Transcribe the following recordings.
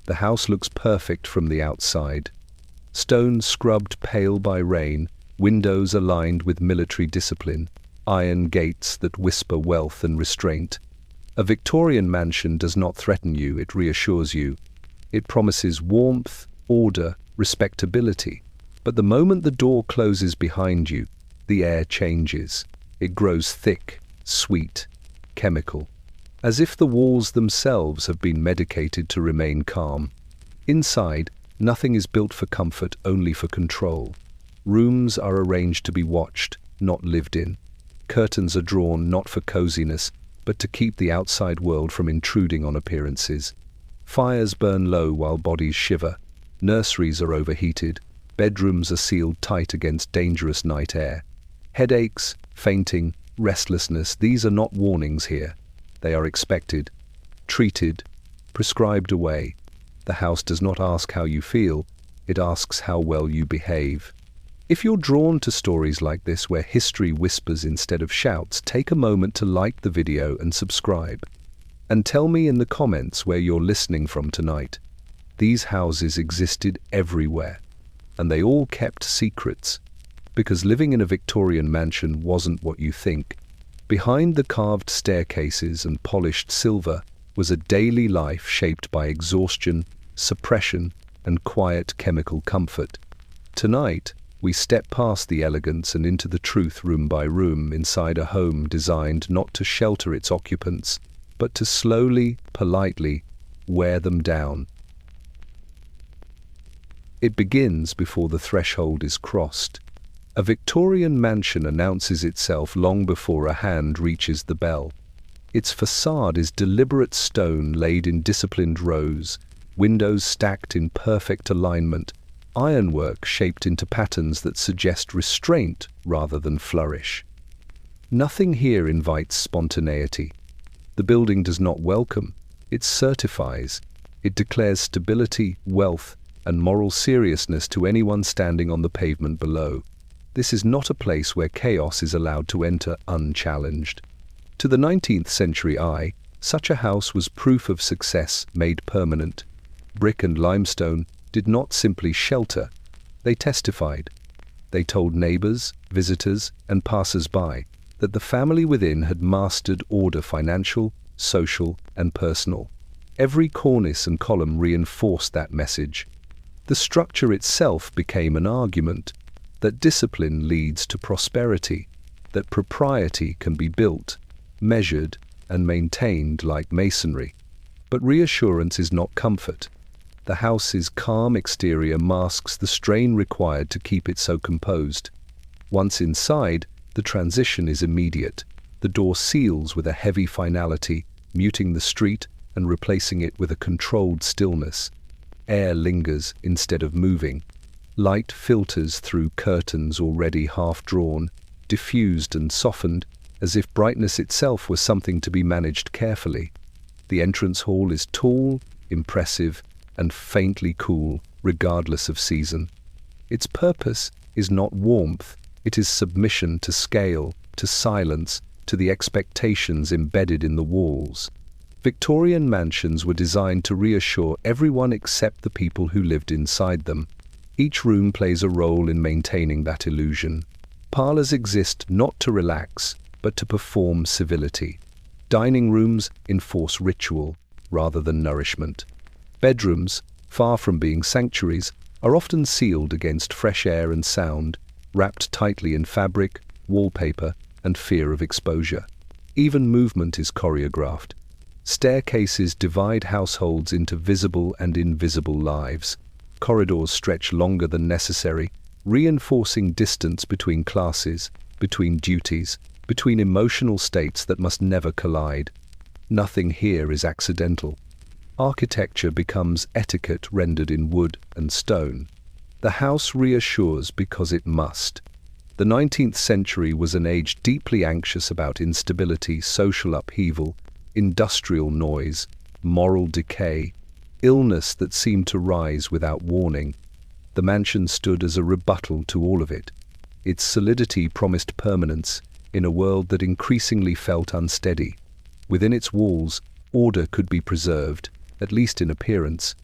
The house looks perfect from the outside. Stone scrubbed pale by rain, windows aligned with military discipline, iron gates that whisper wealth and restraint. A Victorian mansion does not threaten you, it reassures you. It promises warmth, order, respectability. But the moment the door closes behind you, the air changes. It grows thick, sweet, chemical, as if the walls themselves have been medicated to remain calm. Inside, nothing is built for comfort, only for control. Rooms are arranged to be watched, not lived in. Curtains are drawn not for coziness, but to keep the outside world from intruding on appearances. Fires burn low while bodies shiver. Nurseries are overheated. Bedrooms are sealed tight against dangerous night air. Headaches, fainting, restlessness, these are not warnings here. They are expected, treated, prescribed away. The house does not ask how you feel, it asks how well you behave. If you're drawn to stories like this where history whispers instead of shouts, take a moment to like the video and subscribe. And tell me in the comments where you're listening from tonight. These houses existed everywhere, and they all kept secrets. Because living in a Victorian mansion wasn't what you think. Behind the carved staircases and polished silver was a daily life shaped by exhaustion, suppression, and quiet chemical comfort. Tonight, we step past the elegance and into the truth room by room inside a home designed not to shelter its occupants, but to slowly, politely wear them down. It begins before the threshold is crossed. A Victorian mansion announces itself long before a hand reaches the bell. Its facade is deliberate stone laid in disciplined rows, windows stacked in perfect alignment, ironwork shaped into patterns that suggest restraint rather than flourish. Nothing here invites spontaneity. The building does not welcome, it certifies. It declares stability, wealth, and moral seriousness to anyone standing on the pavement below. This is not a place where chaos is allowed to enter unchallenged. To the 19th century eye, such a house was proof of success made permanent. Brick and limestone did not simply shelter, they testified. They told neighbors, visitors, and passers-by that the family within had mastered order, financial, social, and personal. Every cornice and column reinforced that message. The structure itself became an argument that discipline leads to prosperity, that propriety can be built, measured, and maintained like masonry. But reassurance is not comfort. The house's calm exterior masks the strain required to keep it so composed. Once inside, the transition is immediate. The door seals with a heavy finality, muting the street and replacing it with a controlled stillness. Air lingers instead of moving. Light filters through curtains already half-drawn, diffused and softened, as if brightness itself was something to be managed carefully. The entrance hall is tall, impressive, and faintly cool, regardless of season. Its purpose is not warmth, it is submission to scale, to silence, to the expectations embedded in the walls. Victorian mansions were designed to reassure everyone except the people who lived inside them. Each room plays a role in maintaining that illusion. Parlors exist not to relax, but to perform civility. Dining rooms enforce ritual rather than nourishment. Bedrooms, far from being sanctuaries, are often sealed against fresh air and sound, wrapped tightly in fabric, wallpaper, and fear of exposure. Even movement is choreographed. Staircases divide households into visible and invisible lives. Corridors stretch longer than necessary, reinforcing distance between classes, between duties, between emotional states that must never collide. Nothing here is accidental. Architecture becomes etiquette rendered in wood and stone. The house reassures because it must. The 19th century was an age deeply anxious about instability, social upheaval, industrial noise, moral decay, illness that seemed to rise without warning. The mansion stood as a rebuttal to all of it. Its solidity promised permanence in a world that increasingly felt unsteady. Within its walls, order could be preserved, at least in appearance.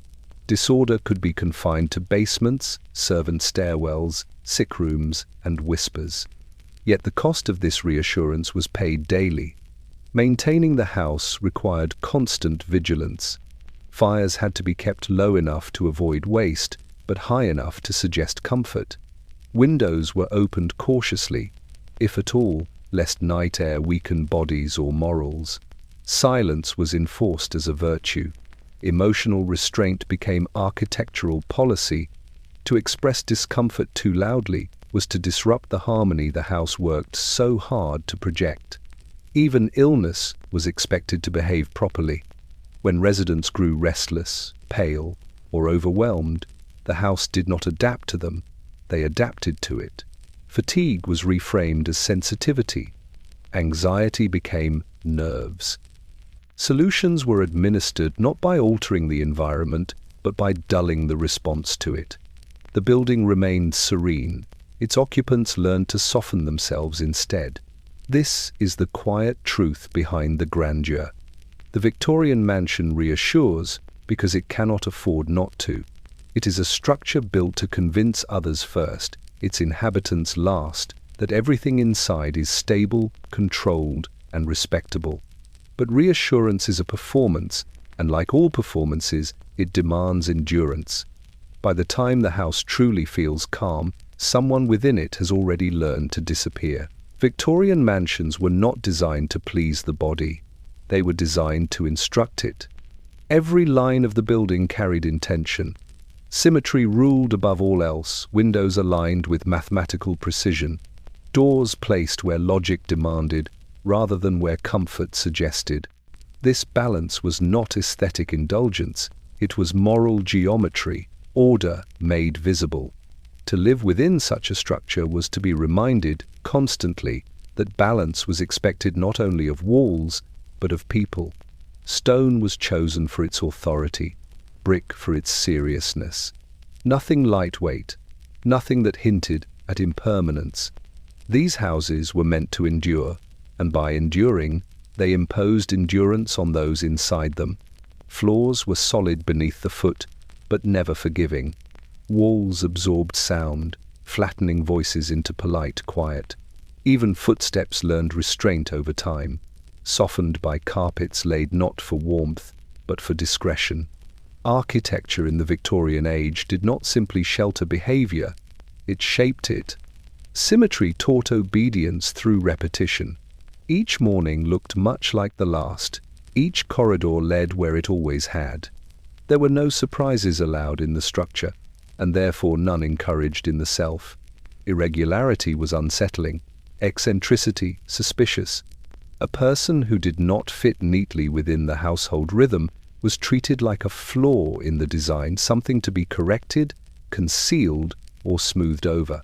Disorder could be confined to basements, servant stairwells, sick rooms, and whispers. Yet the cost of this reassurance was paid daily. Maintaining the house required constant vigilance. Fires had to be kept low enough to avoid waste, but high enough to suggest comfort. Windows were opened cautiously, if at all, lest night air weaken bodies or morals. Silence was enforced as a virtue. Emotional restraint became architectural policy. To express discomfort too loudly was to disrupt the harmony the house worked so hard to project. Even illness was expected to behave properly. When residents grew restless, pale, or overwhelmed, the house did not adapt to them, they adapted to it. Fatigue was reframed as sensitivity. Anxiety became nerves. Solutions were administered not by altering the environment, but by dulling the response to it. The building remained serene. Its occupants learned to soften themselves instead. This is the quiet truth behind the grandeur. The Victorian mansion reassures because it cannot afford not to. It is a structure built to convince others first, its inhabitants last, that everything inside is stable, controlled, and respectable. But reassurance is a performance, and like all performances, it demands endurance. By the time the house truly feels calm, someone within it has already learned to disappear. Victorian mansions were not designed to please the body. They were designed to instruct it. Every line of the building carried intention. Symmetry ruled above all else, windows aligned with mathematical precision, doors placed where logic demanded, rather than where comfort suggested. This balance was not aesthetic indulgence, it was moral geometry, order made visible. To live within such a structure was to be reminded, constantly, that balance was expected not only of walls, but of people. Stone was chosen for its authority, brick for its seriousness. Nothing lightweight, nothing that hinted at impermanence. These houses were meant to endure, and by enduring, they imposed endurance on those inside them. Floors were solid beneath the foot, but never forgiving. Walls absorbed sound, flattening voices into polite quiet. Even footsteps learned restraint over time, softened by carpets laid not for warmth, but for discretion. Architecture in the Victorian age did not simply shelter behavior, it shaped it. Symmetry taught obedience through repetition. Each morning looked much like the last. Each corridor led where it always had. There were no surprises allowed in the structure, and therefore none encouraged in the self. Irregularity was unsettling, eccentricity suspicious. A person who did not fit neatly within the household rhythm was treated like a flaw in the design, something to be corrected, concealed, or smoothed over.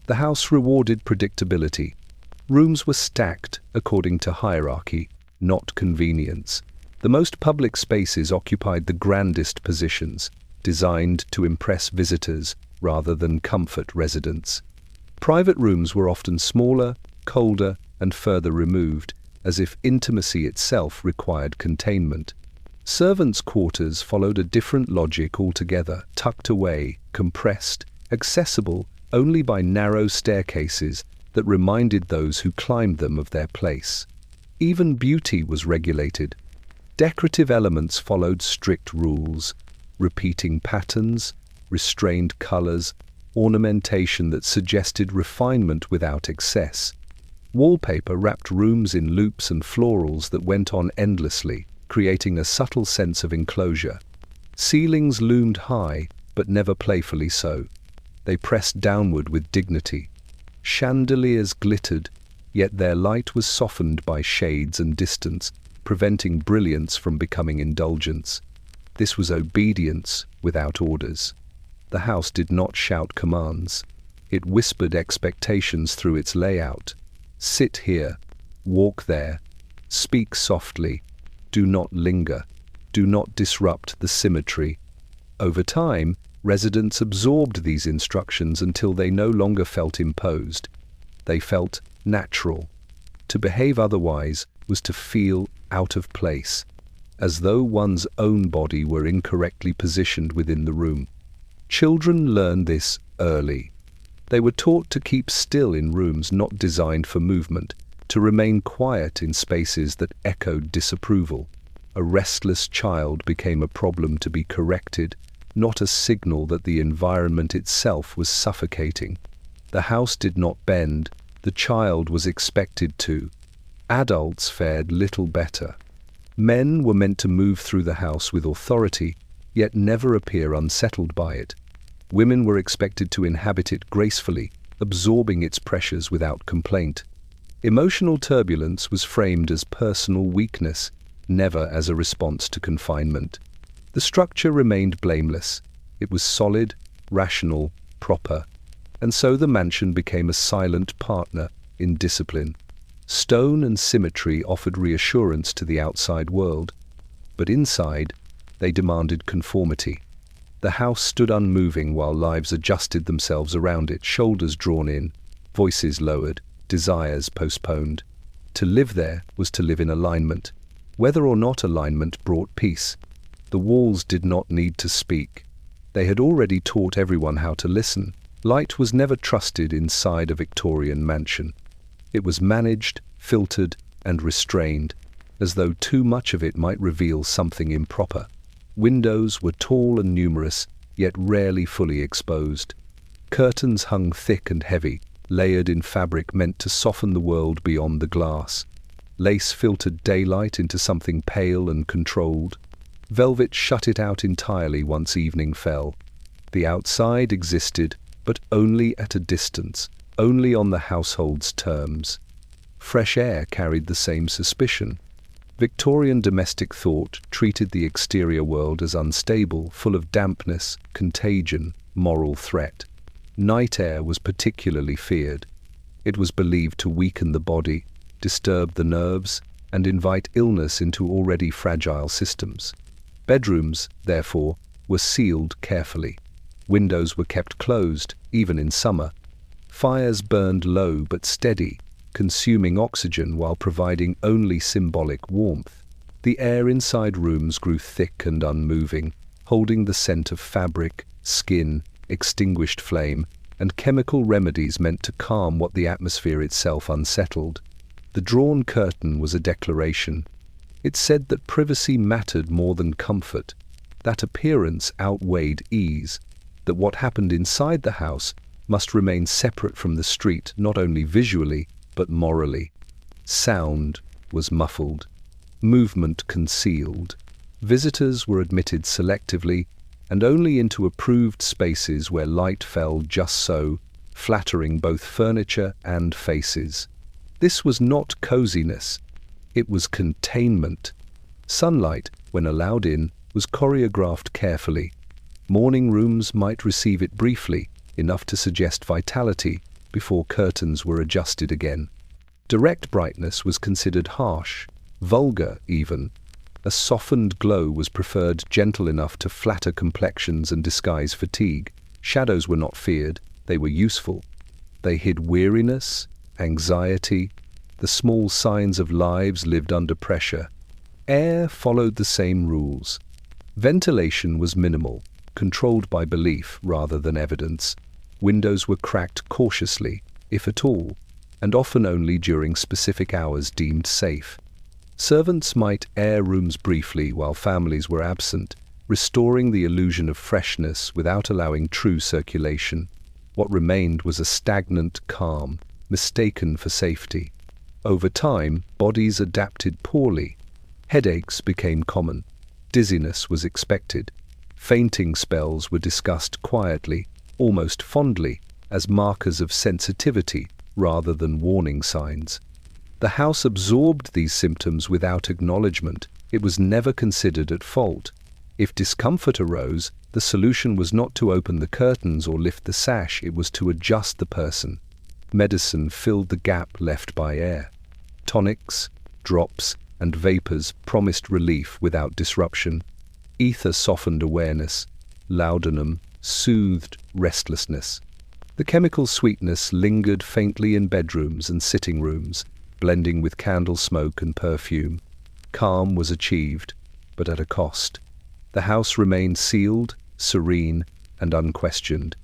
The house rewarded predictability. Rooms were stacked according to hierarchy, not convenience. The most public spaces occupied the grandest positions, designed to impress visitors rather than comfort residents. Private rooms were often smaller, colder, and further removed, as if intimacy itself required containment. Servants' quarters followed a different logic altogether, tucked away, compressed, accessible only by narrow staircases that reminded those who climbed them of their place. Even beauty was regulated. Decorative elements followed strict rules, repeating patterns, restrained colors, ornamentation that suggested refinement without excess. Wallpaper wrapped rooms in loops and florals that went on endlessly, creating a subtle sense of enclosure. Ceilings loomed high, but never playfully so. They pressed downward with dignity. Chandeliers glittered, yet their light was softened by shades and distance, preventing brilliance from becoming indulgence. This was obedience without orders. The house did not shout commands. It whispered expectations through its layout. Sit here, walk there, speak softly, do not linger, do not disrupt the symmetry. Over time, residents absorbed these instructions until they no longer felt imposed. They felt natural. To behave otherwise was to feel out of place. as though one's own body were incorrectly positioned within the room. Children learn this early. They were taught to keep still in rooms not designed for movement, to remain quiet in spaces that echoed disapproval. A restless child became a problem to be corrected, not a signal that the environment itself was suffocating. The house did not bend, the child was expected to. Adults fared little better. Men were meant to move through the house with authority, yet never appear unsettled by it. Women were expected to inhabit it gracefully, absorbing its pressures without complaint. Emotional turbulence was framed as personal weakness, never as a response to confinement. The structure remained blameless. It was solid, rational, proper. And so the mansion became a silent partner in discipline. Stone and symmetry offered reassurance to the outside world, but inside, they demanded conformity. The house stood unmoving while lives adjusted themselves around it, shoulders drawn in, voices lowered, desires postponed. To live there was to live in alignment. Whether or not alignment brought peace. The walls did not need to speak. They had already taught everyone how to listen. Light was never trusted inside a Victorian mansion. It was managed, filtered, and restrained, as though too much of it might reveal something improper. Windows were tall and numerous, yet rarely fully exposed. Curtains hung thick and heavy, layered in fabric meant to soften the world beyond the glass. Lace filtered daylight into something pale and controlled. Velvet shut it out entirely once evening fell. The outside existed, but only at a distance, only on the household's terms. Fresh air carried the same suspicion. Victorian domestic thought treated the exterior world as unstable, full of dampness, contagion, moral threat. Night air was particularly feared. It was believed to weaken the body, disturb the nerves, and invite illness into already fragile systems. Bedrooms, therefore, were sealed carefully. Windows were kept closed, even in summer. Fires burned low but steady, consuming oxygen while providing only symbolic warmth. The air inside rooms grew thick and unmoving, holding the scent of fabric, skin, extinguished flame, and chemical remedies meant to calm what the atmosphere itself unsettled. The drawn curtain was a declaration. It said that privacy mattered more than comfort, that appearance outweighed ease, that what happened inside the house must remain separate from the street, not only visually, but morally. Sound was muffled, movement concealed. Visitors were admitted selectively, and only into approved spaces where light fell just so, flattering both furniture and faces. This was not coziness, it was containment. Sunlight, when allowed in, was choreographed carefully. Morning rooms might receive it briefly, enough to suggest vitality, before curtains were adjusted again. Direct brightness was considered harsh, vulgar even. A softened glow was preferred, gentle enough to flatter complexions and disguise fatigue. Shadows were not feared, they were useful. They hid weariness, anxiety, the small signs of lives lived under pressure. Air followed the same rules. Ventilation was minimal, controlled by belief rather than evidence. Windows were cracked cautiously, if at all, and often only during specific hours deemed safe. Servants might air rooms briefly while families were absent, restoring the illusion of freshness without allowing true circulation. What remained was a stagnant calm, mistaken for safety. Over time, bodies adapted poorly. Headaches became common. Dizziness was expected. Fainting spells were discussed quietly, almost fondly, as markers of sensitivity rather than warning signs. The house absorbed these symptoms without acknowledgement. It was never considered at fault. If discomfort arose, the solution was not to open the curtains or lift the sash, it was to adjust the person. Medicine filled the gap left by air. Tonics, drops, and vapors promised relief without disruption. Ether softened awareness. Laudanum soothed restlessness. The chemical sweetness lingered faintly in bedrooms and sitting rooms, blending with candle smoke and perfume. Calm was achieved. but at a cost. The house remained sealed, serene, and unquestioned.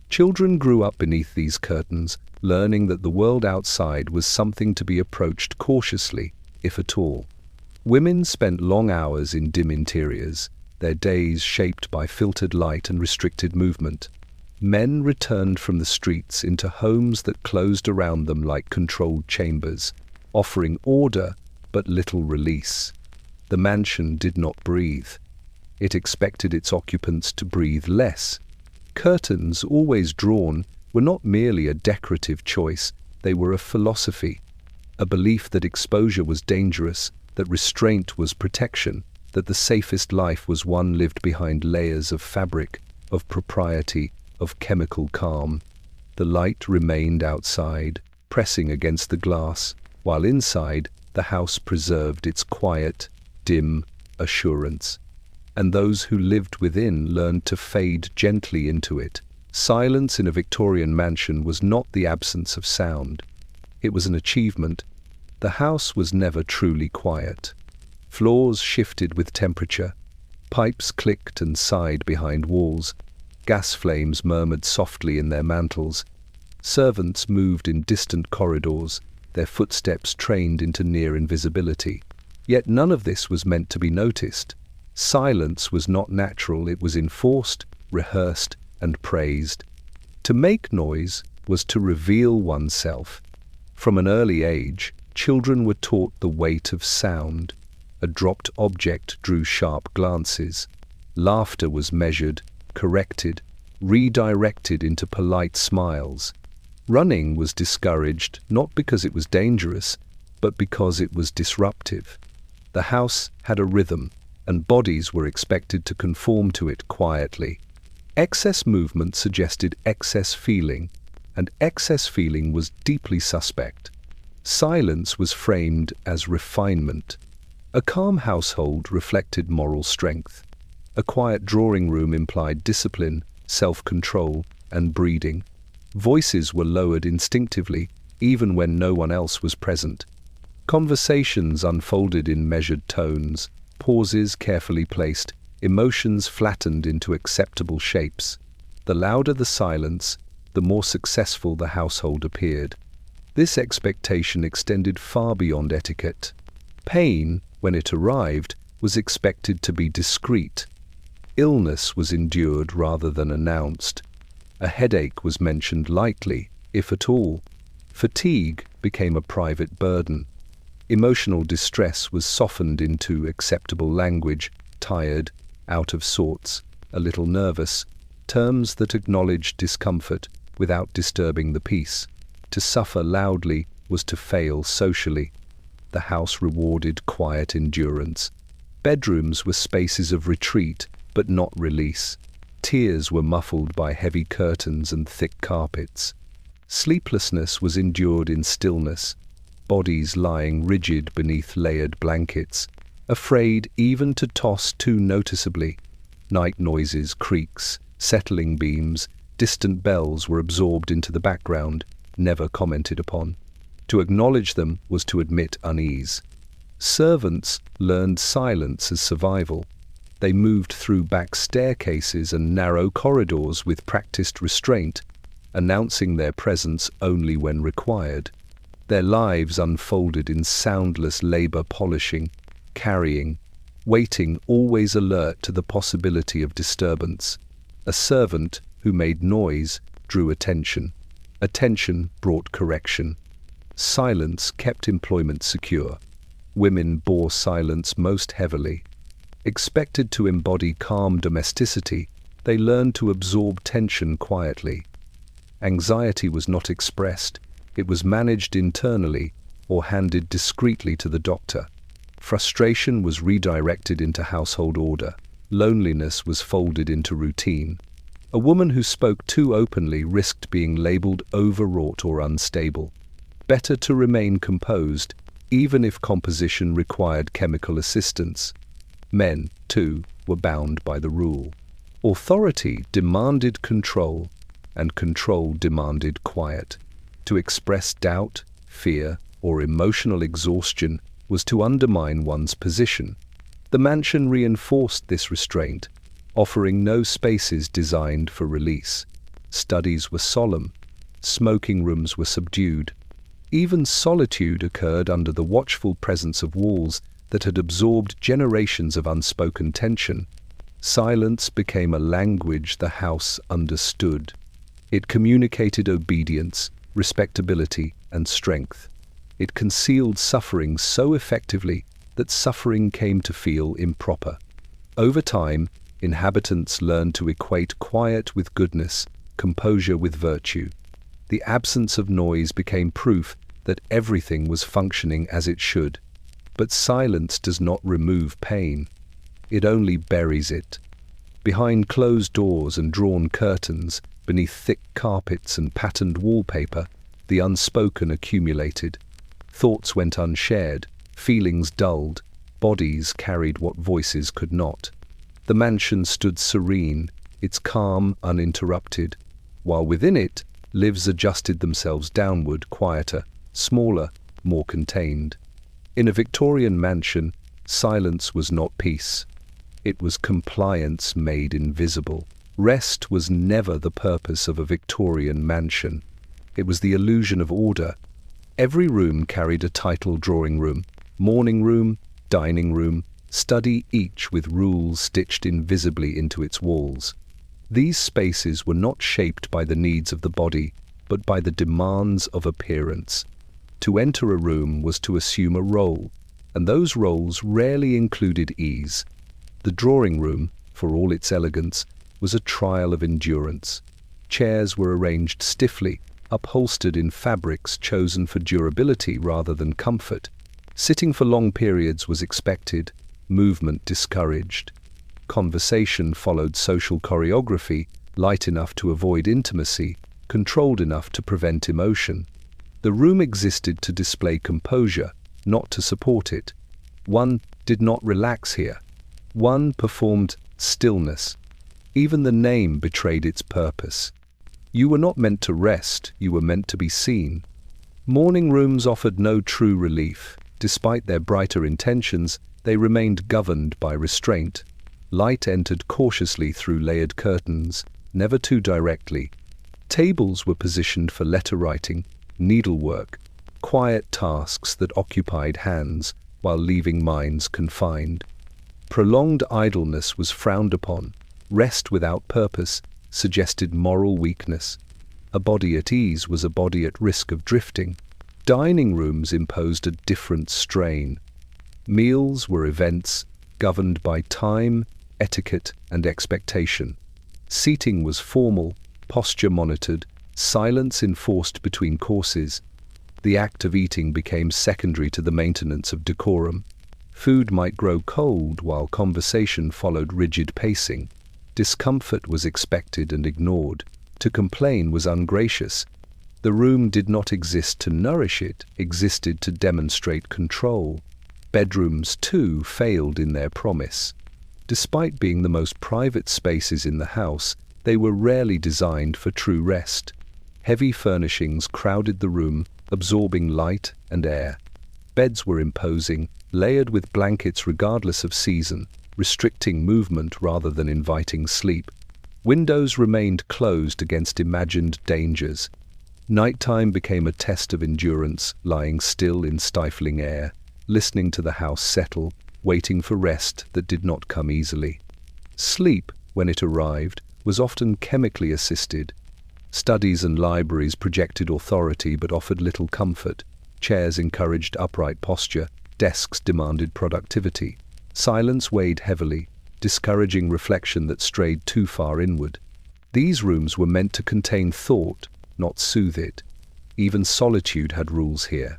Children grew up beneath these curtains, learning that the world outside was something to be approached cautiously, if at all. Women spent long hours in dim interiors, their days shaped by filtered light and restricted movement. Men returned from the streets into homes that closed around them like controlled chambers, offering order but little release. The mansion did not breathe. It expected its occupants to breathe less. Curtains, always drawn, were not merely a decorative choice, they were a philosophy, a belief that exposure was dangerous, that restraint was protection, that the safest life was one lived behind layers of fabric, of propriety, of chemical calm. The light remained outside, pressing against the glass, while inside the house preserved its quiet, dim assurance. And those who lived within learned to fade gently into it. Silence in a Victorian mansion was not the absence of sound. It was an achievement. The house was never truly quiet. Floors shifted with temperature. Pipes clicked and sighed behind walls. Gas flames murmured softly in their mantles. Servants moved in distant corridors, their footsteps trained into near invisibility. Yet none of this was meant to be noticed. Silence was not natural, it was enforced, rehearsed, and praised. To make noise was to reveal oneself. From an early age, children were taught the weight of sound. A dropped object drew sharp glances. Laughter was measured, corrected, redirected into polite smiles. Running was discouraged, not because it was dangerous, but because it was disruptive. The house had a rhythm, and bodies were expected to conform to it quietly. Excess movement suggested excess feeling, and excess feeling was deeply suspect. Silence was framed as refinement. A calm household reflected moral strength. A quiet drawing room implied discipline, self-control, and breeding. Voices were lowered instinctively, even when no one else was present. Conversations unfolded in measured tones, pauses carefully placed, emotions flattened into acceptable shapes. The louder the silence, the more successful the household appeared. This expectation extended far beyond etiquette. Pain, when it arrived, was expected to be discreet. Illness was endured rather than announced. A headache was mentioned lightly, if at all. Fatigue became a private burden. Emotional distress was softened into acceptable language, tired, out of sorts, a little nervous, terms that acknowledged discomfort without disturbing the peace. To suffer loudly was to fail socially. The house rewarded quiet endurance. Bedrooms were spaces of retreat, but not release. Tears were muffled by heavy curtains and thick carpets. Sleeplessness was endured in stillness, bodies lying rigid beneath layered blankets, afraid even to toss too noticeably. Night noises, creaks, settling beams, distant bells were absorbed into the background, never commented upon. To acknowledge them was to admit unease. Servants learned silence as survival. They moved through back staircases and narrow corridors with practiced restraint, announcing their presence only when required. Their lives unfolded in soundless labor, polishing, carrying, waiting, always alert to the possibility of disturbance. A servant who made noise drew attention. Attention brought correction. Silence kept employment secure. Women bore silence most heavily. Expected to embody calm domesticity, they learned to absorb tension quietly. Anxiety was not expressed, it was managed internally or handed discreetly to the doctor. Frustration was redirected into household order. Loneliness was folded into routine. A woman who spoke too openly risked being labeled overwrought or unstable. Better to remain composed, even if composition required chemical assistance. Men, too, were bound by the rule. Authority demanded control, and control demanded quiet. To express doubt, fear, or emotional exhaustion was to undermine one's position. The mansion reinforced this restraint, offering no spaces designed for release. Studies were solemn. Smoking rooms were subdued. Even solitude occurred under the watchful presence of walls that had absorbed generations of unspoken tension. Silence became a language the house understood. It communicated obedience, respectability, and strength. It concealed suffering so effectively that suffering came to feel improper. Over time, inhabitants learned to equate quiet with goodness, composure with virtue. The absence of noise became proof that everything was functioning as it should. But silence does not remove pain. It only buries it. Behind closed doors and drawn curtains, beneath thick carpets and patterned wallpaper, the unspoken accumulated. Thoughts went unshared, feelings dulled, bodies carried what voices could not. The mansion stood serene, its calm uninterrupted, while within it, lives adjusted themselves downward, quieter, smaller, more contained. In a Victorian mansion, silence was not peace. It was compliance made invisible. Rest was never the purpose of a Victorian mansion. It was the illusion of order. Every room carried a title: drawing room, morning room, dining room, study, each with rules stitched invisibly into its walls. These spaces were not shaped by the needs of the body, but by the demands of appearance. To enter a room was to assume a role, and those roles rarely included ease. The drawing room, for all its elegance, was a trial of endurance. Chairs were arranged stiffly, upholstered in fabrics chosen for durability rather than comfort. Sitting for long periods was expected, movement discouraged. Conversation followed social choreography, light enough to avoid intimacy, controlled enough to prevent emotion. The room existed to display composure, not to support it. One did not relax here. One performed stillness. Even the name betrayed its purpose. You were not meant to rest, you were meant to be seen. Morning rooms offered no true relief. Despite their brighter intentions, they remained governed by restraint. Light entered cautiously through layered curtains, never too directly. Tables were positioned for letter writing, needlework, quiet tasks that occupied hands while leaving minds confined. Prolonged idleness was frowned upon. Rest without purpose suggested moral weakness. A body at ease was a body at risk of drifting. Dining rooms imposed a different strain. Meals were events governed by time, etiquette, and expectation. Seating was formal, posture monitored, silence enforced between courses. The act of eating became secondary to the maintenance of decorum. Food might grow cold while conversation followed rigid pacing. Discomfort was expected and ignored. To complain was ungracious. The room did not exist to nourish, it existed to demonstrate control. Bedrooms, too, failed in their promise. Despite being the most private spaces in the house, they were rarely designed for true rest. Heavy furnishings crowded the room, absorbing light and air. Beds were imposing, layered with blankets regardless of season, restricting movement rather than inviting sleep. Windows remained closed against imagined dangers. Nighttime became a test of endurance, lying still in stifling air, listening to the house settle, waiting for rest that did not come easily. Sleep, when it arrived, was often chemically assisted. Studies and libraries projected authority but offered little comfort. Chairs encouraged upright posture, desks demanded productivity. Silence weighed heavily, discouraging reflection that strayed too far inward. These rooms were meant to contain thought, not soothe it. Even solitude had rules here.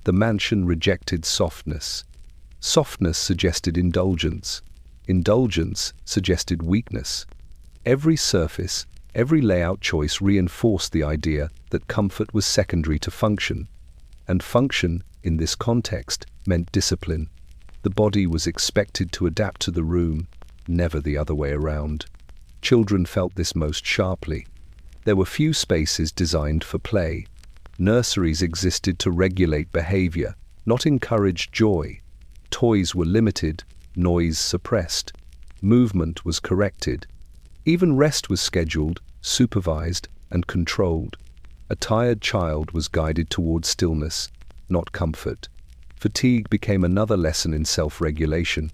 The mansion rejected softness. Softness suggested indulgence. Indulgence suggested weakness. Every surface, every layout choice reinforced the idea that comfort was secondary to function. And function, in this context, meant discipline. The body was expected to adapt to the room, never the other way around. Children felt this most sharply. There were few spaces designed for play. Nurseries existed to regulate behavior, not encourage joy. Toys were limited, noise suppressed, movement was corrected. Even rest was scheduled, supervised, and controlled. A tired child was guided toward stillness, not comfort. Fatigue became another lesson in self-regulation.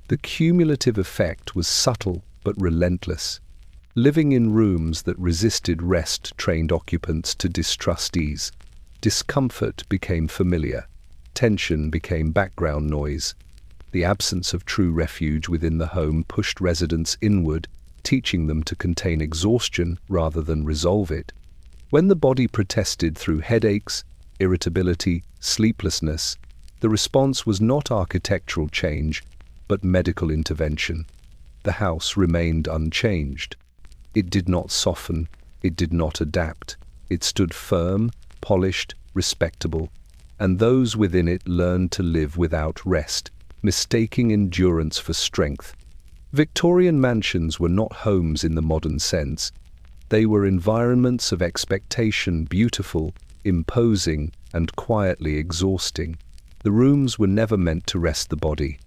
The cumulative effect was subtle but relentless. Living in rooms that resisted rest trained occupants to distrust ease. Discomfort became familiar. Tension became background noise. The absence of true refuge within the home pushed residents inward, teaching them to contain exhaustion rather than resolve it. When the body protested through headaches, irritability, sleeplessness, the response was not architectural change, but medical intervention. The house remained unchanged. It did not soften, it did not adapt. It stood firm, polished, respectable, and those within it learned to live without rest, mistaking endurance for strength. Victorian mansions were not homes in the modern sense. They were environments of expectation, beautiful, imposing, and quietly exhausting. The rooms were never meant to rest the body.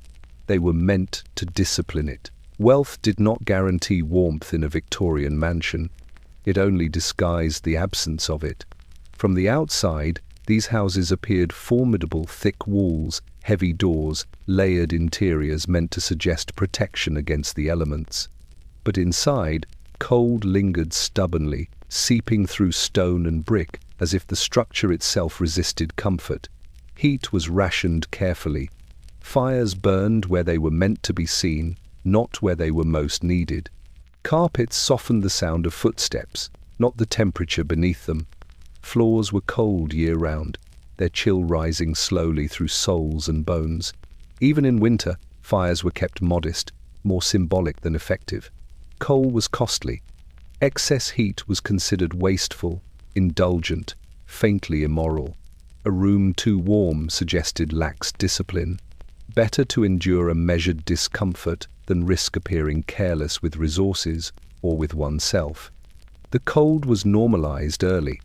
They were meant to discipline it. Wealth did not guarantee warmth in a Victorian mansion. It only disguised the absence of it. From the outside, these houses appeared formidable, thick walls, heavy doors, layered interiors meant to suggest protection against the elements. But inside, cold lingered stubbornly, seeping through stone and brick, as if the structure itself resisted comfort. Heat was rationed carefully. Fires burned where they were meant to be seen, not where they were most needed. Carpets softened the sound of footsteps, not the temperature beneath them. Floors were cold year-round, their chill rising slowly through soles and bones. Even in winter, fires were kept modest, more symbolic than effective. Coal was costly. Excess heat was considered wasteful, indulgent, faintly immoral. A room too warm suggested lax discipline. Better to endure a measured discomfort than risk appearing careless with resources or with oneself. The cold was normalized early.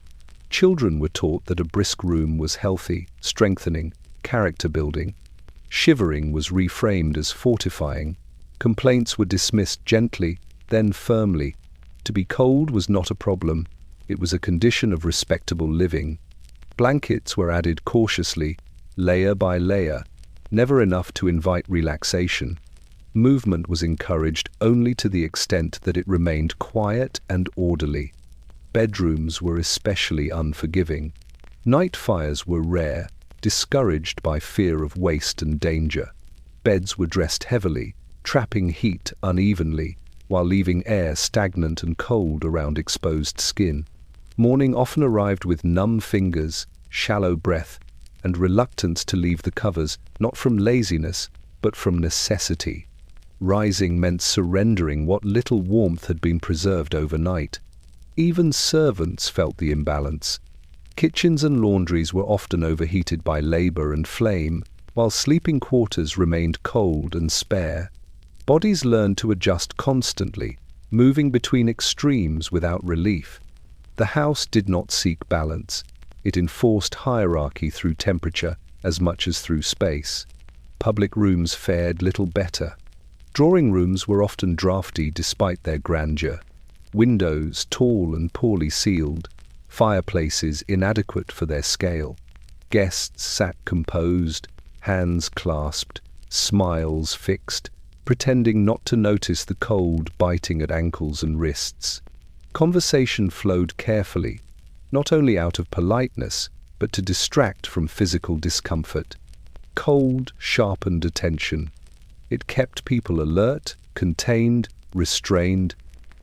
Children were taught that a brisk room was healthy, strengthening, character-building. Shivering was reframed as fortifying. Complaints were dismissed gently, then firmly. To be cold was not a problem. It was a condition of respectable living. Blankets were added cautiously, layer by layer, never enough to invite relaxation. Movement was encouraged only to the extent that it remained quiet and orderly. Bedrooms were especially unforgiving. Night fires were rare, discouraged by fear of waste and danger. Beds were dressed heavily, trapping heat unevenly, while leaving air stagnant and cold around exposed skin. Morning often arrived with numb fingers, shallow breath, and reluctance to leave the covers, not from laziness, but from necessity. Rising meant surrendering what little warmth had been preserved overnight. Even servants felt the imbalance. Kitchens and laundries were often overheated by labor and flame, while sleeping quarters remained cold and spare. Bodies learned to adjust constantly, moving between extremes without relief. The house did not seek balance. It enforced hierarchy through temperature as much as through space. Public rooms fared little better. Drawing rooms were often drafty despite their grandeur. Windows tall and poorly sealed. Fireplaces inadequate for their scale. Guests sat composed, hands clasped, smiles fixed, pretending not to notice the cold biting at ankles and wrists. Conversation flowed carefully, not only out of politeness, but to distract from physical discomfort. Cold sharpened attention. It kept people alert, contained, restrained.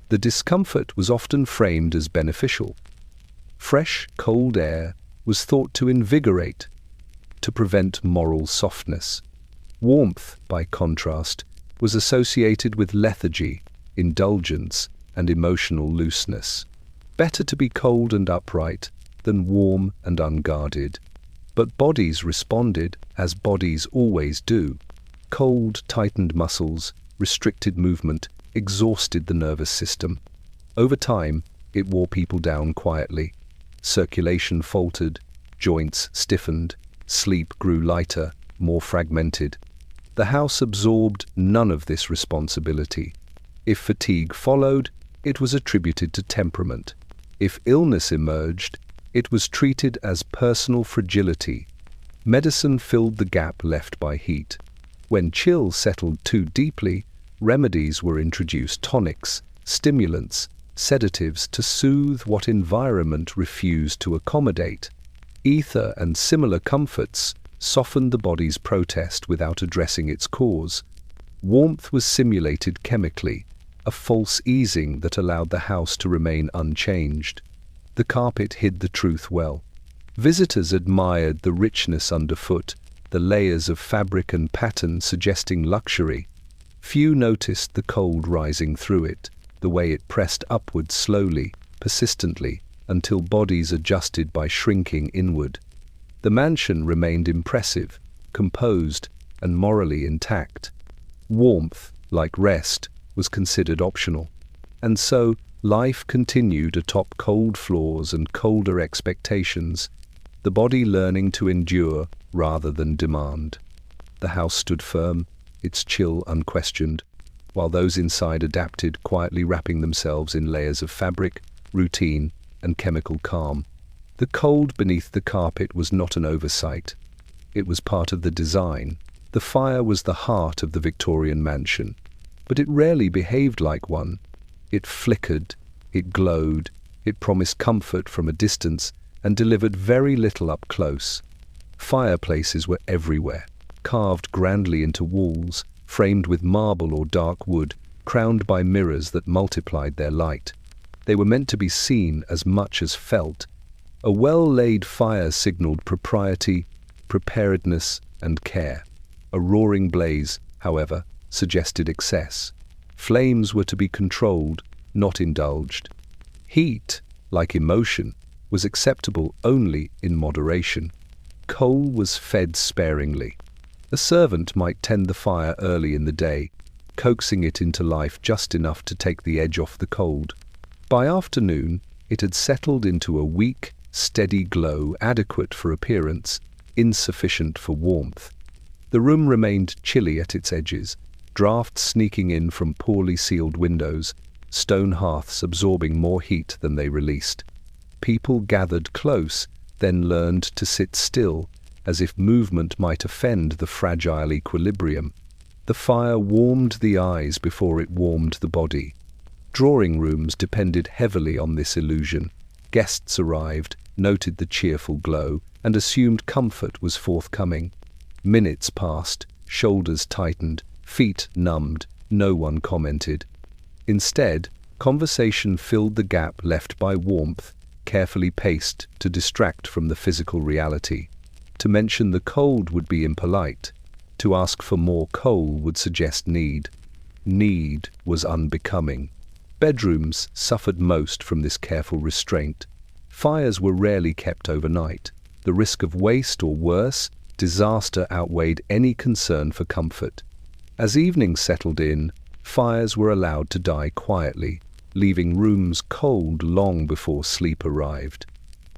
The discomfort was often framed as beneficial. Fresh, cold air was thought to invigorate, to prevent moral softness. Warmth, by contrast, was associated with lethargy, indulgence, and emotional looseness. Better to be cold and upright than warm and unguarded. But bodies responded, as bodies always do. Cold tightened muscles, restricted movement, exhausted the nervous system. Over time, it wore people down quietly. Circulation faltered, joints stiffened, sleep grew lighter, more fragmented. The house absorbed none of this responsibility. If fatigue followed, it was attributed to temperament. If illness emerged, it was treated as personal fragility. Medicine filled the gap left by heat. When chill settled too deeply, remedies were introduced: tonics, stimulants, sedatives to soothe what environment refused to accommodate. Ether and similar comforts softened the body's protest without addressing its cause. Warmth was simulated chemically, a false easing that allowed the house to remain unchanged. The carpet hid the truth well. Visitors admired the richness underfoot, the layers of fabric and pattern suggesting luxury. Few noticed the cold rising through it, the way it pressed upward slowly, persistently, until bodies adjusted by shrinking inward. The mansion remained impressive, composed, and morally intact. Warmth, like rest, was considered optional. And so, life continued atop cold floors and colder expectations, the body learning to endure rather than demand. The house stood firm, its chill unquestioned, while those inside adapted, quietly wrapping themselves in layers of fabric, routine, and chemical calm. The cold beneath the carpet was not an oversight. It was part of the design. The fire was the heart of the Victorian mansion, but it rarely behaved like one. It flickered, it glowed, it promised comfort from a distance and delivered very little up close. Fireplaces were everywhere, carved grandly into walls, framed with marble or dark wood, crowned by mirrors that multiplied their light. They were meant to be seen as much as felt. A well-laid fire signaled propriety, preparedness, and care. A roaring blaze, however, suggested excess. Flames were to be controlled, not indulged. Heat, like emotion, was acceptable only in moderation. Coal was fed sparingly. A servant might tend the fire early in the day, coaxing it into life just enough to take the edge off the cold. By afternoon, it had settled into a weak, steady glow adequate for appearance, insufficient for warmth. The room remained chilly at its edges, drafts sneaking in from poorly sealed windows, stone hearths absorbing more heat than they released. People gathered close, then learned to sit still, as if movement might offend the fragile equilibrium. The fire warmed the eyes before it warmed the body. Drawing rooms depended heavily on this illusion. Guests arrived, noted the cheerful glow, and assumed comfort was forthcoming. Minutes passed, shoulders tightened, feet numbed, no one commented. Instead, conversation filled the gap left by warmth, carefully paced to distract from the physical reality. To mention the cold would be impolite. To ask for more coal would suggest need. Need was unbecoming. Bedrooms suffered most from this careful restraint. Fires were rarely kept overnight. The risk of waste or worse, disaster outweighed any concern for comfort. As evening settled in, fires were allowed to die quietly, leaving rooms cold long before sleep arrived.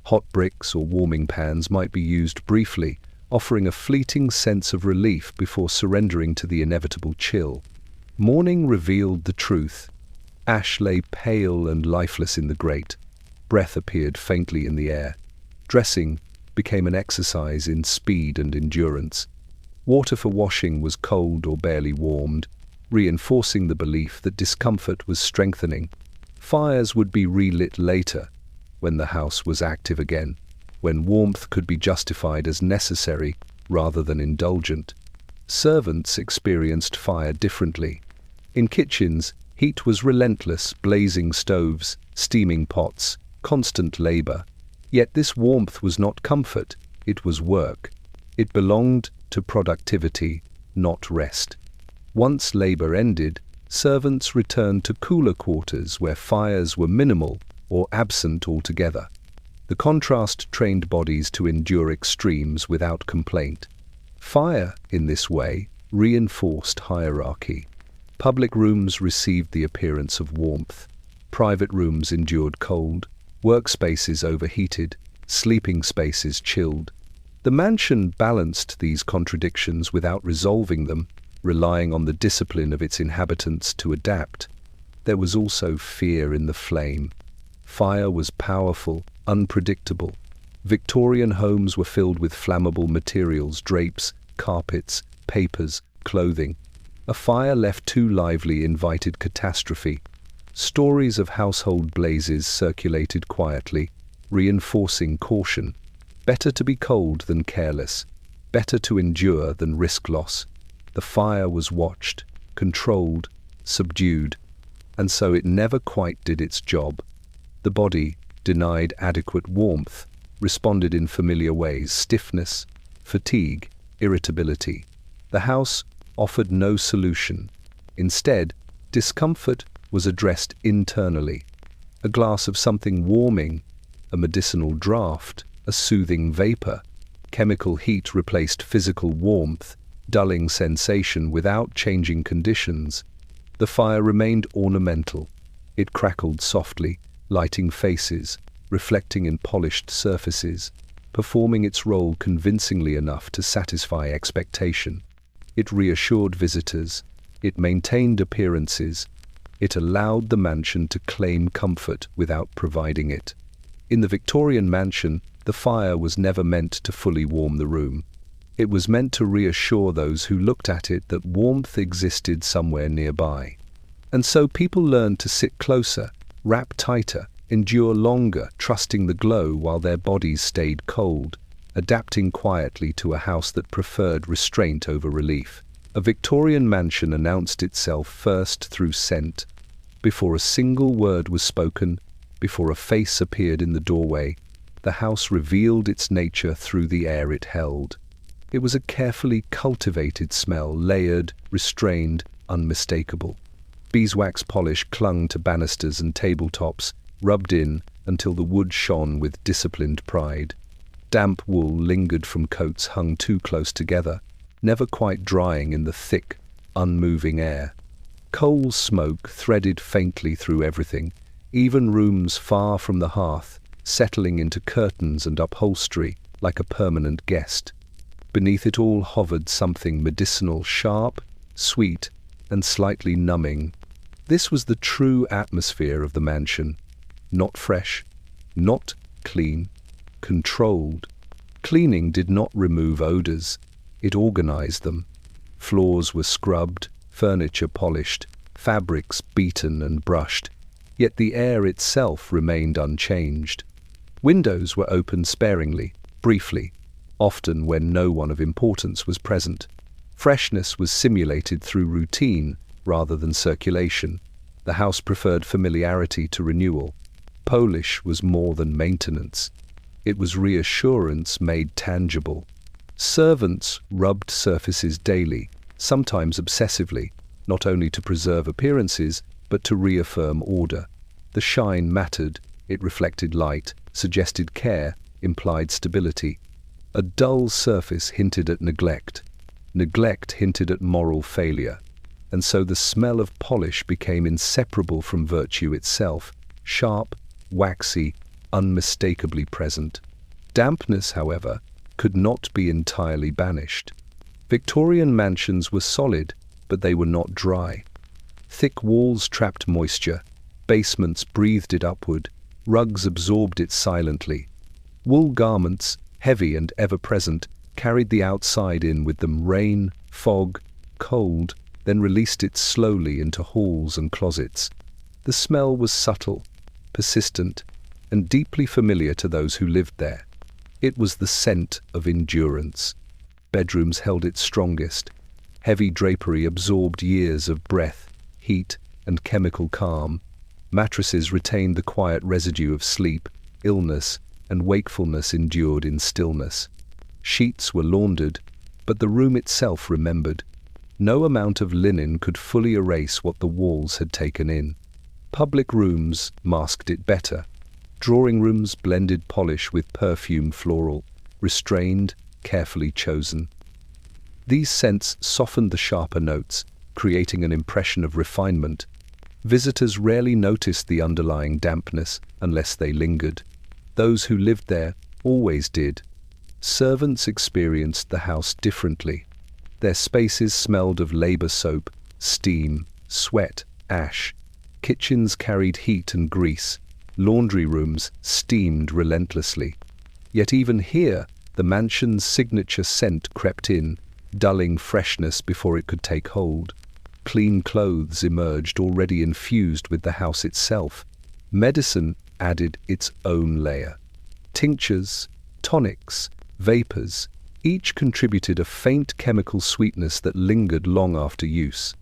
Hot bricks or warming pans might be used briefly, offering a fleeting sense of relief before surrendering to the inevitable chill. Morning revealed the truth. Ash lay pale and lifeless in the grate. Breath appeared faintly in the air. Dressing became an exercise in speed and endurance. Water for washing was cold or barely warmed, reinforcing the belief that discomfort was strengthening. Fires would be relit later, when the house was active again, when warmth could be justified as necessary rather than indulgent. Servants experienced fire differently. In kitchens, heat was relentless: blazing stoves, steaming pots, constant labor. Yet this warmth was not comfort, it was work. It belonged to productivity, not rest. Once labor ended, servants returned to cooler quarters where fires were minimal or absent altogether. The contrast trained bodies to endure extremes without complaint. Fire, in this way, reinforced hierarchy. Public rooms received the appearance of warmth. Private rooms endured cold. Workspaces overheated. Sleeping spaces chilled. The mansion balanced these contradictions without resolving them. relying on the discipline of its inhabitants to adapt. There was also fear in the flame. Fire was powerful, unpredictable. Victorian homes were filled with flammable materials, drapes, carpets, papers, clothing. A fire left too lively invited catastrophe. Stories of household blazes circulated quietly, reinforcing caution. Better to be cold than careless. Better to endure than risk loss. The fire was watched, controlled, subdued, and so it never quite did its job. The body, denied adequate warmth, responded in familiar ways: stiffness, fatigue, irritability. The house offered no solution. Instead, discomfort was addressed internally. A glass of something warming, a medicinal draught, a soothing vapor. Chemical heat replaced physical warmth, dulling sensation without changing conditions. The fire remained ornamental. It crackled softly, lighting faces, reflecting in polished surfaces, performing its role convincingly enough to satisfy expectation. It reassured visitors. It maintained appearances. It allowed the mansion to claim comfort without providing it. In the Victorian mansion, the fire was never meant to fully warm the room. It was meant to reassure those who looked at it that warmth existed somewhere nearby. And so people learned to sit closer, wrap tighter, endure longer, trusting the glow while their bodies stayed cold, adapting quietly to a house that preferred restraint over relief. A Victorian mansion announced itself first through scent. Before a single word was spoken, before a face appeared in the doorway, the house revealed its nature through the air it held. It was a carefully cultivated smell, layered, restrained, unmistakable. Beeswax polish clung to banisters and tabletops, rubbed in until the wood shone with disciplined pride. Damp wool lingered from coats hung too close together, never quite drying in the thick, unmoving air. Coal smoke threaded faintly through everything, even rooms far from the hearth, settling into curtains and upholstery like a permanent guest. Beneath it all hovered something medicinal, sharp, sweet, and slightly numbing. This was the true atmosphere of the mansion. Not fresh, not clean, controlled. Cleaning did not remove odors, it organized them. Floors were scrubbed, furniture polished, fabrics beaten and brushed, yet the air itself remained unchanged. Windows were opened sparingly, briefly, often when no one of importance was present. Freshness was simulated through routine rather than circulation. The house preferred familiarity to renewal. Polish was more than maintenance. It was reassurance made tangible. Servants rubbed surfaces daily, sometimes obsessively, not only to preserve appearances, but to reaffirm order. The shine mattered, it reflected light, suggested care, implied stability. A dull surface hinted at neglect. Neglect hinted at moral failure. And so the smell of polish became inseparable from virtue itself, sharp, waxy, unmistakably present. Dampness, however, could not be entirely banished. Victorian mansions were solid, but they were not dry. Thick walls trapped moisture, basements breathed it upward, rugs absorbed it silently. Wool garments, heavy and ever-present, carried the outside in with them. Rain, fog, cold, then released it slowly into halls and closets. The smell was subtle, persistent, and deeply familiar to those who lived there. It was the scent of endurance. Bedrooms held it strongest. Heavy drapery absorbed years of breath, heat, and chemical calm. Mattresses retained the quiet residue of sleep, illness, and wakefulness endured in stillness. Sheets were laundered, but the room itself remembered. No amount of linen could fully erase what the walls had taken in. Public rooms masked it better. Drawing rooms blended polish with perfume, floral, restrained, carefully chosen. These scents softened the sharper notes, creating an impression of refinement. Visitors rarely noticed the underlying dampness unless they lingered. Those who lived there always did. Servants experienced the house differently. Their spaces smelled of labor soap, steam, sweat, ash. Kitchens carried heat and grease. Laundry rooms steamed relentlessly. Yet even here, the mansion's signature scent crept in, dulling freshness before it could take hold. Clean clothes emerged, already infused with the house itself. Medicine added its own layer. Tinctures, tonics, vapors, each contributed a faint chemical sweetness that lingered long after use.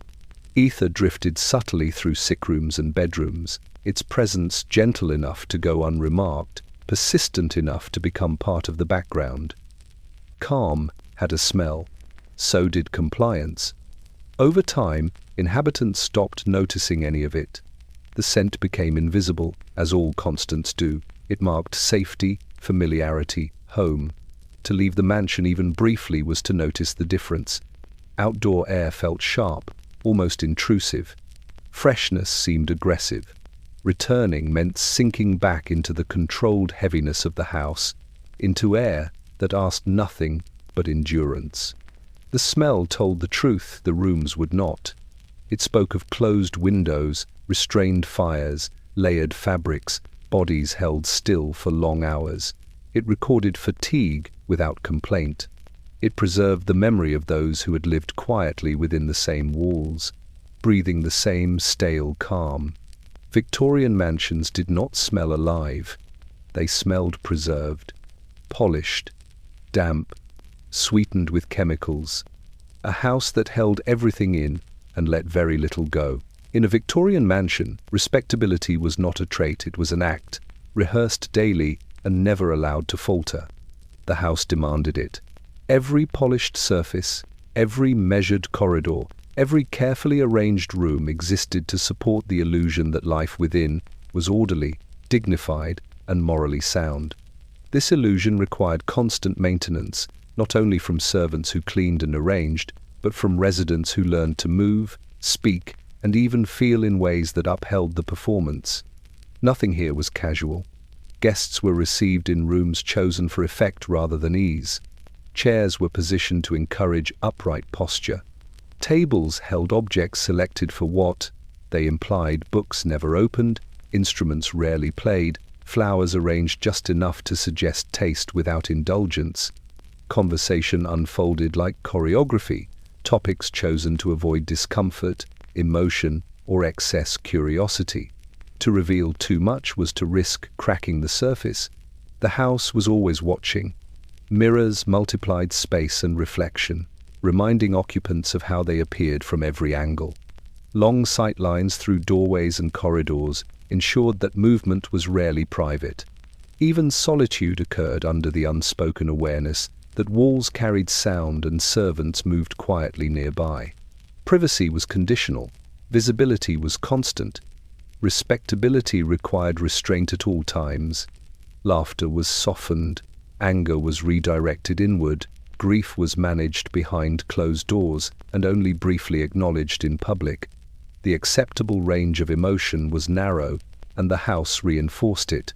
Ether drifted subtly through sick rooms and bedrooms, its presence gentle enough to go unremarked, persistent enough to become part of the background. Calm had a smell. So did compliance. Over time, inhabitants stopped noticing any of it. The scent became invisible, as all constants do. It marked safety, familiarity, home. To leave the mansion even briefly was to notice the difference. Outdoor air felt sharp, almost intrusive. Freshness seemed aggressive. Returning meant sinking back into the controlled heaviness of the house, into air that asked nothing but endurance. The smell told the truth the rooms would not. It spoke of closed windows, restrained fires, layered fabrics, bodies held still for long hours. It recorded fatigue without complaint. It preserved the memory of those who had lived quietly within the same walls, breathing the same stale calm. Victorian mansions did not smell alive. They smelled preserved, polished, damp, sweetened with chemicals. A house that held everything in and let very little go. In a Victorian mansion, respectability was not a trait, it was an act, rehearsed daily and never allowed to falter. The house demanded it. Every polished surface, every measured corridor, every carefully arranged room existed to support the illusion that life within was orderly, dignified, and morally sound. This illusion required constant maintenance, not only from servants who cleaned and arranged, but from residents who learned to move, speak, and even feel in ways that upheld the performance. Nothing here was casual. Guests were received in rooms chosen for effect rather than ease. Chairs were positioned to encourage upright posture. Tables held objects selected for what they implied: books never opened, instruments rarely played, flowers arranged just enough to suggest taste without indulgence. Conversation unfolded like choreography, topics chosen to avoid discomfort, emotion, or excess curiosity. To reveal too much was to risk cracking the surface. The house was always watching. Mirrors multiplied space and reflection, reminding occupants of how they appeared from every angle. Long sightlines through doorways and corridors ensured that movement was rarely private. Even solitude occurred under the unspoken awareness that walls carried sound and servants moved quietly nearby. Privacy was conditional. Visibility was constant. Respectability required restraint at all times. Laughter was softened. Anger was redirected inward. Grief was managed behind closed doors and only briefly acknowledged in public. The acceptable range of emotion was narrow, and the house reinforced it.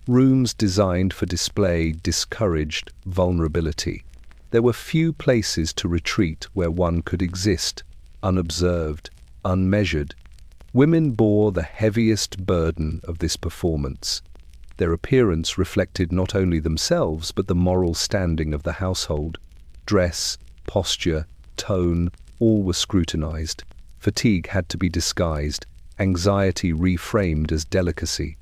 Rooms designed for display discouraged vulnerability. There were few places to retreat where one could exist, unobserved, unmeasured. Women bore the heaviest burden of this performance. Their appearance reflected not only themselves but the moral standing of the household. Dress, posture, tone, all were scrutinized. Fatigue had to be disguised, anxiety reframed as delicacy.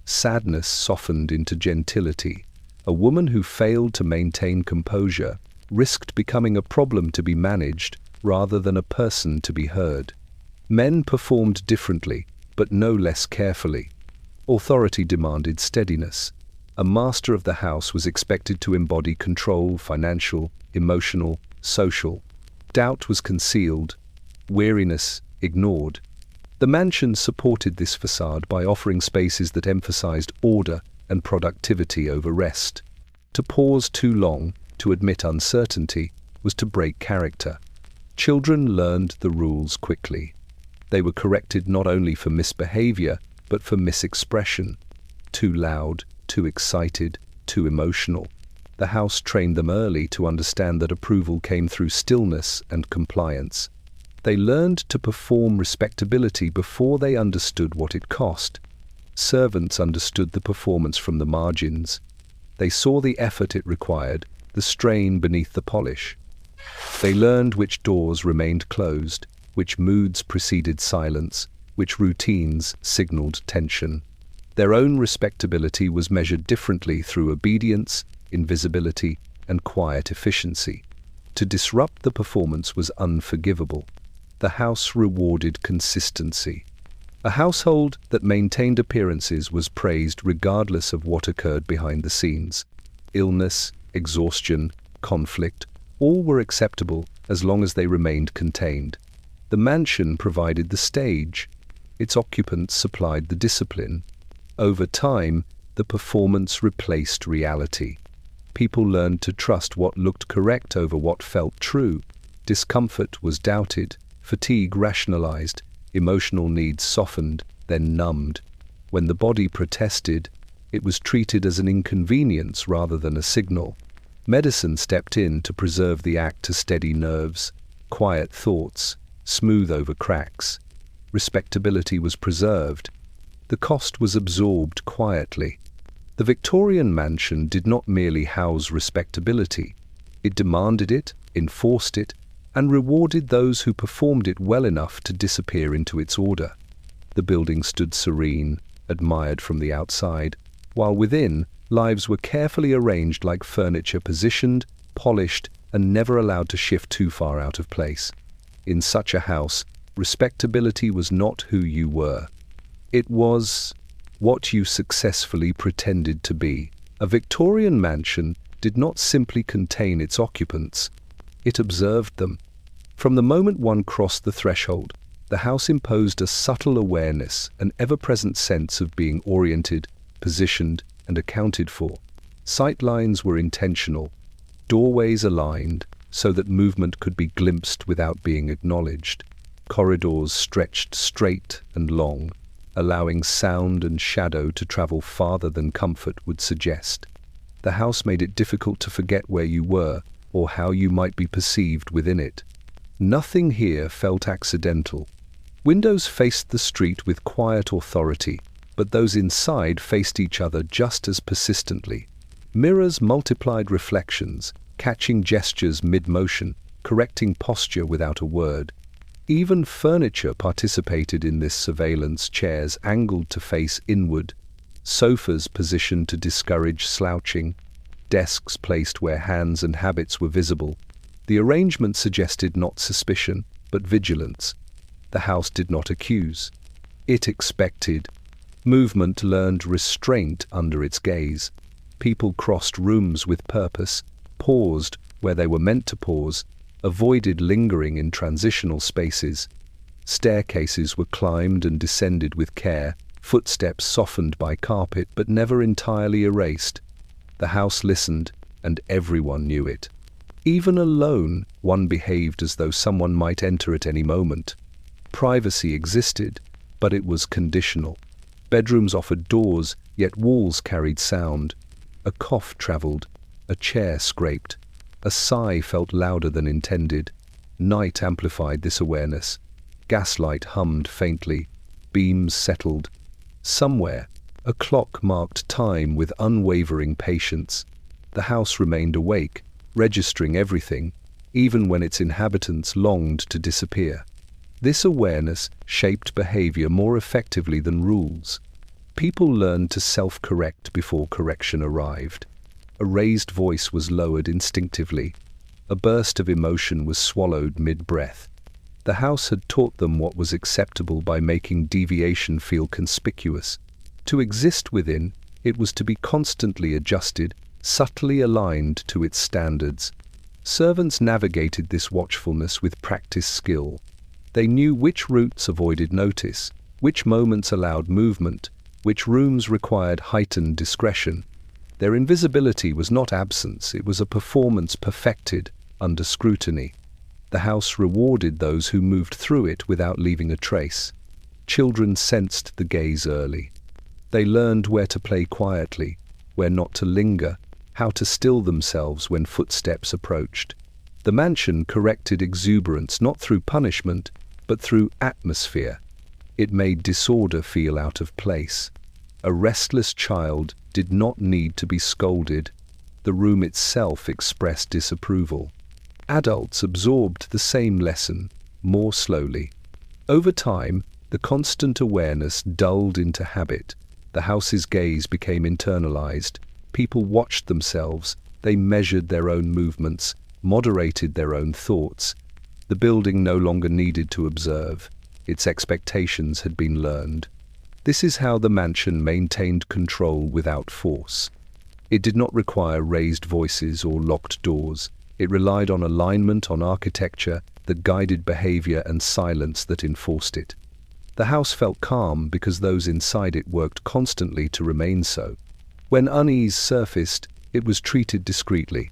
Sadness softened into gentility. A woman who failed to maintain composure risked becoming a problem to be managed rather than a person to be heard. Men performed differently, but no less carefully. Authority demanded steadiness. A master of the house was expected to embody control, financial, emotional, social. Doubt was concealed, weariness ignored. The mansion supported this facade by offering spaces that emphasized order and productivity over rest. To pause too long, to admit uncertainty, was to break character. Children learned the rules quickly. They were corrected not only for misbehavior, but for misexpression. Too loud, too excited, too emotional. The house trained them early to understand that approval came through stillness and compliance. They learned to perform respectability before they understood what it cost. Servants understood the performance from the margins. They saw the effort it required, the strain beneath the polish. They learned which doors remained closed, which moods preceded silence, which routines signaled tension. Their own respectability was measured differently through obedience, invisibility, and quiet efficiency. To disrupt the performance was unforgivable. The house rewarded consistency. A household that maintained appearances was praised regardless of what occurred behind the scenes. Illness, exhaustion, conflict, all were acceptable as long as they remained contained. The mansion provided the stage. Its occupants supplied the discipline. Over time, the performance replaced reality. People learned to trust what looked correct over what felt true. Discomfort was doubted, fatigue rationalized, emotional needs softened, then numbed. When the body protested, it was treated as an inconvenience rather than a signal. Medicine stepped in to preserve the act to steady nerves, quiet thoughts, smooth over cracks. Respectability was preserved. The cost was absorbed quietly. The Victorian mansion did not merely house respectability. It demanded it, enforced it, and rewarded those who performed it well enough to disappear into its order. The building stood serene, admired from the outside, while within, lives were carefully arranged like furniture, positioned, polished, and never allowed to shift too far out of place. In such a house, respectability was not who you were. It was what you successfully pretended to be. A Victorian mansion did not simply contain its occupants. It observed them. From the moment one crossed the threshold, the house imposed a subtle awareness, an ever-present sense of being oriented, positioned, and accounted for. Sightlines were intentional, doorways aligned so that movement could be glimpsed without being acknowledged. Corridors stretched straight and long, allowing sound and shadow to travel farther than comfort would suggest. The house made it difficult to forget where you were or how you might be perceived within it. Nothing here felt accidental. Windows faced the street with quiet authority, but those inside faced each other just as persistently. Mirrors multiplied reflections, catching gestures mid-motion, correcting posture without a word. Even furniture participated in this surveillance, chairs angled to face inward, sofas positioned to discourage slouching, desks placed where hands and habits were visible. The arrangement suggested not suspicion, but vigilance. The house did not accuse. It expected. Movement learned restraint under its gaze. People crossed rooms with purpose, paused where they were meant to pause, avoided lingering in transitional spaces. Staircases were climbed and descended with care, footsteps softened by carpet but never entirely erased. The house listened, and everyone knew it. Even alone, one behaved as though someone might enter at any moment. Privacy existed, but it was conditional. Bedrooms offered doors, yet walls carried sound. A cough travelled, a chair scraped, a sigh felt louder than intended. Night amplified this awareness. Gaslight hummed faintly, beams settled. Somewhere, a clock marked time with unwavering patience. The house remained awake, registering everything, even when its inhabitants longed to disappear. This awareness shaped behavior more effectively than rules. People learned to self-correct before correction arrived. A raised voice was lowered instinctively. A burst of emotion was swallowed mid-breath. The house had taught them what was acceptable by making deviation feel conspicuous. To exist within, it was to be constantly adjusted, subtly aligned to its standards. Servants navigated this watchfulness with practiced skill. They knew which routes avoided notice, which moments allowed movement, which rooms required heightened discretion. Their invisibility was not absence, it was a performance perfected under scrutiny. The house rewarded those who moved through it without leaving a trace. Children sensed the gaze early. They learned where to play quietly, where not to linger, how to still themselves when footsteps approached. The mansion corrected exuberance not through punishment, but through atmosphere. It made disorder feel out of place. A restless child did not need to be scolded. The room itself expressed disapproval. Adults absorbed the same lesson, more slowly. Over time, the constant awareness dulled into habit. The house's gaze became internalized. People watched themselves. They measured their own movements, moderated their own thoughts. The building no longer needed to observe. Its expectations had been learned. This is how the mansion maintained control without force. It did not require raised voices or locked doors. It relied on alignment, on architecture that guided behavior, and silence that enforced it. The house felt calm because those inside it worked constantly to remain so. When unease surfaced, it was treated discreetly.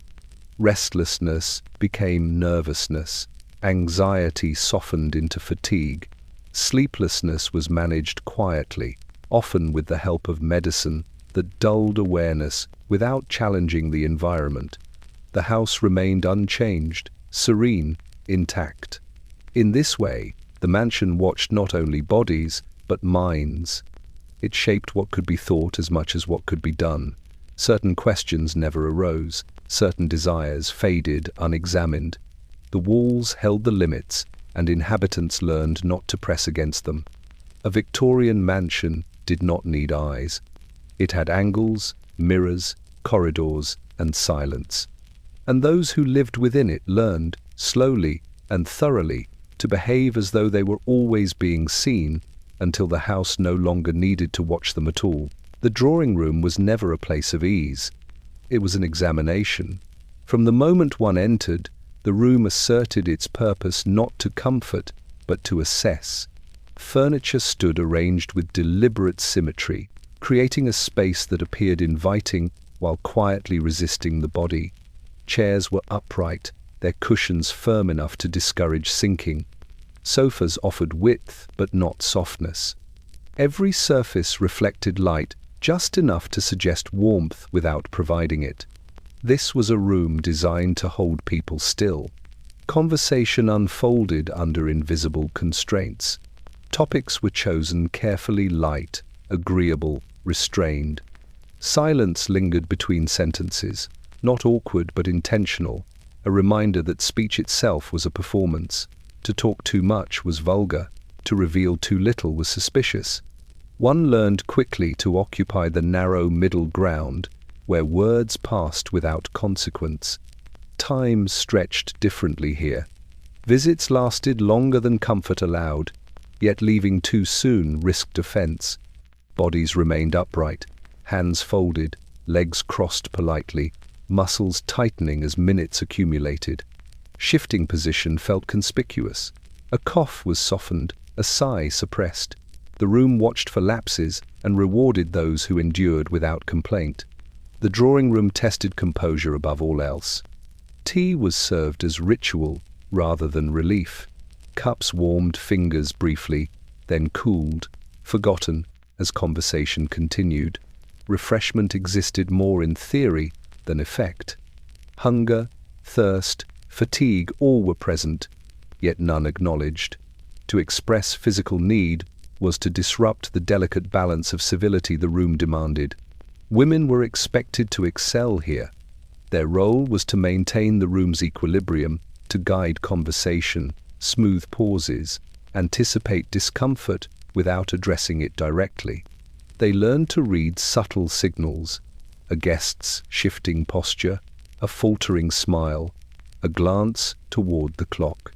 Restlessness became nervousness. Anxiety softened into fatigue. Sleeplessness was managed quietly, often with the help of medicine that dulled awareness without challenging the environment. The house remained unchanged, serene, intact. In this way, the mansion watched not only bodies, but minds. It shaped what could be thought as much as what could be done. Certain questions never arose. Certain desires faded unexamined. The walls held the limits, and inhabitants learned not to press against them. A Victorian mansion did not need eyes. It had angles, mirrors, corridors, and silence. And those who lived within it learned, slowly and thoroughly, to behave as though they were always being seen, until the house no longer needed to watch them at all. The drawing room was never a place of ease. It was an examination. From the moment one entered, the room asserted its purpose not to comfort, but to assess. Furniture stood arranged with deliberate symmetry, creating a space that appeared inviting while quietly resisting the body. Chairs were upright, their cushions firm enough to discourage sinking. Sofas offered width, but not softness. Every surface reflected light, just enough to suggest warmth without providing it. This was a room designed to hold people still. Conversation unfolded under invisible constraints. Topics were chosen carefully, light, agreeable, restrained. Silence lingered between sentences, not awkward but intentional, a reminder that speech itself was a performance. To talk too much was vulgar, to reveal too little was suspicious. One learned quickly to occupy the narrow middle ground, where words passed without consequence. Time stretched differently here. Visits lasted longer than comfort allowed, yet leaving too soon risked offense. Bodies remained upright, hands folded, legs crossed politely, muscles tightening as minutes accumulated. Shifting position felt conspicuous. A cough was softened, a sigh suppressed. The room watched for lapses and rewarded those who endured without complaint. The drawing room tested composure above all else. Tea was served as ritual rather than relief. Cups warmed fingers briefly, then cooled, forgotten as conversation continued. Refreshment existed more in theory than effect. Hunger, thirst, fatigue, all were present, yet none acknowledged. To express physical need was to disrupt the delicate balance of civility the room demanded. Women were expected to excel here. Their role was to maintain the room's equilibrium, to guide conversation, smooth pauses, anticipate discomfort without addressing it directly. They learned to read subtle signals, a guest's shifting posture, a faltering smile, a glance toward the clock.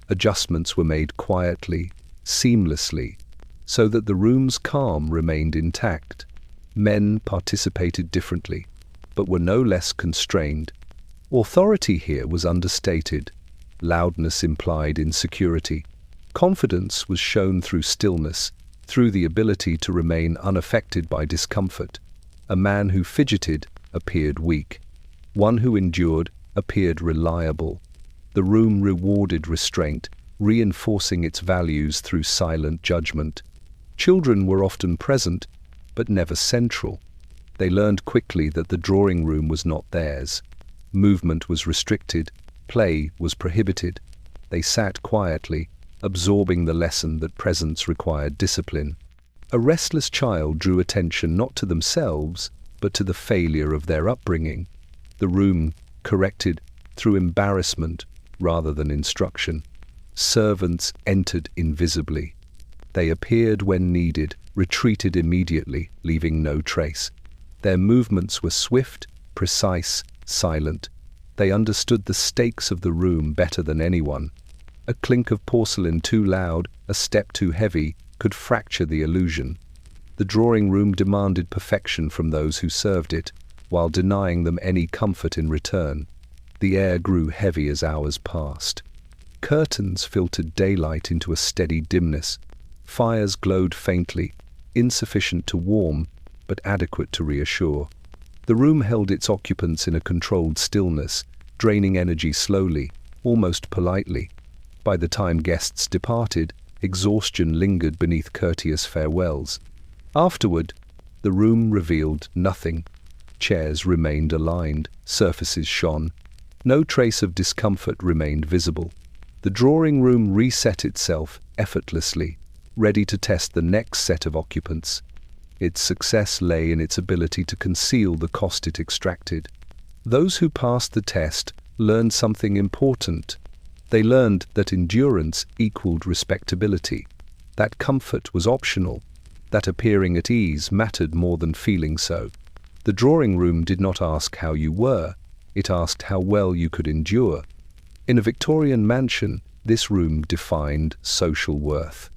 Adjustments were made quietly, seamlessly, so that the room's calm remained intact. Men participated differently, but were no less constrained. Authority here was understated. Loudness implied insecurity. Confidence was shown through stillness, through the ability to remain unaffected by discomfort. A man who fidgeted appeared weak. One who endured appeared reliable. The room rewarded restraint, reinforcing its values through silent judgment. Children were often present, but never central. They learned quickly that the drawing room was not theirs. Movement was restricted, play was prohibited. They sat quietly, absorbing the lesson that presence required discipline. A restless child drew attention not to themselves, but to the failure of their upbringing. The room corrected through embarrassment rather than instruction. Servants entered invisibly. They appeared when needed, retreated immediately, leaving no trace. Their movements were swift, precise, silent. They understood the stakes of the room better than anyone. A clink of porcelain too loud, a step too heavy, could fracture the illusion. The drawing room demanded perfection from those who served it, while denying them any comfort in return. The air grew heavy as hours passed. Curtains filtered daylight into a steady dimness. Fires glowed faintly, insufficient to warm, but adequate to reassure. The room held its occupants in a controlled stillness, draining energy slowly, almost politely. By the time guests departed, exhaustion lingered beneath courteous farewells. Afterward, the room revealed nothing. Chairs remained aligned, surfaces shone. No trace of discomfort remained visible. The drawing room reset itself effortlessly, ready to test the next set of occupants. Its success lay in its ability to conceal the cost it extracted. Those who passed the test learned something important. They learned that endurance equaled respectability, that comfort was optional, that appearing at ease mattered more than feeling so. The drawing room did not ask how you were, it asked how well you could endure. In a Victorian mansion, this room defined social worth.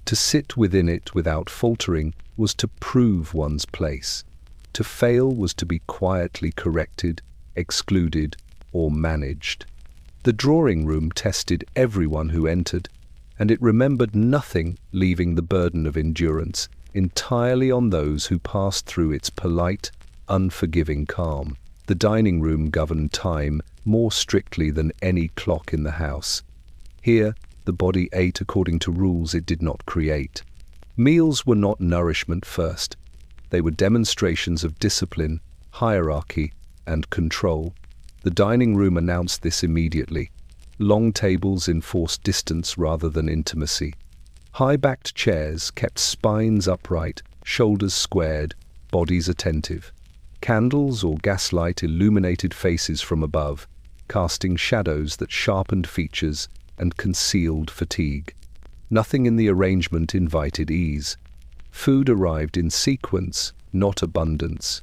To sit within it without faltering was to prove one's place. To fail was to be quietly corrected, excluded, or managed. The drawing room tested everyone who entered, and it remembered nothing, leaving the burden of endurance entirely on those who passed through its polite, unforgiving calm. The dining room governed time more strictly than any clock in the house. Here, the body ate according to rules it did not create. Meals were not nourishment first. They were demonstrations of discipline, hierarchy, and control. The dining room announced this immediately. Long tables enforced distance rather than intimacy. High-backed chairs kept spines upright, shoulders squared, bodies attentive. Candles or gaslight illuminated faces from above, casting shadows that sharpened features and concealed fatigue. Nothing in the arrangement invited ease. Food arrived in sequence, not abundance.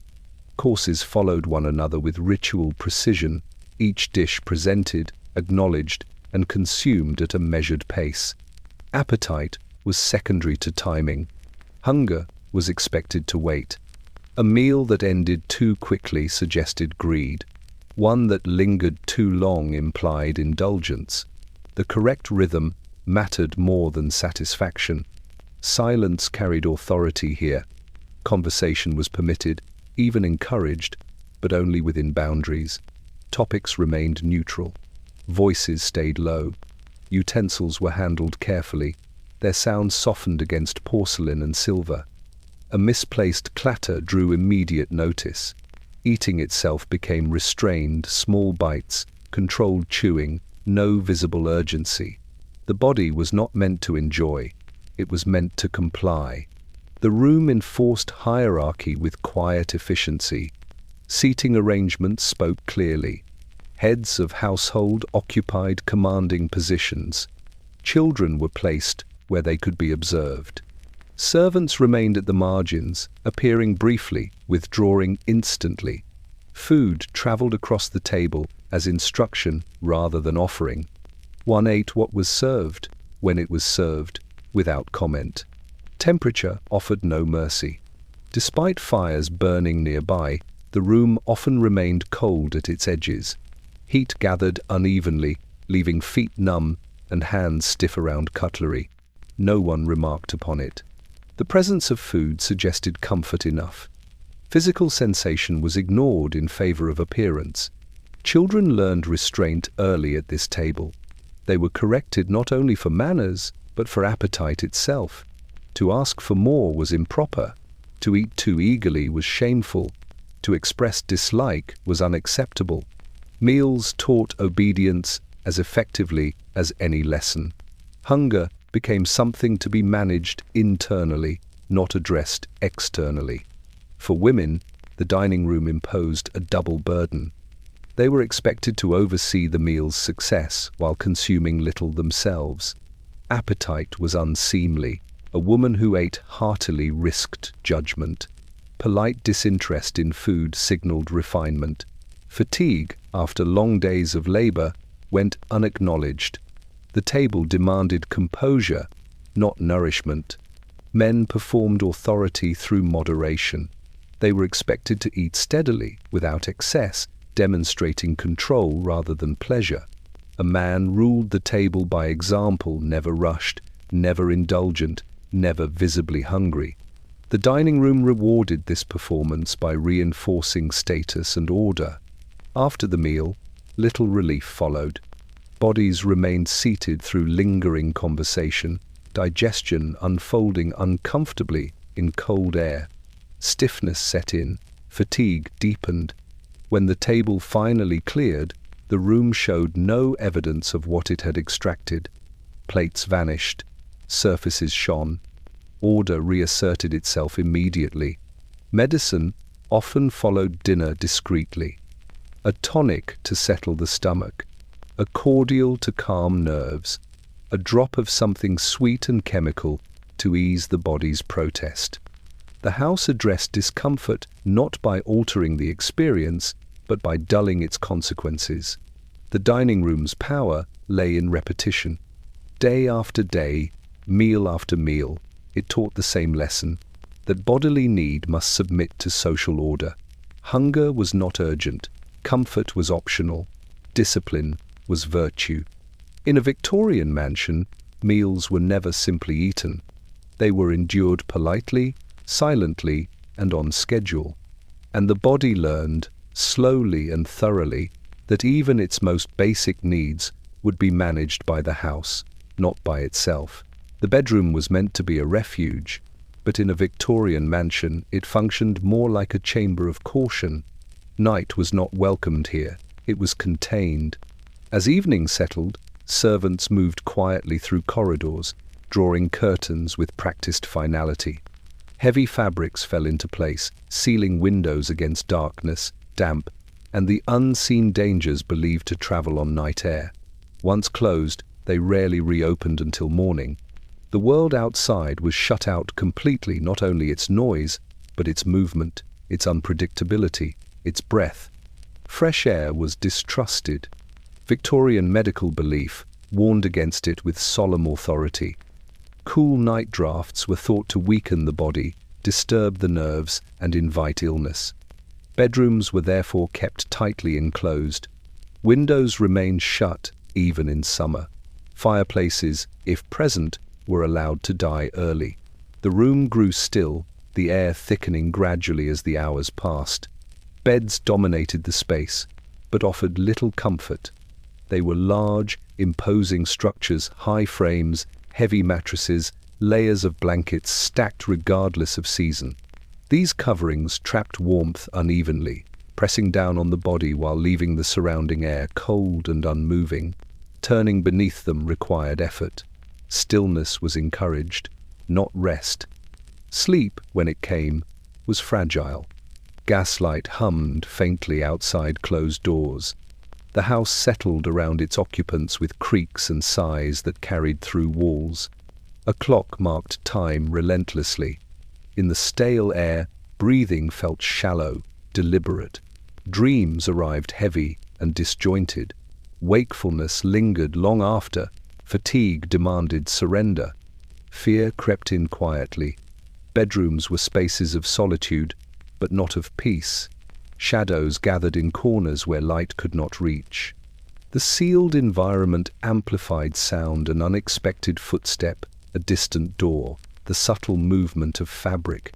Courses followed one another with ritual precision, each dish presented, acknowledged, and consumed at a measured pace. Appetite was secondary to timing. Hunger was expected to wait. A meal that ended too quickly suggested greed. One that lingered too long implied indulgence. The correct rhythm mattered more than satisfaction. Silence carried authority here. Conversation was permitted, even encouraged, but only within boundaries. Topics remained neutral. Voices stayed low. Utensils were handled carefully. Their sounds softened against porcelain and silver. A misplaced clatter drew immediate notice. Eating itself became restrained, small bites, controlled chewing, no visible urgency. The body was not meant to enjoy. It was meant to comply. The room enforced hierarchy with quiet efficiency. Seating arrangements spoke clearly. Heads of household occupied commanding positions. Children were placed where they could be observed. Servants remained at the margins, appearing briefly, withdrawing instantly. Food traveled across the table as instruction rather than offering. One ate what was served, when it was served, without comment. Temperature offered no mercy. Despite fires burning nearby, the room often remained cold at its edges. Heat gathered unevenly, leaving feet numb and hands stiff around cutlery. No one remarked upon it. The presence of food suggested comfort enough. Physical sensation was ignored in favor of appearance. Children learned restraint early at this table. They were corrected not only for manners, but for appetite itself. To ask for more was improper. To eat too eagerly was shameful. To express dislike was unacceptable. Meals taught obedience as effectively as any lesson. Hunger became something to be managed internally, not addressed externally. For women, the dining room imposed a double burden. They were expected to oversee the meal's success while consuming little themselves. Appetite was unseemly. A woman who ate heartily risked judgment. Polite disinterest in food signaled refinement. Fatigue, after long days of labor, went unacknowledged. The table demanded composure, not nourishment. Men performed authority through moderation. They were expected to eat steadily, without excess, demonstrating control rather than pleasure. A man ruled the table by example, never rushed, never indulgent, never visibly hungry. The dining room rewarded this performance by reinforcing status and order. After the meal, little relief followed. Bodies remained seated through lingering conversation, digestion unfolding uncomfortably in cold air. Stiffness set in, fatigue deepened. When the table finally cleared, the room showed no evidence of what it had extracted. Plates vanished, surfaces shone. Order reasserted itself immediately. Medicine often followed dinner discreetly. A tonic to settle the stomach, a cordial to calm nerves, a drop of something sweet and chemical to ease the body's protest. The house addressed discomfort not by altering the experience, but by dulling its consequences. The dining room's power lay in repetition. Day after day, meal after meal, it taught the same lesson, that bodily need must submit to social order. Hunger was not urgent, comfort was optional, discipline was virtue. In a Victorian mansion, meals were never simply eaten. They were endured politely, silently, and on schedule. And the body learned, slowly and thoroughly, that even its most basic needs would be managed by the house, not by itself. The bedroom was meant to be a refuge, but in a Victorian mansion it functioned more like a chamber of caution. Night was not welcomed here, it was contained. As evening settled, servants moved quietly through corridors, drawing curtains with practiced finality. Heavy fabrics fell into place, sealing windows against darkness, damp, and the unseen dangers believed to travel on night air. Once closed, they rarely reopened until morning. The world outside was shut out completely, not only its noise, but its movement, its unpredictability, its breath. Fresh air was distrusted. Victorian medical belief warned against it with solemn authority. Cool night drafts were thought to weaken the body, disturb the nerves, and invite illness. Bedrooms were therefore kept tightly enclosed. Windows remained shut, even in summer. Fireplaces, if present, were allowed to die early. The room grew still, the air thickening gradually as the hours passed. Beds dominated the space, but offered little comfort. They were large, imposing structures, high frames, heavy mattresses, layers of blankets stacked regardless of season. These coverings trapped warmth unevenly, pressing down on the body while leaving the surrounding air cold and unmoving. Turning beneath them required effort. Stillness was encouraged, not rest. Sleep, when it came, was fragile. Gaslight hummed faintly outside closed doors. The house settled around its occupants with creaks and sighs that carried through walls. A clock marked time relentlessly. In the stale air, breathing felt shallow, deliberate. Dreams arrived heavy and disjointed. Wakefulness lingered long after. Fatigue demanded surrender. Fear crept in quietly. Bedrooms were spaces of solitude, but not of peace. Shadows gathered in corners where light could not reach. The sealed environment amplified sound, an unexpected footstep, a distant door, the subtle movement of fabric.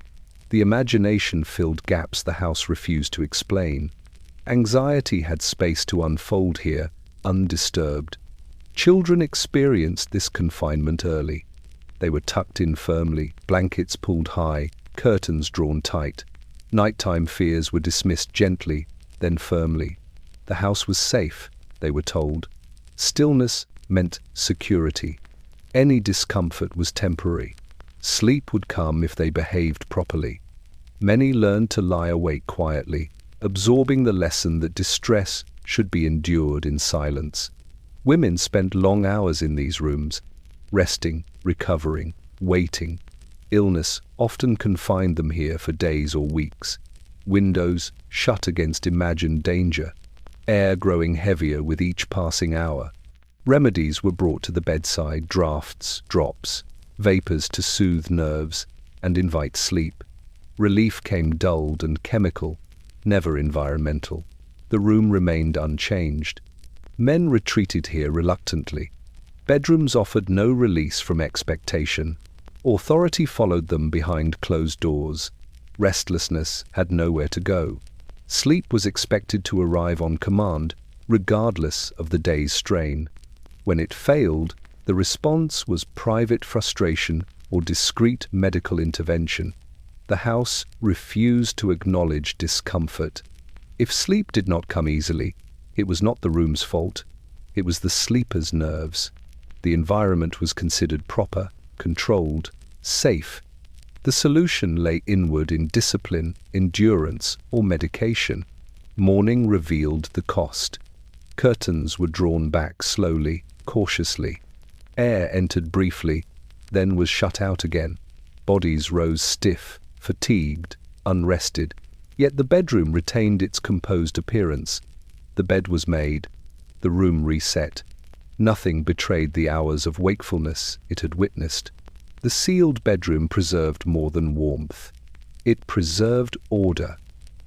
The imagination filled gaps the house refused to explain. Anxiety had space to unfold here, undisturbed. Children experienced this confinement early. They were tucked in firmly, blankets pulled high, curtains drawn tight. Nighttime fears were dismissed gently, then firmly. The house was safe, they were told. Stillness meant security. Any discomfort was temporary. Sleep would come if they behaved properly. Many learned to lie awake quietly, absorbing the lesson that distress should be endured in silence. Women spent long hours in these rooms, resting, recovering, waiting. Illness often confined them here for days or weeks. Windows shut against imagined danger, air growing heavier with each passing hour. Remedies were brought to the bedside, draughts, drops, vapors to soothe nerves and invite sleep. Relief came dulled and chemical, never environmental. The room remained unchanged. Men retreated here reluctantly. Bedrooms offered no release from expectation. Authority followed them behind closed doors. Restlessness had nowhere to go. Sleep was expected to arrive on command, regardless of the day's strain. When it failed, the response was private frustration or discreet medical intervention. The house refused to acknowledge discomfort. If sleep did not come easily, it was not the room's fault. It was the sleeper's nerves. The environment was considered proper, controlled, safe. The solution lay inward in discipline, endurance, or medication. Morning revealed the cost. Curtains were drawn back slowly, cautiously. Air entered briefly, then was shut out again. Bodies rose stiff, fatigued, unrested. Yet the bedroom retained its composed appearance. The bed was made, the room reset. Nothing betrayed the hours of wakefulness it had witnessed. The sealed bedroom preserved more than warmth. It preserved order.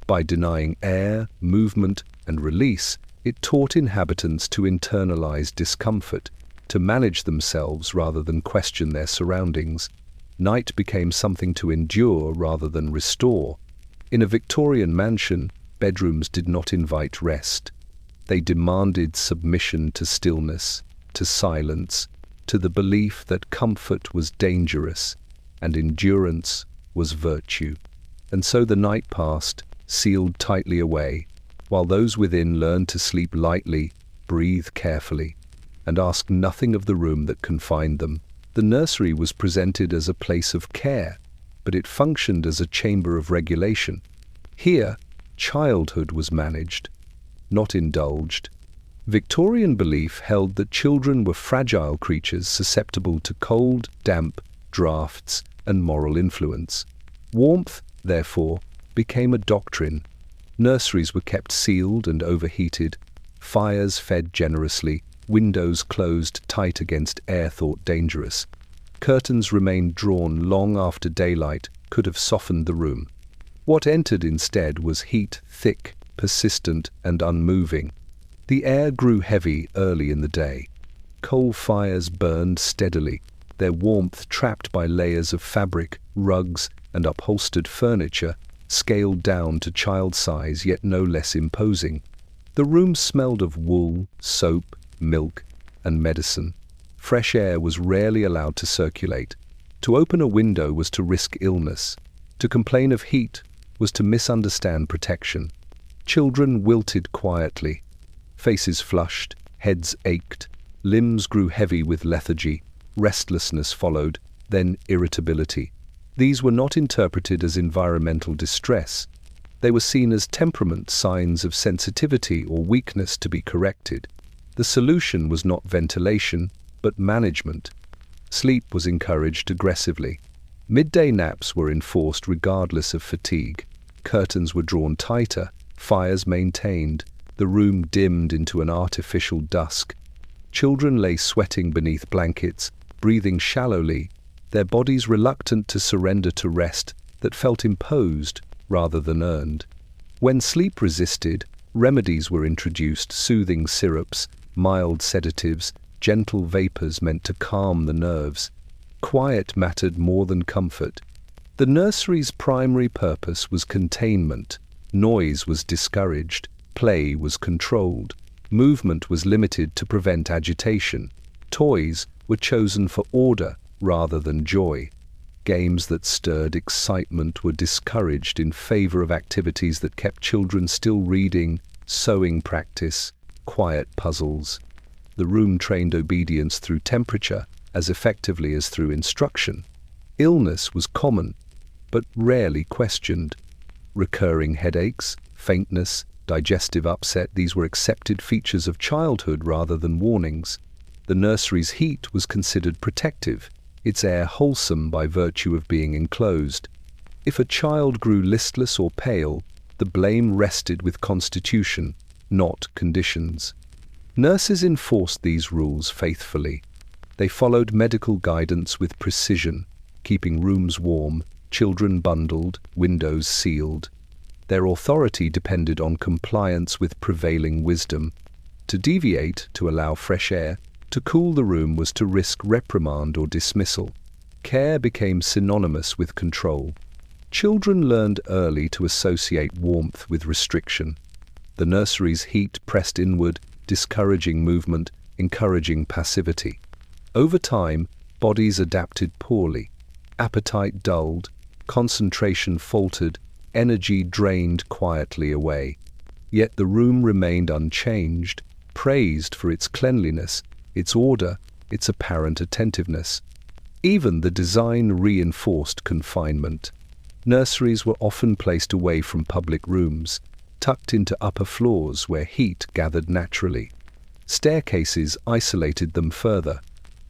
By denying air, movement, and release, it taught inhabitants to internalize discomfort, to manage themselves rather than question their surroundings. Night became something to endure rather than restore. In a Victorian mansion, bedrooms did not invite rest. They demanded submission to stillness, to silence, to the belief that comfort was dangerous and endurance was virtue. And so the night passed, sealed tightly away, while those within learned to sleep lightly, breathe carefully, and ask nothing of the room that confined them. The nursery was presented as a place of care, but it functioned as a chamber of regulation. Here, childhood was managed, not indulged. Victorian belief held that children were fragile creatures susceptible to cold, damp, draughts, and moral influence. Warmth, therefore, became a doctrine. Nurseries were kept sealed and overheated, fires fed generously, windows closed tight against air thought dangerous. Curtains remained drawn long after daylight could have softened the room. What entered instead was heat, thick, persistent, and unmoving. The air grew heavy early in the day. Coal fires burned steadily, their warmth trapped by layers of fabric, rugs, and upholstered furniture, scaled down to child size yet no less imposing. The room smelled of wool, soap, milk, and medicine. Fresh air was rarely allowed to circulate. To open a window was to risk illness. To complain of heat was to misunderstand protection. Children wilted quietly. Faces flushed, heads ached, limbs grew heavy with lethargy, restlessness followed, then irritability. These were not interpreted as environmental distress. They were seen as temperament signs of sensitivity or weakness to be corrected. The solution was not ventilation, but management. Sleep was encouraged aggressively. Midday naps were enforced regardless of fatigue. Curtains were drawn tighter, fires maintained, the room dimmed into an artificial dusk. Children lay sweating beneath blankets, breathing shallowly, their bodies reluctant to surrender to rest that felt imposed rather than earned. When sleep resisted, remedies were introduced, soothing syrups, mild sedatives, gentle vapors meant to calm the nerves. Quiet mattered more than comfort. The nursery's primary purpose was containment. Noise was discouraged. Play was controlled. Movement was limited to prevent agitation. Toys were chosen for order rather than joy. Games that stirred excitement were discouraged in favor of activities that kept children still reading, sewing practice, quiet puzzles. The room trained obedience through temperature as effectively as through instruction. Illness was common, but rarely questioned. Recurring headaches, faintness, digestive upset, these were accepted features of childhood rather than warnings. The nursery's heat was considered protective, its air wholesome by virtue of being enclosed. If a child grew listless or pale, the blame rested with constitution, not conditions. Nurses enforced these rules faithfully. They followed medical guidance with precision, keeping rooms warm, children bundled, windows sealed. Their authority depended on compliance with prevailing wisdom. To deviate, to allow fresh air, to cool the room was to risk reprimand or dismissal. Care became synonymous with control. Children learned early to associate warmth with restriction. The nursery's heat pressed inward, discouraging movement, encouraging passivity. Over time, bodies adapted poorly. Appetite dulled, concentration faltered, energy drained quietly away. Yet the room remained unchanged, praised for its cleanliness, its order, its apparent attentiveness. Even the design reinforced confinement. Nurseries were often placed away from public rooms, tucked into upper floors where heat gathered naturally. Staircases isolated them further.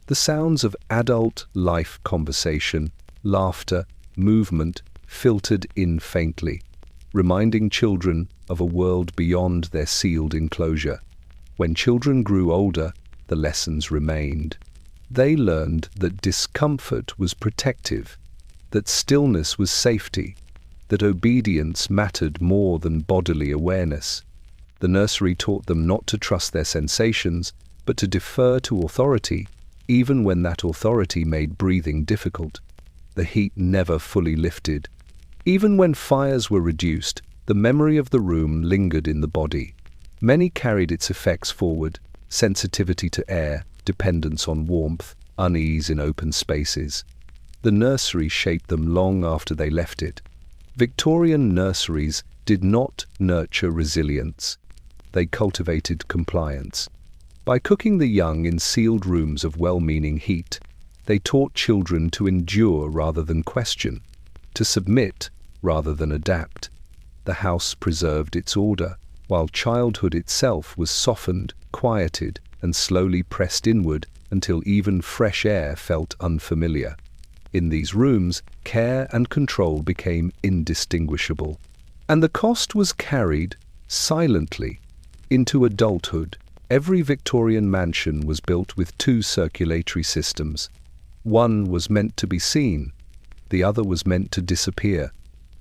The sounds of adult life conversation, laughter, movement filtered in faintly, reminding children of a world beyond their sealed enclosure. When children grew older, the lessons remained. They learned that discomfort was protective, that stillness was safety, that obedience mattered more than bodily awareness. The nursery taught them not to trust their sensations, but to defer to authority, even when that authority made breathing difficult. The heat never fully lifted. Even when fires were reduced, the memory of the room lingered in the body. Many carried its effects forward: sensitivity to air, dependence on warmth, unease in open spaces. The nursery shaped them long after they left it. Victorian nurseries did not nurture resilience. They cultivated compliance. By cooking the young in sealed rooms of well-meaning heat, they taught children to endure rather than question, to submit rather than adapt. The house preserved its order, while childhood itself was softened, quieted, and slowly pressed inward until even fresh air felt unfamiliar. In these rooms, care and control became indistinguishable. And the cost was carried, silently, into adulthood. Every Victorian mansion was built with two circulatory systems. One was meant to be seen, the other was meant to disappear.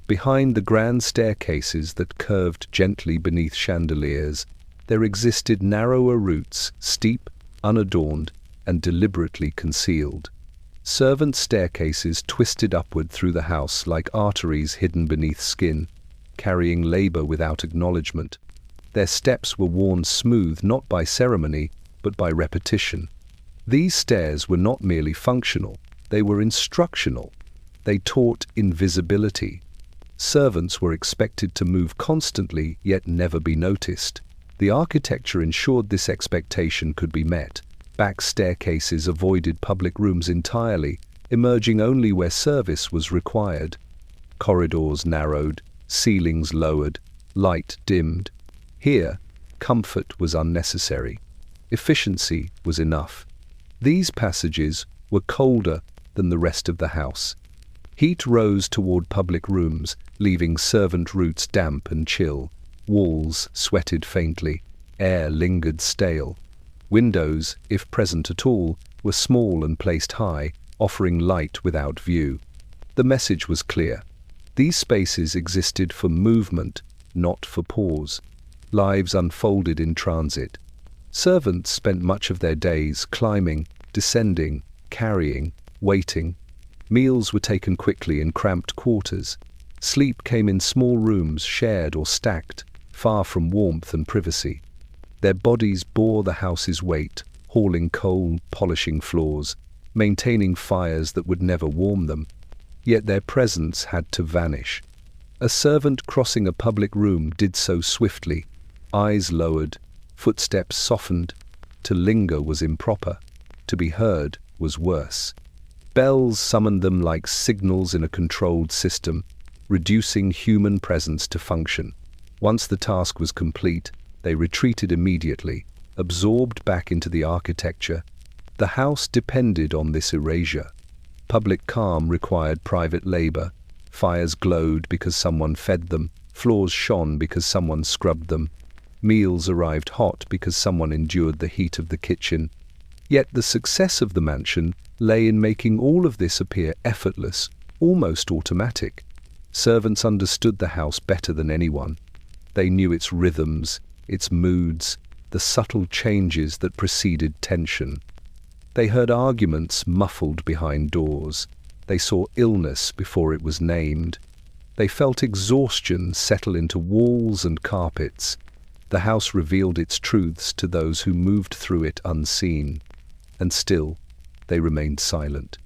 Behind the grand staircases that curved gently beneath chandeliers, there existed narrower routes, steep, unadorned, and deliberately concealed. Servant staircases twisted upward through the house like arteries hidden beneath skin, carrying labor without acknowledgement. Their steps were worn smooth not by ceremony, but by repetition. These stairs were not merely functional, they were instructional. They taught invisibility. Servants were expected to move constantly, yet never be noticed. The architecture ensured this expectation could be met. Back staircases avoided public rooms entirely, emerging only where service was required. Corridors narrowed, ceilings lowered, light dimmed. Here, comfort was unnecessary. Efficiency was enough. These passages were colder than the rest of the house. Heat rose toward public rooms, leaving servant routes damp and chill. Walls sweated faintly. Air lingered stale. Windows, if present at all, were small and placed high, offering light without view. The message was clear. These spaces existed for movement, not for pause. Lives unfolded in transit. Servants spent much of their days climbing, descending, carrying, waiting. Meals were taken quickly in cramped quarters. Sleep came in small rooms, shared or stacked, far from warmth and privacy. Their bodies bore the house's weight, hauling coal, polishing floors, maintaining fires that would never warm them. yet their presence had to vanish. A servant crossing a public room did so swiftly, eyes lowered, footsteps softened. To linger was improper. To be heard was worse. Bells summoned them like signals in a controlled system, reducing human presence to function. Once the task was complete, they retreated immediately, absorbed back into the architecture. The house depended on this erasure. Public calm required private labor. Fires glowed because someone fed them. Floors shone because someone scrubbed them. Meals arrived hot because someone endured the heat of the kitchen. Yet the success of the mansion lay in making all of this appear effortless, almost automatic. Servants understood the house better than anyone. They knew its rhythms, its moods, the subtle changes that preceded tension. They heard arguments muffled behind doors. They saw illness before it was named. They felt exhaustion settle into walls and carpets. The house revealed its truths to those who moved through it unseen. And still, they remained silent.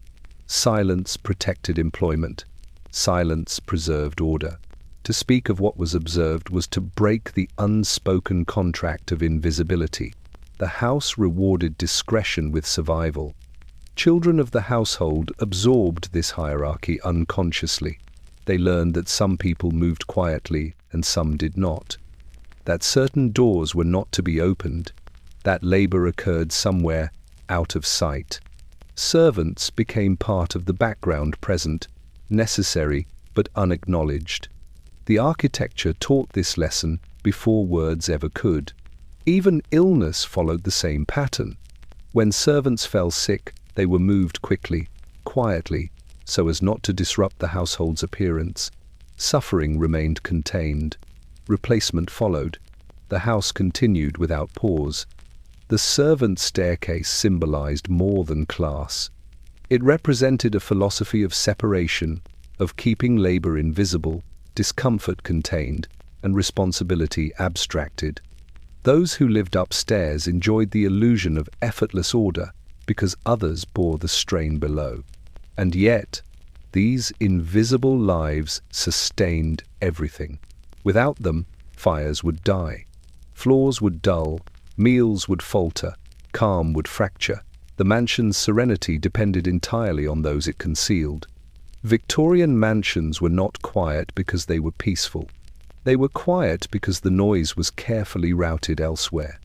Silence protected employment. Silence preserved order. To speak of what was observed was to break the unspoken contract of invisibility. The house rewarded discretion with survival. Children of the household absorbed this hierarchy unconsciously. They learned that some people moved quietly and some did not. That certain doors were not to be opened. That labor occurred somewhere out of sight. Servants became part of the background present, necessary but unacknowledged. The architecture taught this lesson before words ever could. Even illness followed the same pattern. When servants fell sick, they were moved quickly, quietly, so as not to disrupt the household's appearance. Suffering remained contained. Replacement followed. The house continued without pause. The servant staircase symbolized more than class. It represented a philosophy of separation, of keeping labor invisible, discomfort contained, and responsibility abstracted. Those who lived upstairs enjoyed the illusion of effortless order because others bore the strain below. And yet, these invisible lives sustained everything. Without them, fires would die. Floors would dull, meals would falter, calm would fracture. The mansion's serenity depended entirely on those it concealed. Victorian mansions were not quiet because they were peaceful. They were quiet because the noise was carefully routed elsewhere.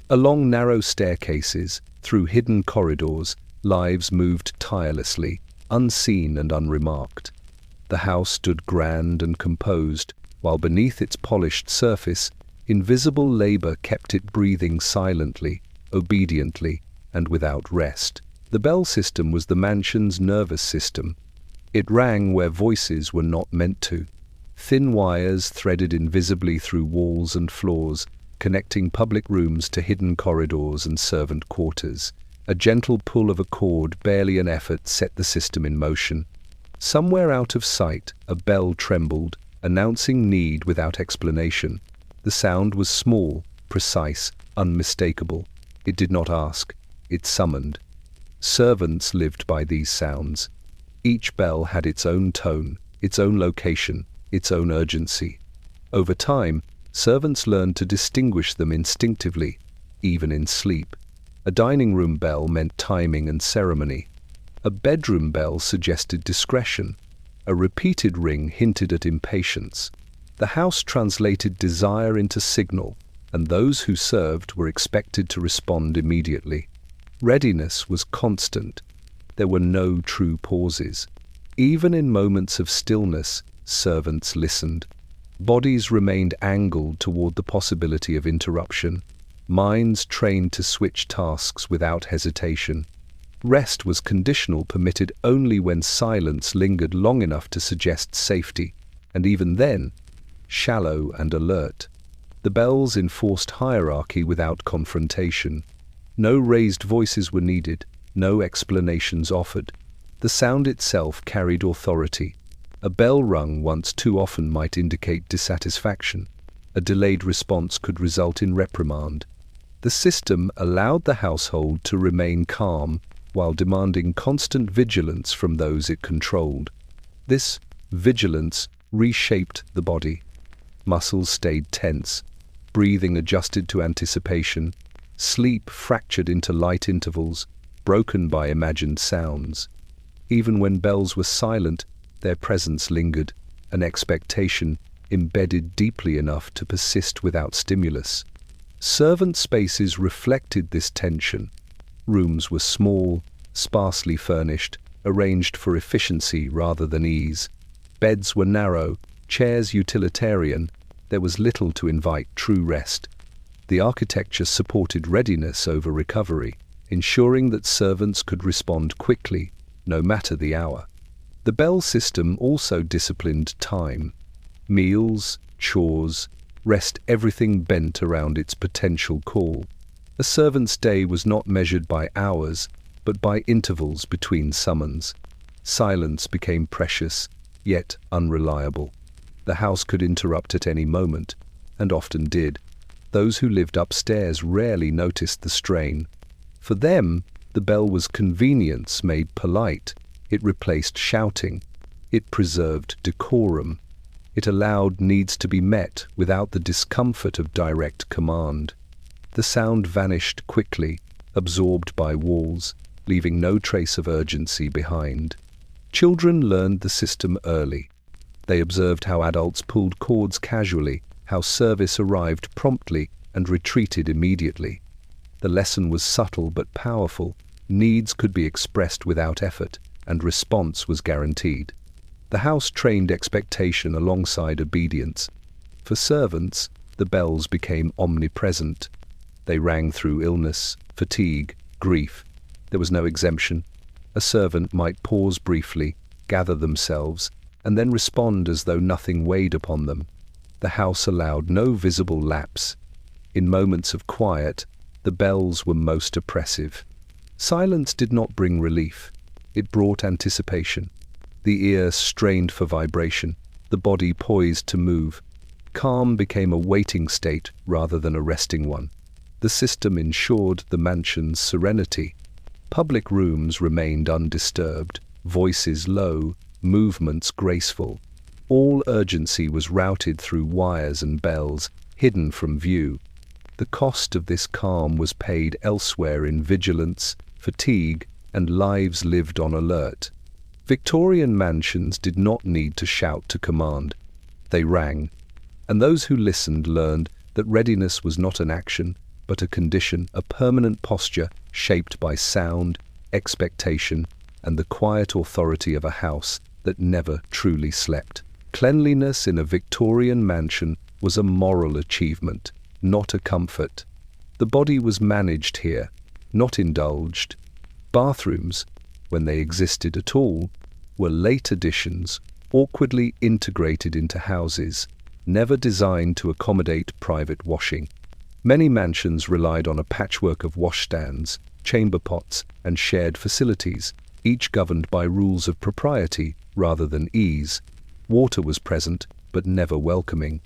Along narrow staircases, through hidden corridors, lives moved tirelessly, unseen and unremarked. The house stood grand and composed, while beneath its polished surface, invisible labor kept it breathing silently, obediently, and without rest. The bell system was the mansion's nervous system. It rang where voices were not meant to. Thin wires threaded invisibly through walls and floors, connecting public rooms to hidden corridors and servant quarters. A gentle pull of a cord, barely an effort, set the system in motion. Somewhere out of sight, a bell trembled, announcing need without explanation. The sound was small, precise, unmistakable. It did not ask, it summoned. Servants lived by these sounds. Each bell had its own tone, its own location, its own urgency. Over time, servants learned to distinguish them instinctively, even in sleep. A dining room bell meant timing and ceremony. A bedroom bell suggested discretion. A repeated ring hinted at impatience. The house translated desire into signal, and those who served were expected to respond immediately. Readiness was constant. There were no true pauses. Even in moments of stillness, servants listened. Bodies remained angled toward the possibility of interruption. Minds trained to switch tasks without hesitation. Rest was conditional, permitted only when silence lingered long enough to suggest safety, and even then, shallow and alert. The bells enforced hierarchy without confrontation. No raised voices were needed, no explanations offered. The sound itself carried authority. A bell rung once too often might indicate dissatisfaction. A delayed response could result in reprimand. The system allowed the household to remain calm while demanding constant vigilance from those it controlled. This vigilance reshaped the body. Muscles stayed tense, breathing adjusted to anticipation, sleep fractured into light intervals, broken by imagined sounds. Even when bells were silent, their presence lingered, an expectation embedded deeply enough to persist without stimulus. Servant spaces reflected this tension. Rooms were small, sparsely furnished, arranged for efficiency rather than ease. Beds were narrow, chairs utilitarian. There was little to invite true rest. The architecture supported readiness over recovery, ensuring that servants could respond quickly, no matter the hour. The bell system also disciplined time. Meals, chores, rest, everything bent around its potential call. A servant's day was not measured by hours, but by intervals between summons. Silence became precious, yet unreliable. The house could interrupt at any moment, and often did. Those who lived upstairs rarely noticed the strain. For them, the bell was convenience made polite. It replaced shouting. It preserved decorum. It allowed needs to be met without the discomfort of direct command. The sound vanished quickly, absorbed by walls, leaving no trace of urgency behind. Children learned the system early. They observed how adults pulled cords casually, how service arrived promptly and retreated immediately. The lesson was subtle but powerful. Needs could be expressed without effort, and response was guaranteed. The house trained expectation alongside obedience. For servants, the bells became omnipresent. They rang through illness, fatigue, grief. There was no exemption. A servant might pause briefly, gather themselves, and then respond as though nothing weighed upon them. The house allowed no visible lapse. In moments of quiet, the bells were most oppressive. Silence did not bring relief. It brought anticipation. The ear strained for vibration, the body poised to move. Calm became a waiting state rather than a resting one. The system ensured the mansion's serenity. Public rooms remained undisturbed, voices low, movements graceful. All urgency was routed through wires and bells, hidden from view. The cost of this calm was paid elsewhere in vigilance, fatigue, and lives lived on alert. Victorian mansions did not need to shout to command. They rang, and those who listened learned that readiness was not an action, but a condition, a permanent posture shaped by sound, expectation, and the quiet authority of a house that never truly slept. Cleanliness in a Victorian mansion was a moral achievement, not a comfort. The body was managed here, not indulged. Bathrooms, when they existed at all, were late additions, awkwardly integrated into houses, never designed to accommodate private washing. Many mansions relied on a patchwork of washstands, chamber pots, and shared facilities, each governed by rules of propriety rather than ease. Water was present, but never welcoming.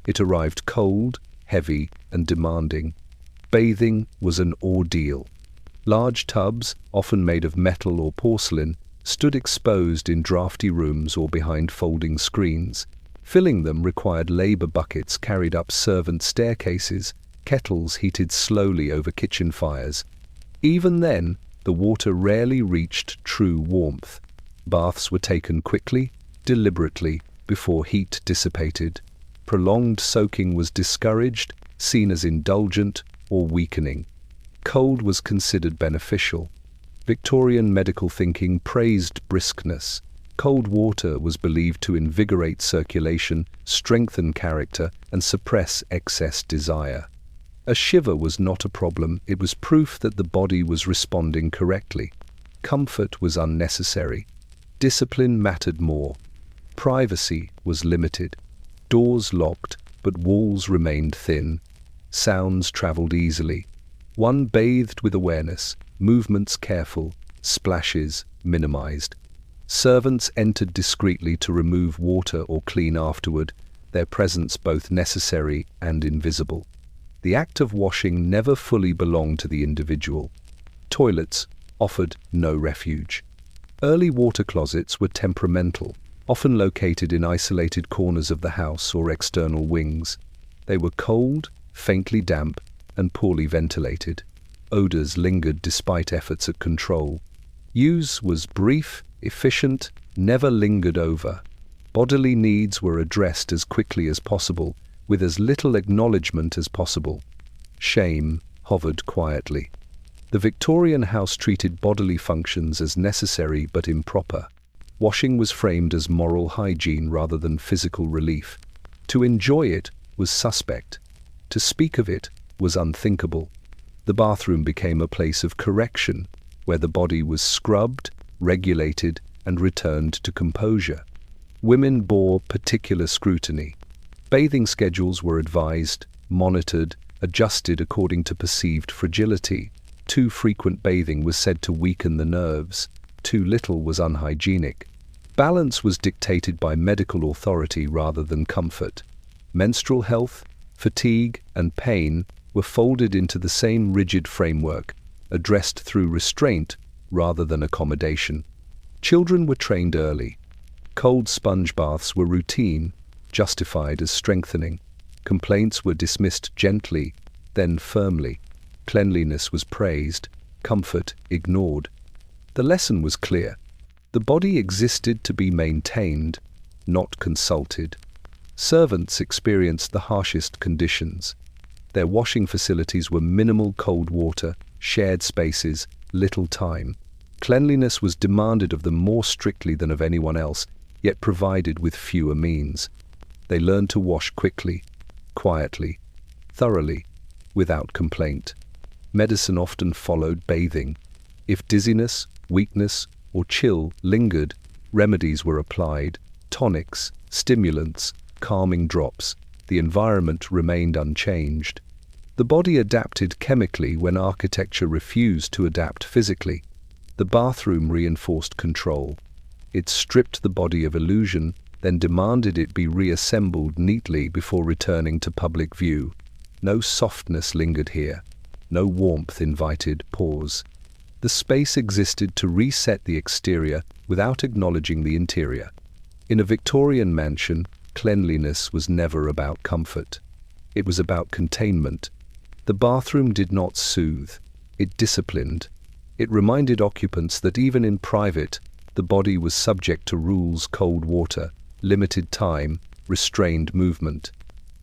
It arrived cold, heavy, and demanding. Bathing was an ordeal. Large tubs, often made of metal or porcelain, stood exposed in drafty rooms or behind folding screens. Filling them required labor buckets carried up servant staircases, kettles heated slowly over kitchen fires. Even then, the water rarely reached true warmth. Baths were taken quickly, deliberately, before heat dissipated. Prolonged soaking was discouraged, seen as indulgent or weakening. Cold was considered beneficial. Victorian medical thinking praised briskness. Cold water was believed to invigorate circulation, strengthen character, and suppress excess desire. A shiver was not a problem, it was proof that the body was responding correctly. Comfort was unnecessary. Discipline mattered more. Privacy was limited. Doors locked, but walls remained thin. Sounds traveled easily. One bathed with awareness, movements careful, splashes minimized. Servants entered discreetly to remove water or clean afterward, their presence both necessary and invisible. The act of washing never fully belonged to the individual. Toilets offered no refuge. Early water closets were temperamental. often located in isolated corners of the house or external wings. They were cold, faintly damp, and poorly ventilated. Odors lingered despite efforts at control. Use was brief, efficient, never lingered over. Bodily needs were addressed as quickly as possible, with as little acknowledgement as possible. Shame hovered quietly. The Victorian house treated bodily functions as necessary but improper. Washing was framed as moral hygiene rather than physical relief. To enjoy it was suspect. To speak of it was unthinkable. The bathroom became a place of correction, where the body was scrubbed, regulated, and returned to composure. Women bore particular scrutiny. Bathing schedules were advised, monitored, adjusted according to perceived fragility. Too frequent bathing was said to weaken the nerves. Too little was unhygienic. Balance was dictated by medical authority rather than comfort. Menstrual health, fatigue, and pain were folded into the same rigid framework, addressed through restraint rather than accommodation. Children were trained early. Cold sponge baths were routine, justified as strengthening. Complaints were dismissed gently, then firmly. Cleanliness was praised, comfort ignored. The lesson was clear. The body existed to be maintained, not consulted. Servants experienced the harshest conditions. Their washing facilities were minimal cold water, shared spaces, little time. Cleanliness was demanded of them more strictly than of anyone else, yet provided with fewer means. They learned to wash quickly, quietly, thoroughly, without complaint. Medicine often followed bathing. If dizziness, weakness, or chill lingered, remedies were applied, tonics, stimulants, calming drops. The environment remained unchanged. The body adapted chemically when architecture refused to adapt physically. The bathroom reinforced control. It stripped the body of illusion, then demanded it be reassembled neatly before returning to public view. No softness lingered here. No warmth invited pause. The space existed to reset the exterior without acknowledging the interior. In a Victorian mansion, cleanliness was never about comfort. It was about containment. The bathroom did not soothe. It disciplined. It reminded occupants that even in private, the body was subject to rules: cold water, limited time, restrained movement.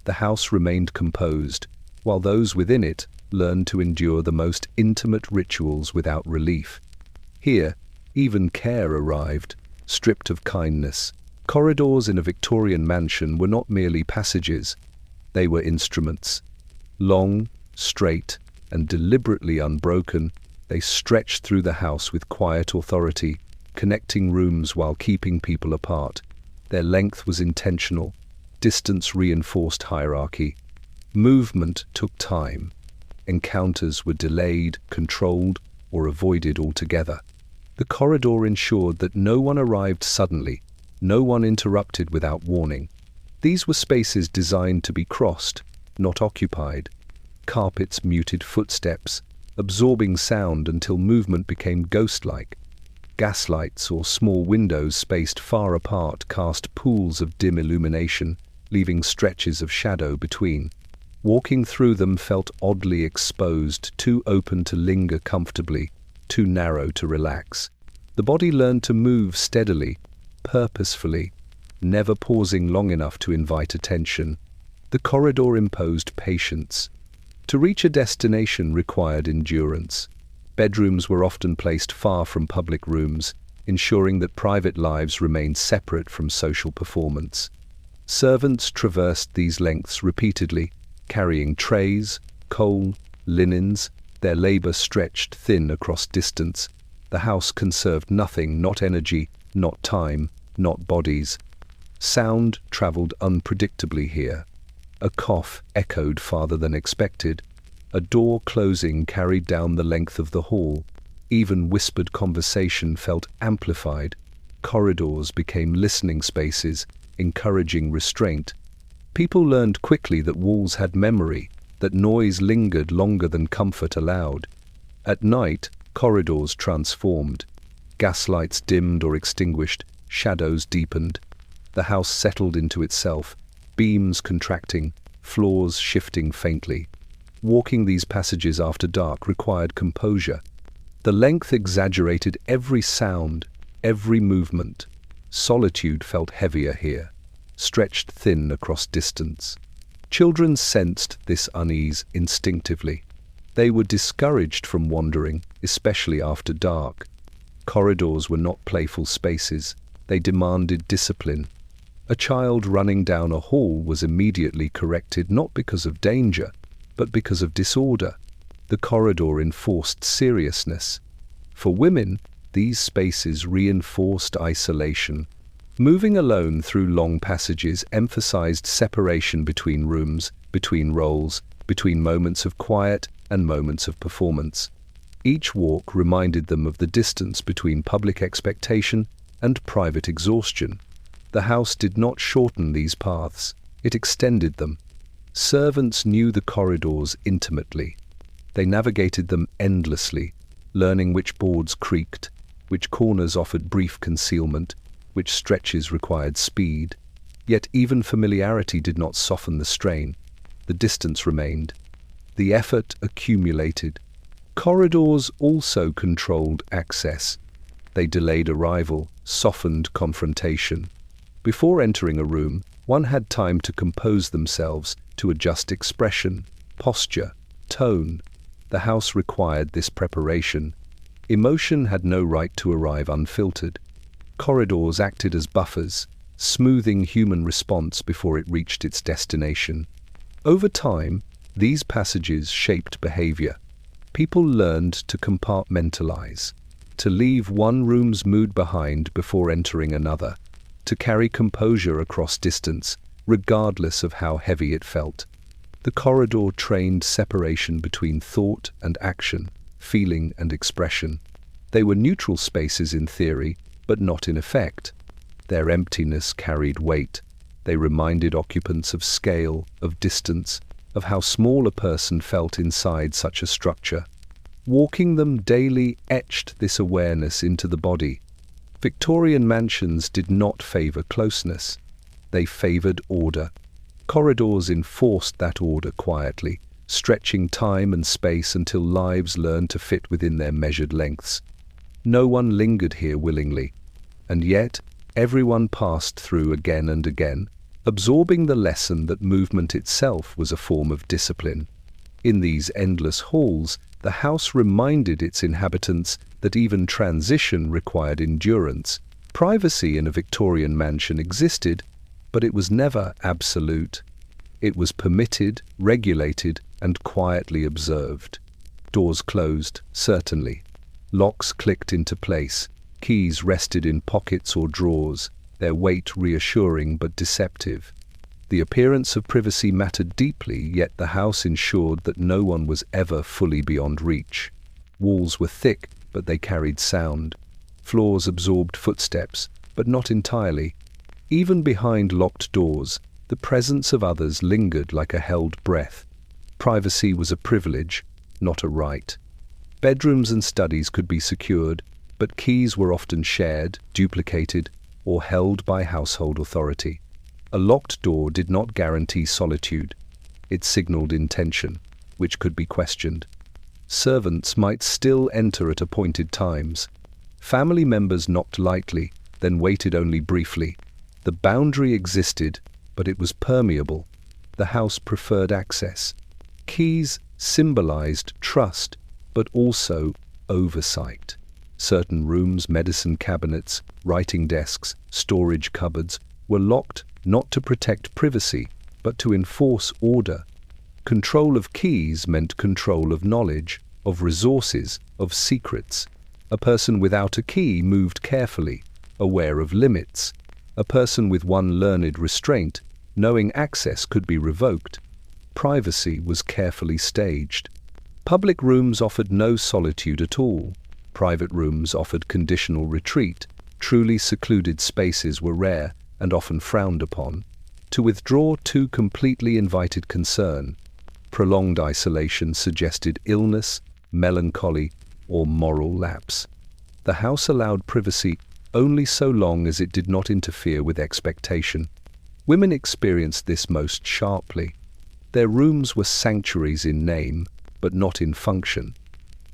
The house remained composed, while those within it learned to endure the most intimate rituals without relief. Here, even care arrived, stripped of kindness. Corridors in a Victorian mansion were not merely passages. They were instruments. Long, straight, and deliberately unbroken, they stretched through the house with quiet authority, connecting rooms while keeping people apart. Their length was intentional. Distance reinforced hierarchy. Movement took time. Encounters were delayed, controlled, or avoided altogether. The corridor ensured that no one arrived suddenly, no one interrupted without warning. These were spaces designed to be crossed, not occupied. Carpets muted footsteps, absorbing sound until movement became ghost-like. Gaslights or small windows spaced far apart cast pools of dim illumination, leaving stretches of shadow between. Walking through them felt oddly exposed, too open to linger comfortably, too narrow to relax. The body learned to move steadily, purposefully, never pausing long enough to invite attention. The corridor imposed patience. To reach a destination required endurance. Bedrooms were often placed far from public rooms, ensuring that private lives remained separate from social performance. Servants traversed these lengths repeatedly, carrying trays, coal, linens, their labor stretched thin across distance. The house conserved nothing, not energy, not time, not bodies. Sound traveled unpredictably here. A cough echoed farther than expected. A door closing carried down the length of the hall. Even whispered conversation felt amplified. Corridors became listening spaces, encouraging restraint. People learned quickly that walls had memory, that noise lingered longer than comfort allowed. At night, corridors transformed. Gaslights dimmed or extinguished, shadows deepened. The house settled into itself, beams contracting, floors shifting faintly. Walking these passages after dark required composure. The length exaggerated every sound, every movement. Solitude felt heavier here, stretched thin across distance. Children sensed this unease instinctively. They were discouraged from wandering, especially after dark. Corridors were not playful spaces. They demanded discipline. A child running down a hall was immediately corrected not because of danger, but because of disorder. The corridor enforced seriousness. For women, these spaces reinforced isolation. Moving alone through long passages emphasized separation between rooms, between roles, between moments of quiet and moments of performance. Each walk reminded them of the distance between public expectation and private exhaustion. The house did not shorten these paths, it extended them. Servants knew the corridors intimately. They navigated them endlessly, learning which boards creaked, which corners offered brief concealment, which stretches required speed. Yet even familiarity did not soften the strain. The distance remained. The effort accumulated. Corridors also controlled access. They delayed arrival, softened confrontation. Before entering a room, one had time to compose themselves, to adjust expression, posture, tone. The house required this preparation. Emotion had no right to arrive unfiltered. Corridors acted as buffers, smoothing human response before it reached its destination. Over time, these passages shaped behavior. People learned to compartmentalize, to leave one room's mood behind before entering another, to carry composure across distance, regardless of how heavy it felt. The corridor trained separation between thought and action, feeling and expression. They were neutral spaces in theory, but not in effect. Their emptiness carried weight. They reminded occupants of scale, of distance, of how small a person felt inside such a structure. Walking them daily etched this awareness into the body. Victorian mansions did not favor closeness. They favored order. Corridors enforced that order quietly, stretching time and space until lives learned to fit within their measured lengths. No one lingered here willingly, and yet everyone passed through again and again, absorbing the lesson that movement itself was a form of discipline. In these endless halls, the house reminded its inhabitants that even transition required endurance. Privacy in a Victorian mansion existed, but it was never absolute. It was permitted, regulated, and quietly observed. Doors closed, certainly. Locks clicked into place. Keys rested in pockets or drawers, their weight reassuring but deceptive. The appearance of privacy mattered deeply, yet the house ensured that no one was ever fully beyond reach. Walls were thick, but they carried sound. Floors absorbed footsteps, but not entirely. Even behind locked doors, the presence of others lingered like a held breath. Privacy was a privilege, not a right. Bedrooms and studies could be secured, but keys were often shared, duplicated, or held by household authority. A locked door did not guarantee solitude. It signaled intention, which could be questioned. Servants might still enter at appointed times. Family members knocked lightly, then waited only briefly. The boundary existed, but it was permeable. The house preferred access. Keys symbolized trust, but also oversight. Certain rooms, medicine cabinets, writing desks, storage cupboards, were locked not to protect privacy, but to enforce order. Control of keys meant control of knowledge, of resources, of secrets. A person without a key moved carefully, aware of limits. A person with one learned restraint, knowing access could be revoked. Privacy was carefully staged. Public rooms offered no solitude at all. Private rooms offered conditional retreat. Truly secluded spaces were rare and often frowned upon. To withdraw too completely invited concern. Prolonged isolation suggested illness, melancholy, or moral lapse. The house allowed privacy only so long as it did not interfere with expectation. Women experienced this most sharply. Their rooms were sanctuaries in name, but not in function.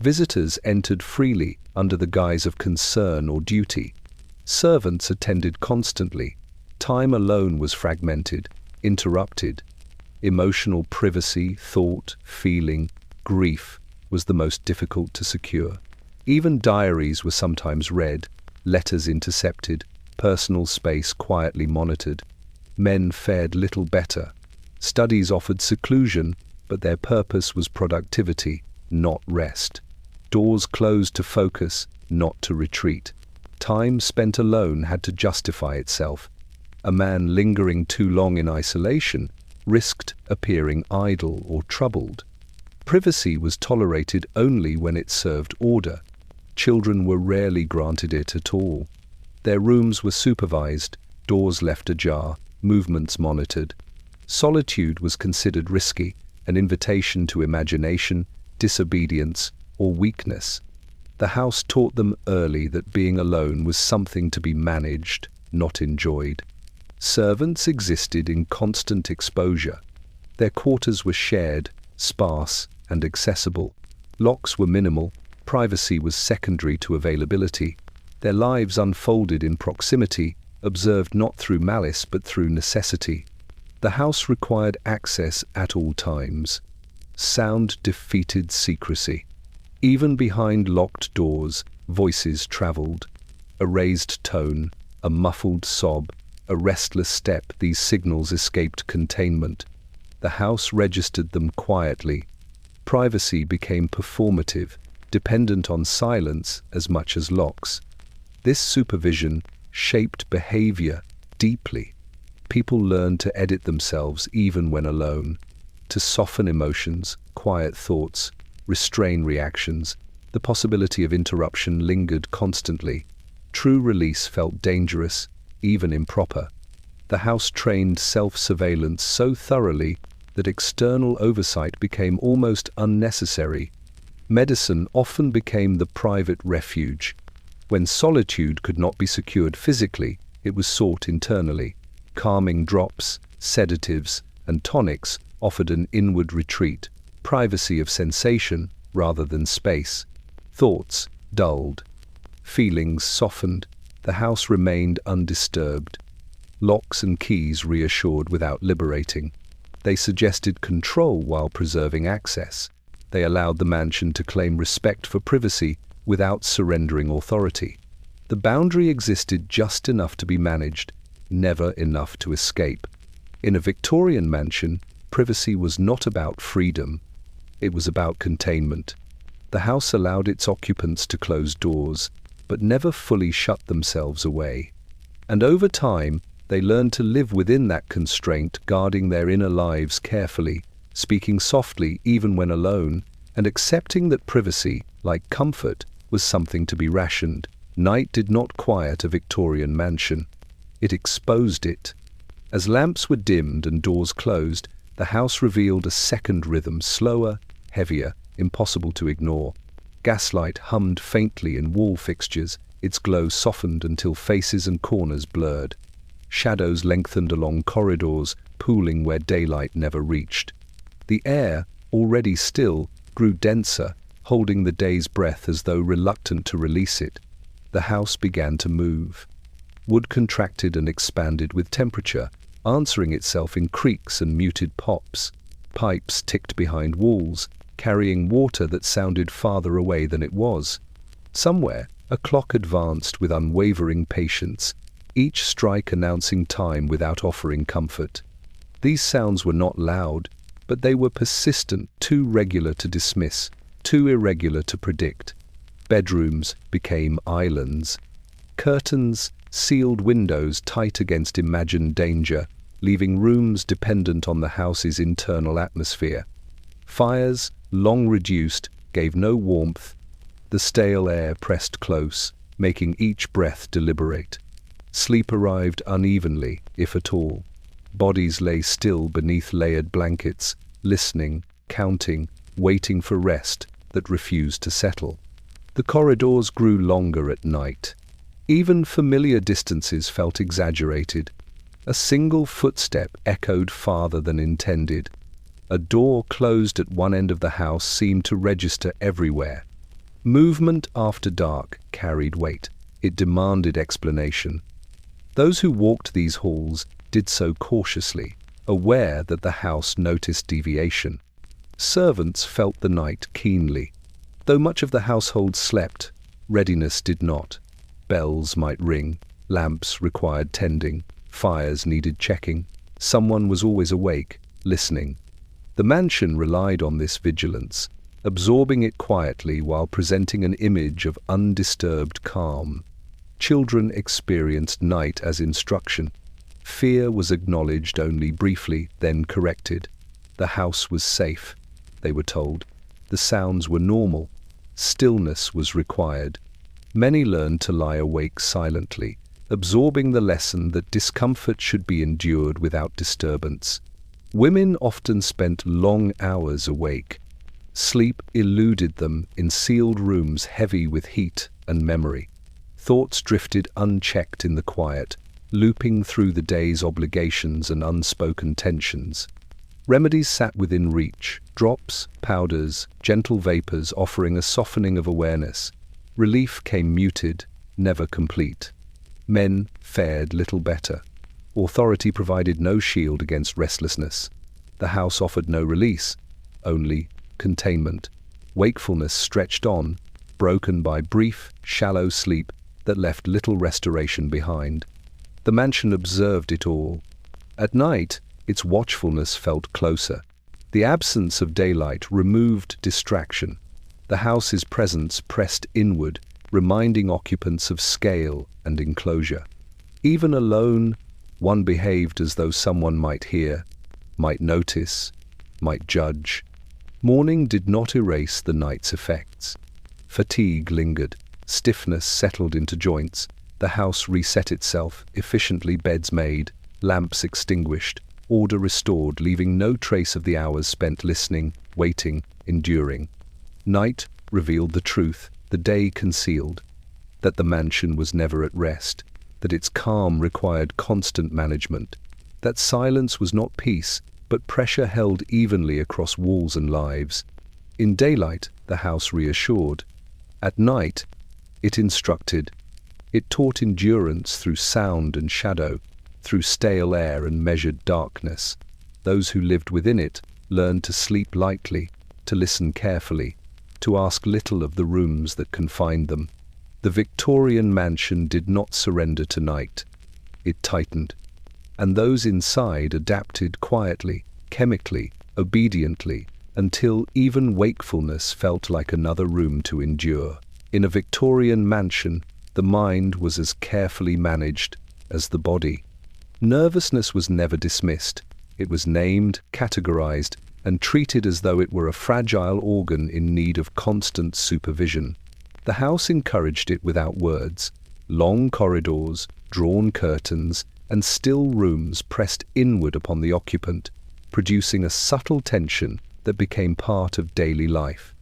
Visitors entered freely under the guise of concern or duty. Servants attended constantly. Time alone was fragmented, interrupted. Emotional privacy, thought, feeling, grief was the most difficult to secure. Even diaries were sometimes read, letters intercepted, personal space quietly monitored. Men fared little better. Studies offered seclusion, but their purpose was productivity, not rest. Doors closed to focus, not to retreat. Time spent alone had to justify itself. A man lingering too long in isolation risked appearing idle or troubled. Privacy was tolerated only when it served order. Children were rarely granted it at all. Their rooms were supervised, doors left ajar, movements monitored. Solitude was considered risky, an invitation to imagination, disobedience, or weakness. The house taught them early that being alone was something to be managed, not enjoyed. Servants existed in constant exposure. Their quarters were shared, sparse, and accessible. Locks were minimal, privacy was secondary to availability. Their lives unfolded in proximity, observed not through malice but through necessity. The house required access at all times. Sound defeated secrecy. Even behind locked doors, voices traveled. A raised tone, a muffled sob, a restless step, these signals escaped containment. The house registered them quietly. Privacy became performative, dependent on silence as much as locks. This supervision shaped behavior deeply. People learned to edit themselves even when alone, to soften emotions, quiet thoughts, restrain reactions. The possibility of interruption lingered constantly. True release felt dangerous, even improper. The house trained self-surveillance so thoroughly that external oversight became almost unnecessary. Medicine often became the private refuge. When solitude could not be secured physically, it was sought internally. Calming drops, sedatives, and tonics offered an inward retreat, privacy of sensation rather than space. Thoughts dulled. Feelings softened. The house remained undisturbed. Locks and keys reassured without liberating. They suggested control while preserving access. They allowed the mansion to claim respect for privacy without surrendering authority. The boundary existed just enough to be managed, never enough to escape. In a Victorian mansion, privacy was not about freedom. It was about containment. The house allowed its occupants to close doors, but never fully shut themselves away. And over time, they learned to live within that constraint, guarding their inner lives carefully, speaking softly even when alone, and accepting that privacy, like comfort, was something to be rationed. Night did not quiet a Victorian mansion. It exposed it. As lamps were dimmed and doors closed, the house revealed a second rhythm, slower, heavier, impossible to ignore. Gaslight hummed faintly in wall fixtures, its glow softened until faces and corners blurred. Shadows lengthened along corridors, pooling where daylight never reached. The air, already still, grew denser, holding the day's breath as though reluctant to release it. The house began to move. Wood contracted and expanded with temperature, answering itself in creaks and muted pops. Pipes ticked behind walls, carrying water that sounded farther away than it was. Somewhere, a clock advanced with unwavering patience, each strike announcing time without offering comfort. These sounds were not loud, but they were persistent, too regular to dismiss, too irregular to predict. Bedrooms became islands. Curtains sealed windows tight against imagined danger, leaving rooms dependent on the house's internal atmosphere. Fires, long reduced, gave no warmth. The stale air pressed close, making each breath deliberate. Sleep arrived unevenly, if at all. Bodies lay still beneath layered blankets, listening, counting, waiting for rest that refused to settle. The corridors grew longer at night. Even familiar distances felt exaggerated. A single footstep echoed farther than intended. A door closed at one end of the house seemed to register everywhere. Movement after dark carried weight. It demanded explanation. Those who walked these halls did so cautiously, aware that the house noticed deviation. Servants felt the night keenly. Though much of the household slept, readiness did not. Bells might ring, lamps required tending, fires needed checking. Someone was always awake, listening. The mansion relied on this vigilance, absorbing it quietly while presenting an image of undisturbed calm. Children experienced night as instruction. Fear was acknowledged only briefly, then corrected. The house was safe, they were told. The sounds were normal. Stillness was required. Many learned to lie awake silently, absorbing the lesson that discomfort should be endured without disturbance. Women often spent long hours awake. Sleep eluded them in sealed rooms heavy with heat and memory. Thoughts drifted unchecked in the quiet, looping through the day's obligations and unspoken tensions. Remedies sat within reach, drops, powders, gentle vapors offering a softening of awareness. Relief came muted, never complete. Men fared little better. Authority provided no shield against restlessness. The house offered no release, only containment. Wakefulness stretched on, broken by brief, shallow sleep that left little restoration behind. The mansion observed it all. At night, its watchfulness felt closer. The absence of daylight removed distraction. The house's presence pressed inward, reminding occupants of scale and enclosure. Even alone, one behaved as though someone might hear, might notice, might judge. Morning did not erase the night's effects. Fatigue lingered, stiffness settled into joints, the house reset itself, efficiently beds made, lamps extinguished, order restored, leaving no trace of the hours spent listening, waiting, enduring. Night revealed the truth, the day concealed, that the mansion was never at rest, that its calm required constant management, that silence was not peace, but pressure held evenly across walls and lives. In daylight, the house reassured. At night, it instructed. It taught endurance through sound and shadow, through stale air and measured darkness. Those who lived within it learned to sleep lightly, to listen carefully, to ask little of the rooms that confined them. The Victorian mansion did not surrender to night. It tightened. And those inside adapted quietly, chemically, obediently, until even wakefulness felt like another room to endure. In a Victorian mansion, the mind was as carefully managed as the body. Nervousness was never dismissed. It was named, categorized, and treated as though it were a fragile organ in need of constant supervision. The house encouraged it without words. Long corridors, drawn curtains, and still rooms pressed inward upon the occupant, producing a subtle tension that became part of daily life.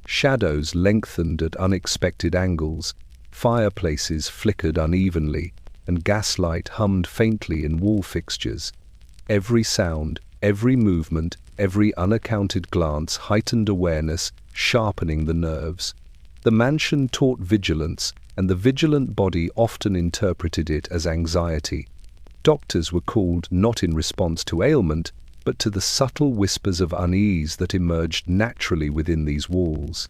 Shadows lengthened at unexpected angles, fireplaces flickered unevenly, and gaslight hummed faintly in wall fixtures. Every sound, every movement, every unaccounted glance heightened awareness, sharpening the nerves. The mansion taught vigilance, and the vigilant body often interpreted it as anxiety. Doctors were called not in response to ailment, but to the subtle whispers of unease that emerged naturally within these walls.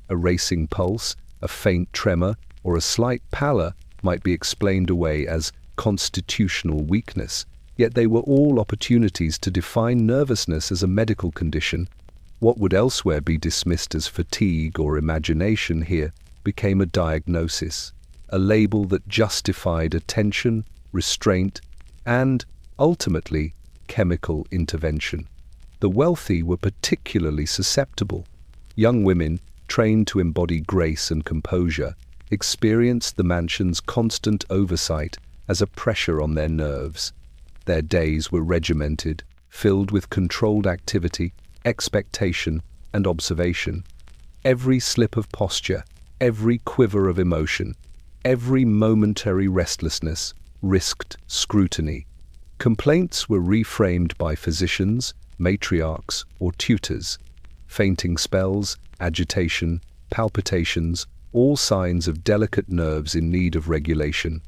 A racing pulse, a faint tremor, or a slight pallor might be explained away as constitutional weakness, yet they were all opportunities to define nervousness as a medical condition. What would elsewhere be dismissed as fatigue or imagination here became a diagnosis, a label that justified attention, restraint, and, ultimately, chemical intervention. The wealthy were particularly susceptible. Young women, trained to embody grace and composure, experienced the mansion's constant oversight as a pressure on their nerves. Their days were regimented, filled with controlled activity, expectation, and observation. Every slip of posture, every quiver of emotion, Every momentary restlessness risked scrutiny. Complaints were reframed by physicians, matriarchs, or tutors. Fainting spells, agitation, palpitations, all signs of delicate nerves in need of regulation.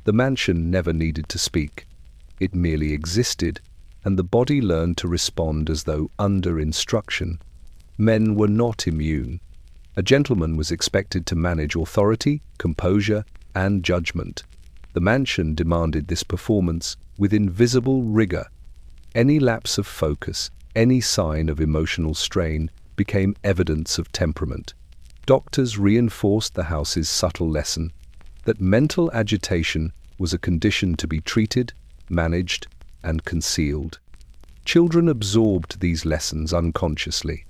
The mansion never needed to speak. It merely existed, and the body learned to respond as though under instruction. Men were not immune. A gentleman was expected to manage authority, composure, and judgment. The mansion demanded this performance with invisible rigor. Any lapse of focus, any sign of emotional strain became evidence of temperament. Doctors reinforced the house's subtle lesson that mental agitation was a condition to be treated, managed, and concealed. Children absorbed these lessons unconsciously.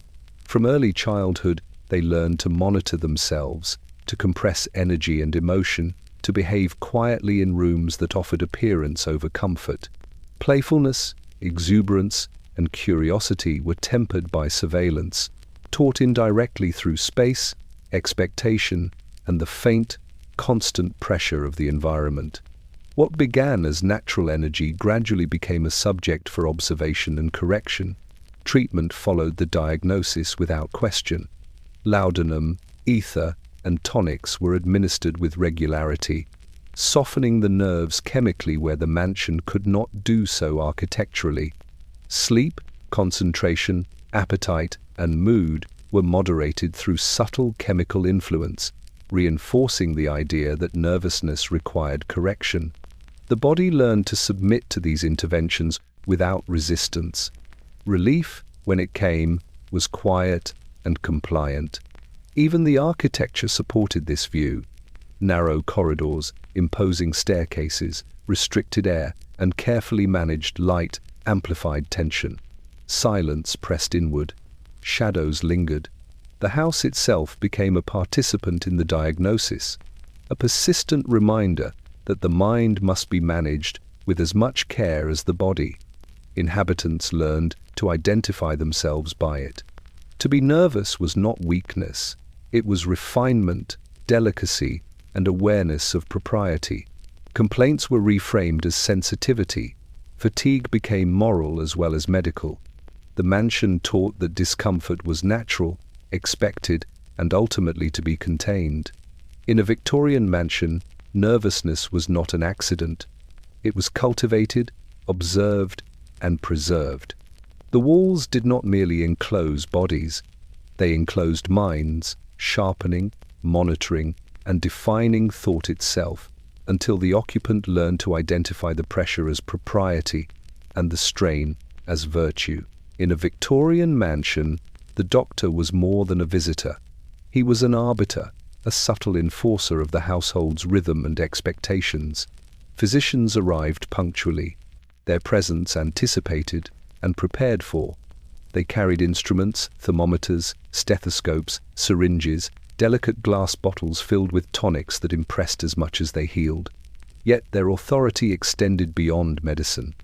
From early childhood, they learned to monitor themselves, to compress energy and emotion, to behave quietly in rooms that offered appearance over comfort. Playfulness, exuberance, and curiosity were tempered by surveillance, taught indirectly through space, expectation, and the faint, constant pressure of the environment. What began as natural energy gradually became a subject for observation and correction. Treatment followed the diagnosis without question. Laudanum, ether, and tonics were administered with regularity, softening the nerves chemically where the mansion could not do so architecturally. Sleep, concentration, appetite, and mood were moderated through subtle chemical influence, reinforcing the idea that nervousness required correction. The body learned to submit to these interventions without resistance. Relief, when it came, was quiet and compliant. Even the architecture supported this view. Narrow corridors, imposing staircases, restricted air, and carefully managed light amplified tension. Silence pressed inward. Shadows lingered. The house itself became a participant in the diagnosis, a persistent reminder that the mind must be managed with as much care as the body. Inhabitants learned to identify themselves by it. To be nervous was not weakness. It was refinement, delicacy, and awareness of propriety. Complaints were reframed as sensitivity. Fatigue became moral as well as medical. The mansion taught that discomfort was natural, expected, and ultimately to be contained. In a Victorian mansion, nervousness was not an accident. It was cultivated, observed, and preserved. The walls did not merely enclose bodies. They enclosed minds, sharpening, monitoring, and defining thought itself, until the occupant learned to identify the pressure as propriety and the strain as virtue. In a Victorian mansion, the doctor was more than a visitor. He was an arbiter, a subtle enforcer of the household's rhythm and expectations. Physicians arrived punctually, their presence anticipated and prepared for. They carried instruments, thermometers, stethoscopes, syringes, delicate glass bottles filled with tonics that impressed as much as they healed. Yet their authority extended beyond medicine.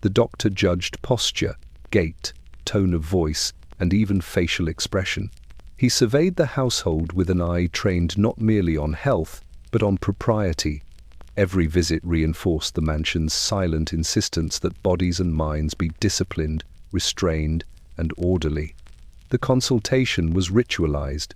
The doctor judged posture, gait, tone of voice, and even facial expression. He surveyed the household with an eye trained not merely on health, but on propriety. Every visit reinforced the mansion's silent insistence that bodies and minds be disciplined, restrained, and orderly. The consultation was ritualized.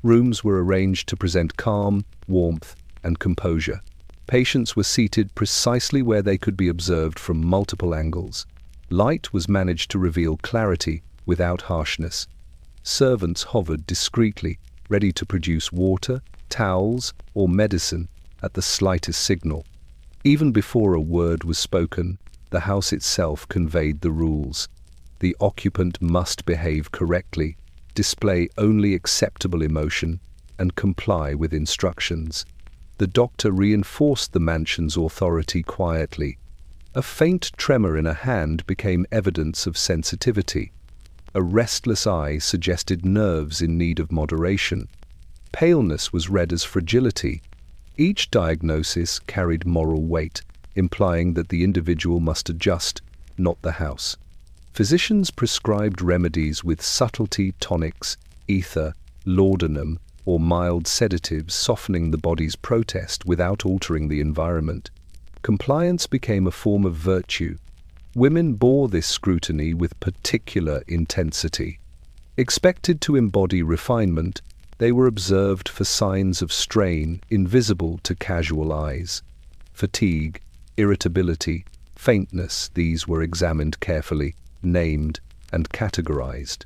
Rooms were arranged to present calm, warmth, and composure. Patients were seated precisely where they could be observed from multiple angles. Light was managed to reveal clarity without harshness. Servants hovered discreetly, ready to produce water, towels, or medicine at the slightest signal. Even before a word was spoken, the house itself conveyed the rules. The occupant must behave correctly, display only acceptable emotion, and comply with instructions. The doctor reinforced the mansion's authority quietly. A faint tremor in a hand became evidence of sensitivity. A restless eye suggested nerves in need of moderation. Paleness was read as fragility. Each diagnosis carried moral weight, implying that the individual must adjust, not the house. Physicians prescribed remedies with subtlety, tonics, ether, laudanum, or mild sedatives softening the body's protest without altering the environment. Compliance became a form of virtue. Women bore this scrutiny with particular intensity. Expected to embody refinement, they were observed for signs of strain invisible to casual eyes. Fatigue, irritability, faintness, these were examined carefully, named, and categorized.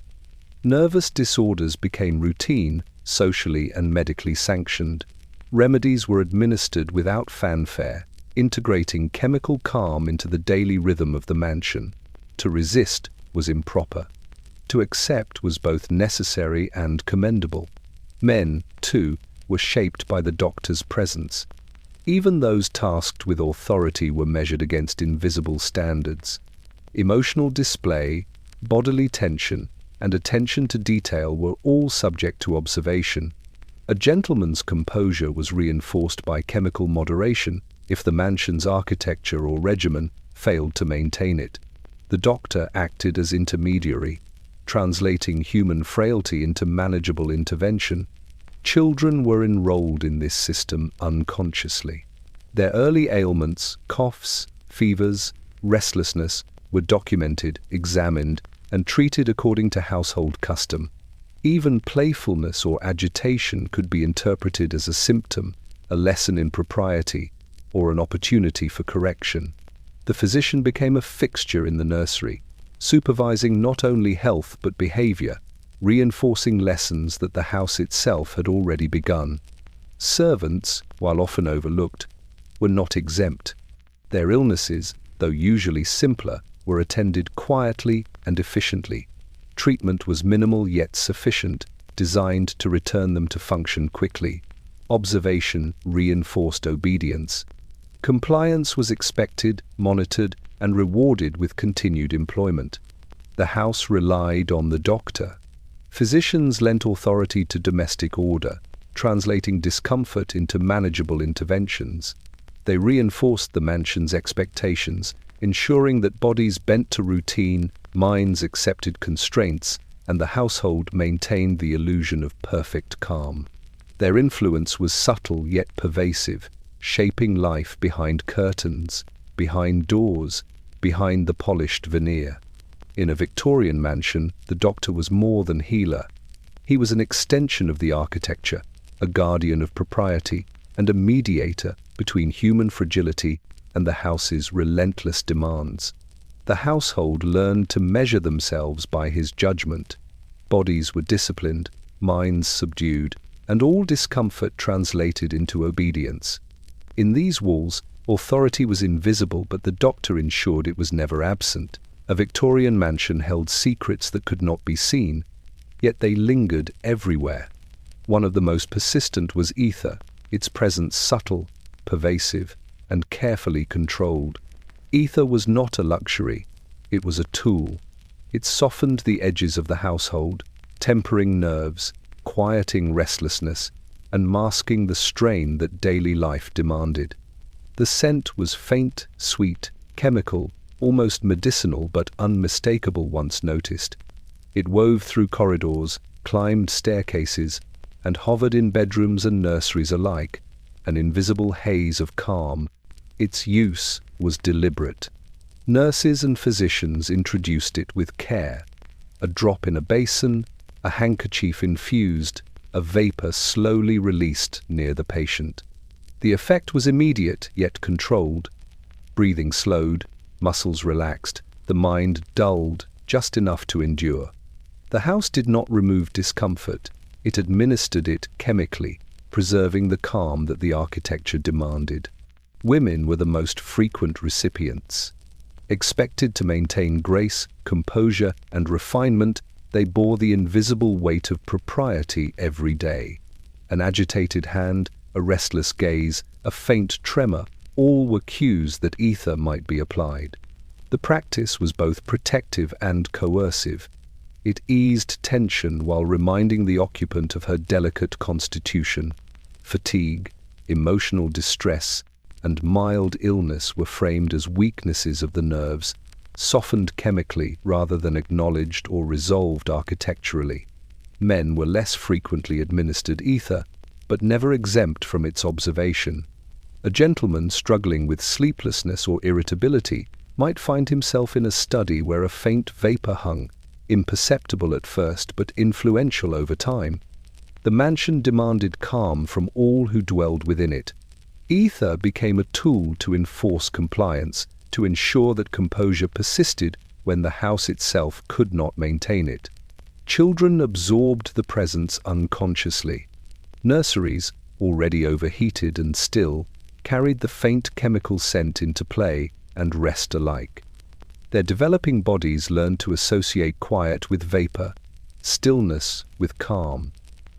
Nervous disorders became routine, socially and medically sanctioned. Remedies were administered without fanfare, integrating chemical calm into the daily rhythm of the mansion. To resist was improper. To accept was both necessary and commendable. Men, too, were shaped by the doctor's presence. Even those tasked with authority were measured against invisible standards. Emotional display, bodily tension, and attention to detail were all subject to observation. A gentleman's composure was reinforced by chemical moderation if the mansion's architecture or regimen failed to maintain it. The doctor acted as intermediary, translating human frailty into manageable intervention. Children were enrolled in this system unconsciously. Their early ailments, coughs, fevers, restlessness, were documented, examined, and treated according to household custom. Even playfulness or agitation could be interpreted as a symptom, a lesson in propriety, or an opportunity for correction. The physician became a fixture in the nursery, supervising not only health but behavior, reinforcing lessons that the house itself had already begun. Servants, while often overlooked, were not exempt. Their illnesses, though usually simpler, were attended quietly and efficiently. Treatment was minimal yet sufficient, designed to return them to function quickly. Observation reinforced obedience. Compliance was expected, monitored, and rewarded with continued employment. The house relied on the doctor. Physicians lent authority to domestic order, translating discomfort into manageable interventions. They reinforced the mansion's expectations, ensuring that bodies bent to routine, minds accepted constraints, and the household maintained the illusion of perfect calm. Their influence was subtle yet pervasive, shaping life behind curtains, behind doors, behind the polished veneer. In a Victorian mansion, the doctor was more than healer. He was an extension of the architecture, a guardian of propriety, and a mediator between human fragility and the house's relentless demands. The household learned to measure themselves by his judgment. Bodies were disciplined, minds subdued, and all discomfort translated into obedience. In these walls, authority was invisible, but the doctor ensured it was never absent. A Victorian mansion held secrets that could not be seen, yet they lingered everywhere. One of the most persistent was ether, its presence subtle, pervasive, and carefully controlled. Ether was not a luxury, it was a tool. It softened the edges of the household, tempering nerves, quieting restlessness, and masking the strain that daily life demanded. The scent was faint, sweet, chemical, almost medicinal but unmistakable once noticed. It wove through corridors, climbed staircases, and hovered in bedrooms and nurseries alike, an invisible haze of calm. Its use was deliberate. Nurses and physicians introduced it with care. A drop in a basin, a handkerchief infused, a vapor slowly released near the patient. The effect was immediate yet controlled. Breathing slowed, muscles relaxed, the mind dulled just enough to endure. The house did not remove discomfort, it administered it chemically, preserving the calm that the architecture demanded. Women were the most frequent recipients. Expected to maintain grace, composure, and refinement, they bore the invisible weight of propriety every day. An agitated hand, a restless gaze, a faint tremor, all were cues that ether might be applied. The practice was both protective and coercive. It eased tension while reminding the occupant of her delicate constitution. Fatigue, emotional distress, and mild illness were framed as weaknesses of the nerves, softened chemically rather than acknowledged or resolved architecturally. Men were less frequently administered ether, but never exempt from its observation. A gentleman struggling with sleeplessness or irritability might find himself in a study where a faint vapor hung, imperceptible at first but influential over time. The mansion demanded calm from all who dwelled within it. Ether became a tool to enforce compliance, to ensure that composure persisted when the house itself could not maintain it. Children absorbed the presence unconsciously. Nurseries, already overheated and still, carried the faint chemical scent into play and rest alike. Their developing bodies learned to associate quiet with vapor, stillness with calm.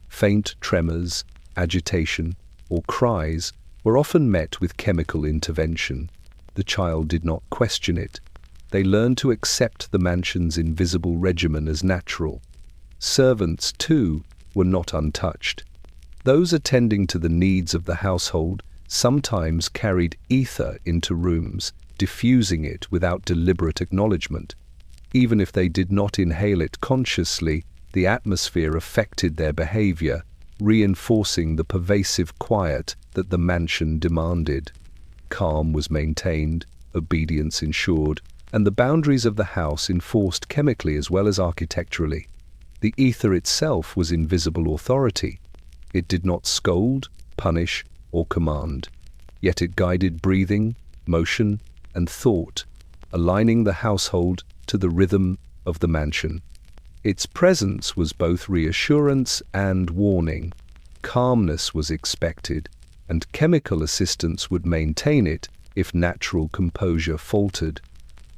Faint tremors, agitation, or cries were often met with chemical intervention. The child did not question it. They learned to accept the mansion's invisible regimen as natural. Servants, too, were not untouched. Those attending to the needs of the household sometimes carried ether into rooms, diffusing it without deliberate acknowledgement. Even if they did not inhale it consciously, the atmosphere affected their behavior, reinforcing the pervasive quiet that the mansion demanded. Calm was maintained, obedience ensured, and the boundaries of the house enforced chemically as well as architecturally. The ether itself was invisible authority. It did not scold, punish, or command. Yet it guided breathing, motion, and thought, aligning the household to the rhythm of the mansion. Its presence was both reassurance and warning. Calmness was expected, and chemical assistance would maintain it if natural composure faltered.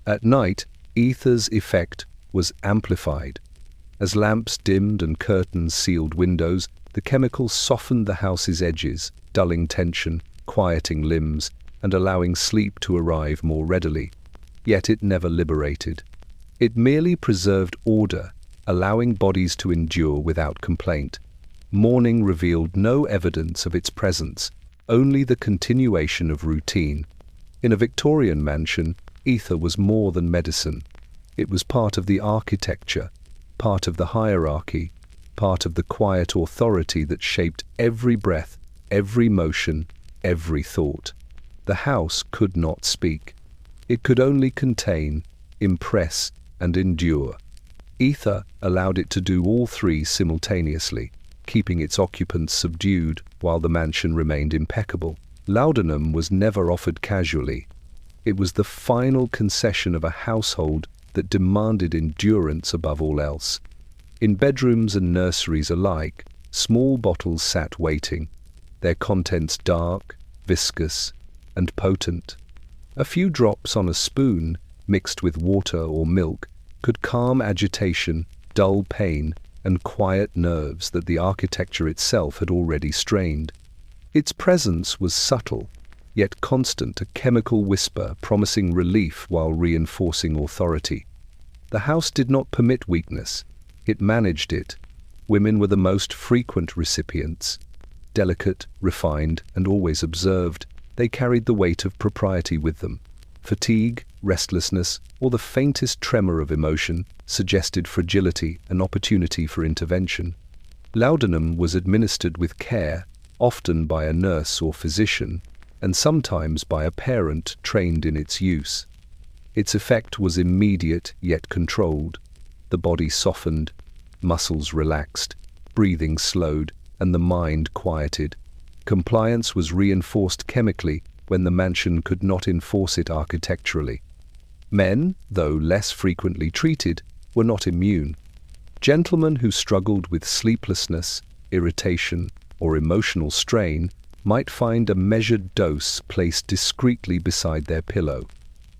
At night, ether's effect was amplified. As lamps dimmed and curtains sealed windows, the chemicals softened the house's edges, dulling tension, quieting limbs, and allowing sleep to arrive more readily. Yet it never liberated. It merely preserved order, allowing bodies to endure without complaint. Morning revealed no evidence of its presence, only the continuation of routine. In a Victorian mansion, ether was more than medicine. It was part of the architecture, part of the hierarchy, part of the quiet authority that shaped every breath, every motion, every thought. The house could not speak. It could only contain, impress, and endure. Ether allowed it to do all three simultaneously, keeping its occupants subdued while the mansion remained impeccable. Laudanum was never offered casually. It was the final concession of a household that demanded endurance above all else. In bedrooms and nurseries alike, small bottles sat waiting, their contents dark, viscous, and potent. A few drops on a spoon, mixed with water or milk, could calm agitation, dull pain, and quiet nerves that the architecture itself had already strained. Its presence was subtle, yet constant, a chemical whisper promising relief while reinforcing authority. The house did not permit weakness. It managed it. Women were the most frequent recipients. Delicate, refined, and always observed, they carried the weight of propriety with them. Fatigue, restlessness, or the faintest tremor of emotion suggested fragility and opportunity for intervention. Laudanum was administered with care, often by a nurse or physician, and sometimes by a parent trained in its use. Its effect was immediate yet controlled. The body softened, muscles relaxed, breathing slowed, and the mind quieted. Compliance was reinforced chemically when the mansion could not enforce it architecturally. Men, though less frequently treated, were not immune. Gentlemen who struggled with sleeplessness, irritation, or emotional strain might find a measured dose placed discreetly beside their pillow.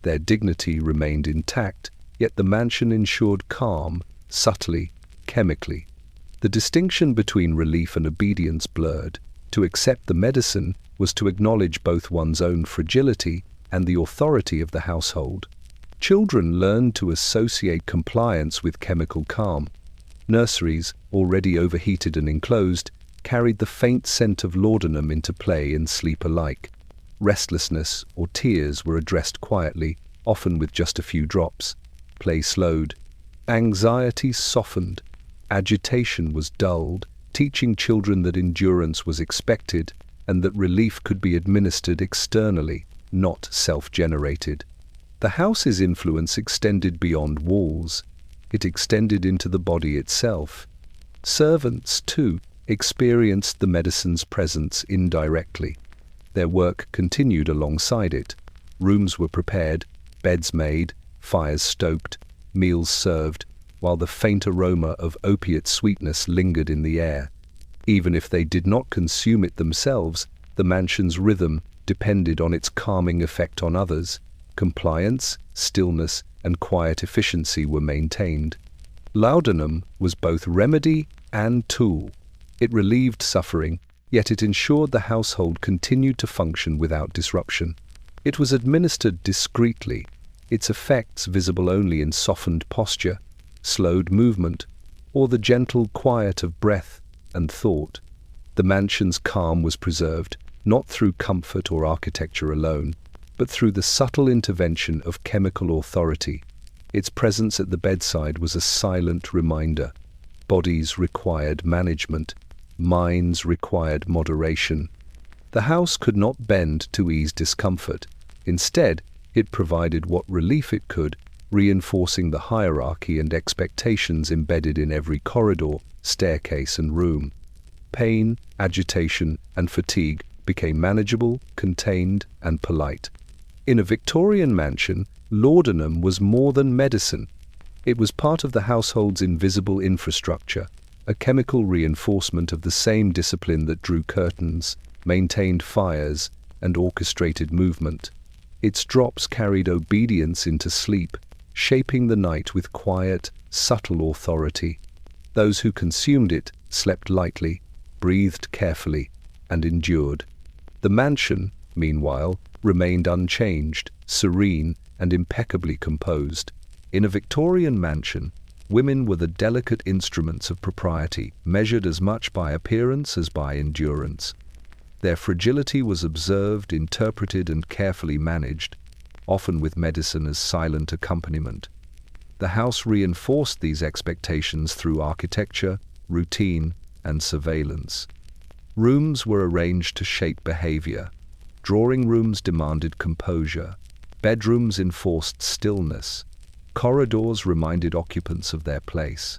Their dignity remained intact, yet the mansion ensured calm, subtly, chemically. The distinction between relief and obedience blurred. To accept the medicine was to acknowledge both one's own fragility and the authority of the household. Children learned to associate compliance with chemical calm. Nurseries, already overheated and enclosed, carried the faint scent of laudanum into play and sleep alike. Restlessness or tears were addressed quietly, often with just a few drops. Play slowed. Anxiety softened. Agitation was dulled, teaching children that endurance was expected and that relief could be administered externally, not self-generated. The house's influence extended beyond walls. It extended into the body itself. Servants, too, experienced the medicine's presence indirectly. Their work continued alongside it. Rooms were prepared, beds made, fires stoked, meals served, while the faint aroma of opiate sweetness lingered in the air. Even if they did not consume it themselves, the mansion's rhythm depended on its calming effect on others. Compliance, stillness, and quiet efficiency were maintained. Laudanum was both remedy and tool. It relieved suffering, yet it ensured the household continued to function without disruption. It was administered discreetly, its effects visible only in softened posture, slowed movement, or the gentle quiet of breath and thought. The mansion's calm was preserved, not through comfort or architecture alone, but through the subtle intervention of chemical authority. Its presence at the bedside was a silent reminder. Bodies required management, minds required moderation. The house could not bend to ease discomfort. Instead, it provided what relief it could, reinforcing the hierarchy and expectations embedded in every corridor, staircase, and room. Pain, agitation, and fatigue became manageable, contained, and polite. In a Victorian mansion, laudanum was more than medicine. It was part of the household's invisible infrastructure, a chemical reinforcement of the same discipline that drew curtains, maintained fires, and orchestrated movement. Its drops carried obedience into sleep, shaping the night with quiet, subtle authority. Those who consumed it slept lightly, breathed carefully, and endured. The mansion, meanwhile, remained unchanged, serene, and impeccably composed. In a Victorian mansion, women were the delicate instruments of propriety, measured as much by appearance as by endurance. Their fragility was observed, interpreted, and carefully managed, often with medicine as silent accompaniment. The house reinforced these expectations through architecture, routine, and surveillance. Rooms were arranged to shape behavior. Drawing rooms demanded composure. Bedrooms enforced stillness. Corridors reminded occupants of their place.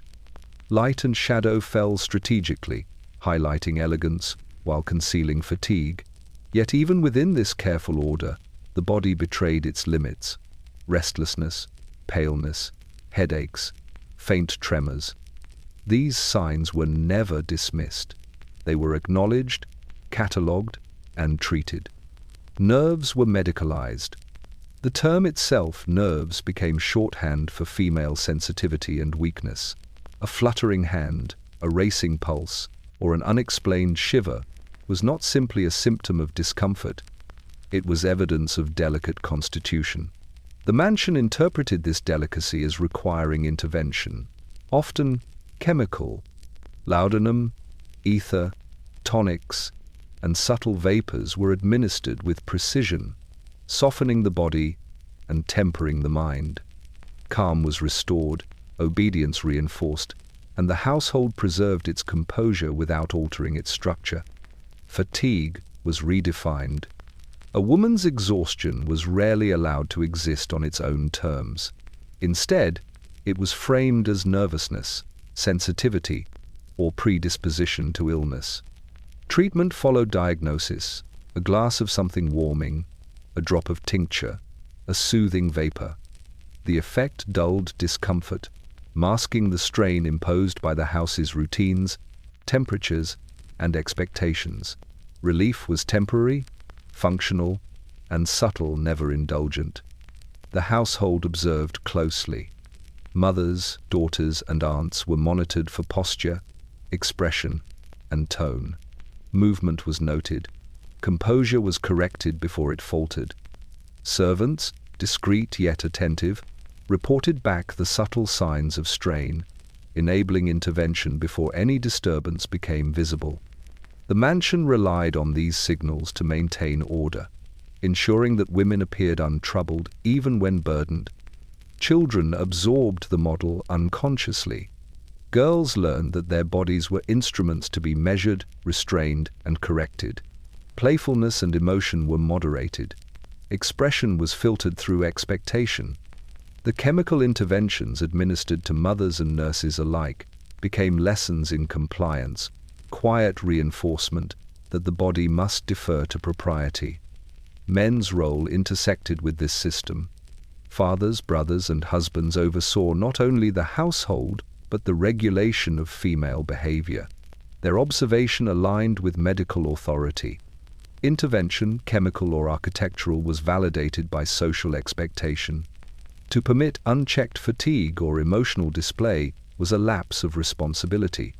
Light and shadow fell strategically, highlighting elegance while concealing fatigue. Yet even within this careful order, the body betrayed its limits. Restlessness, paleness, headaches, faint tremors. These signs were never dismissed. They were acknowledged, catalogued, and treated. Nerves were medicalized. The term itself, nerves, became shorthand for female sensitivity and weakness. A fluttering hand, a racing pulse, or an unexplained shiver was not simply a symptom of discomfort. It was evidence of delicate constitution. The mansion interpreted this delicacy as requiring intervention, often chemical. Laudanum, ether, tonics, and subtle vapors were administered with precision, softening the body and tempering the mind. Calm was restored, obedience reinforced, and the household preserved its composure without altering its structure. Fatigue was redefined. A woman's exhaustion was rarely allowed to exist on its own terms. Instead, it was framed as nervousness, sensitivity, or predisposition to illness. Treatment followed diagnosis: a glass of something warming, a drop of tincture, a soothing vapor. The effect dulled discomfort, masking the strain imposed by the house's routines, temperatures, and expectations. Relief was temporary, functional, and subtle, never indulgent. The household observed closely. Mothers, daughters, and aunts were monitored for posture, expression, and tone. Movement was noted. Composure was corrected before it faltered. Servants, discreet yet attentive, reported back the subtle signs of strain, enabling intervention before any disturbance became visible. The mansion relied on these signals to maintain order, ensuring that women appeared untroubled even when burdened. Children absorbed the model unconsciously. Girls learned that their bodies were instruments to be measured, restrained, and corrected. Playfulness and emotion were moderated. Expression was filtered through expectation. The chemical interventions administered to mothers and nurses alike became lessons in compliance, quiet reinforcement that the body must defer to propriety. Men's role intersected with this system. Fathers, brothers, and husbands oversaw not only the household, but the regulation of female behavior. Their observation aligned with medical authority. Intervention, chemical or architectural, was validated by social expectation. To permit unchecked fatigue or emotional display was a lapse of responsibility.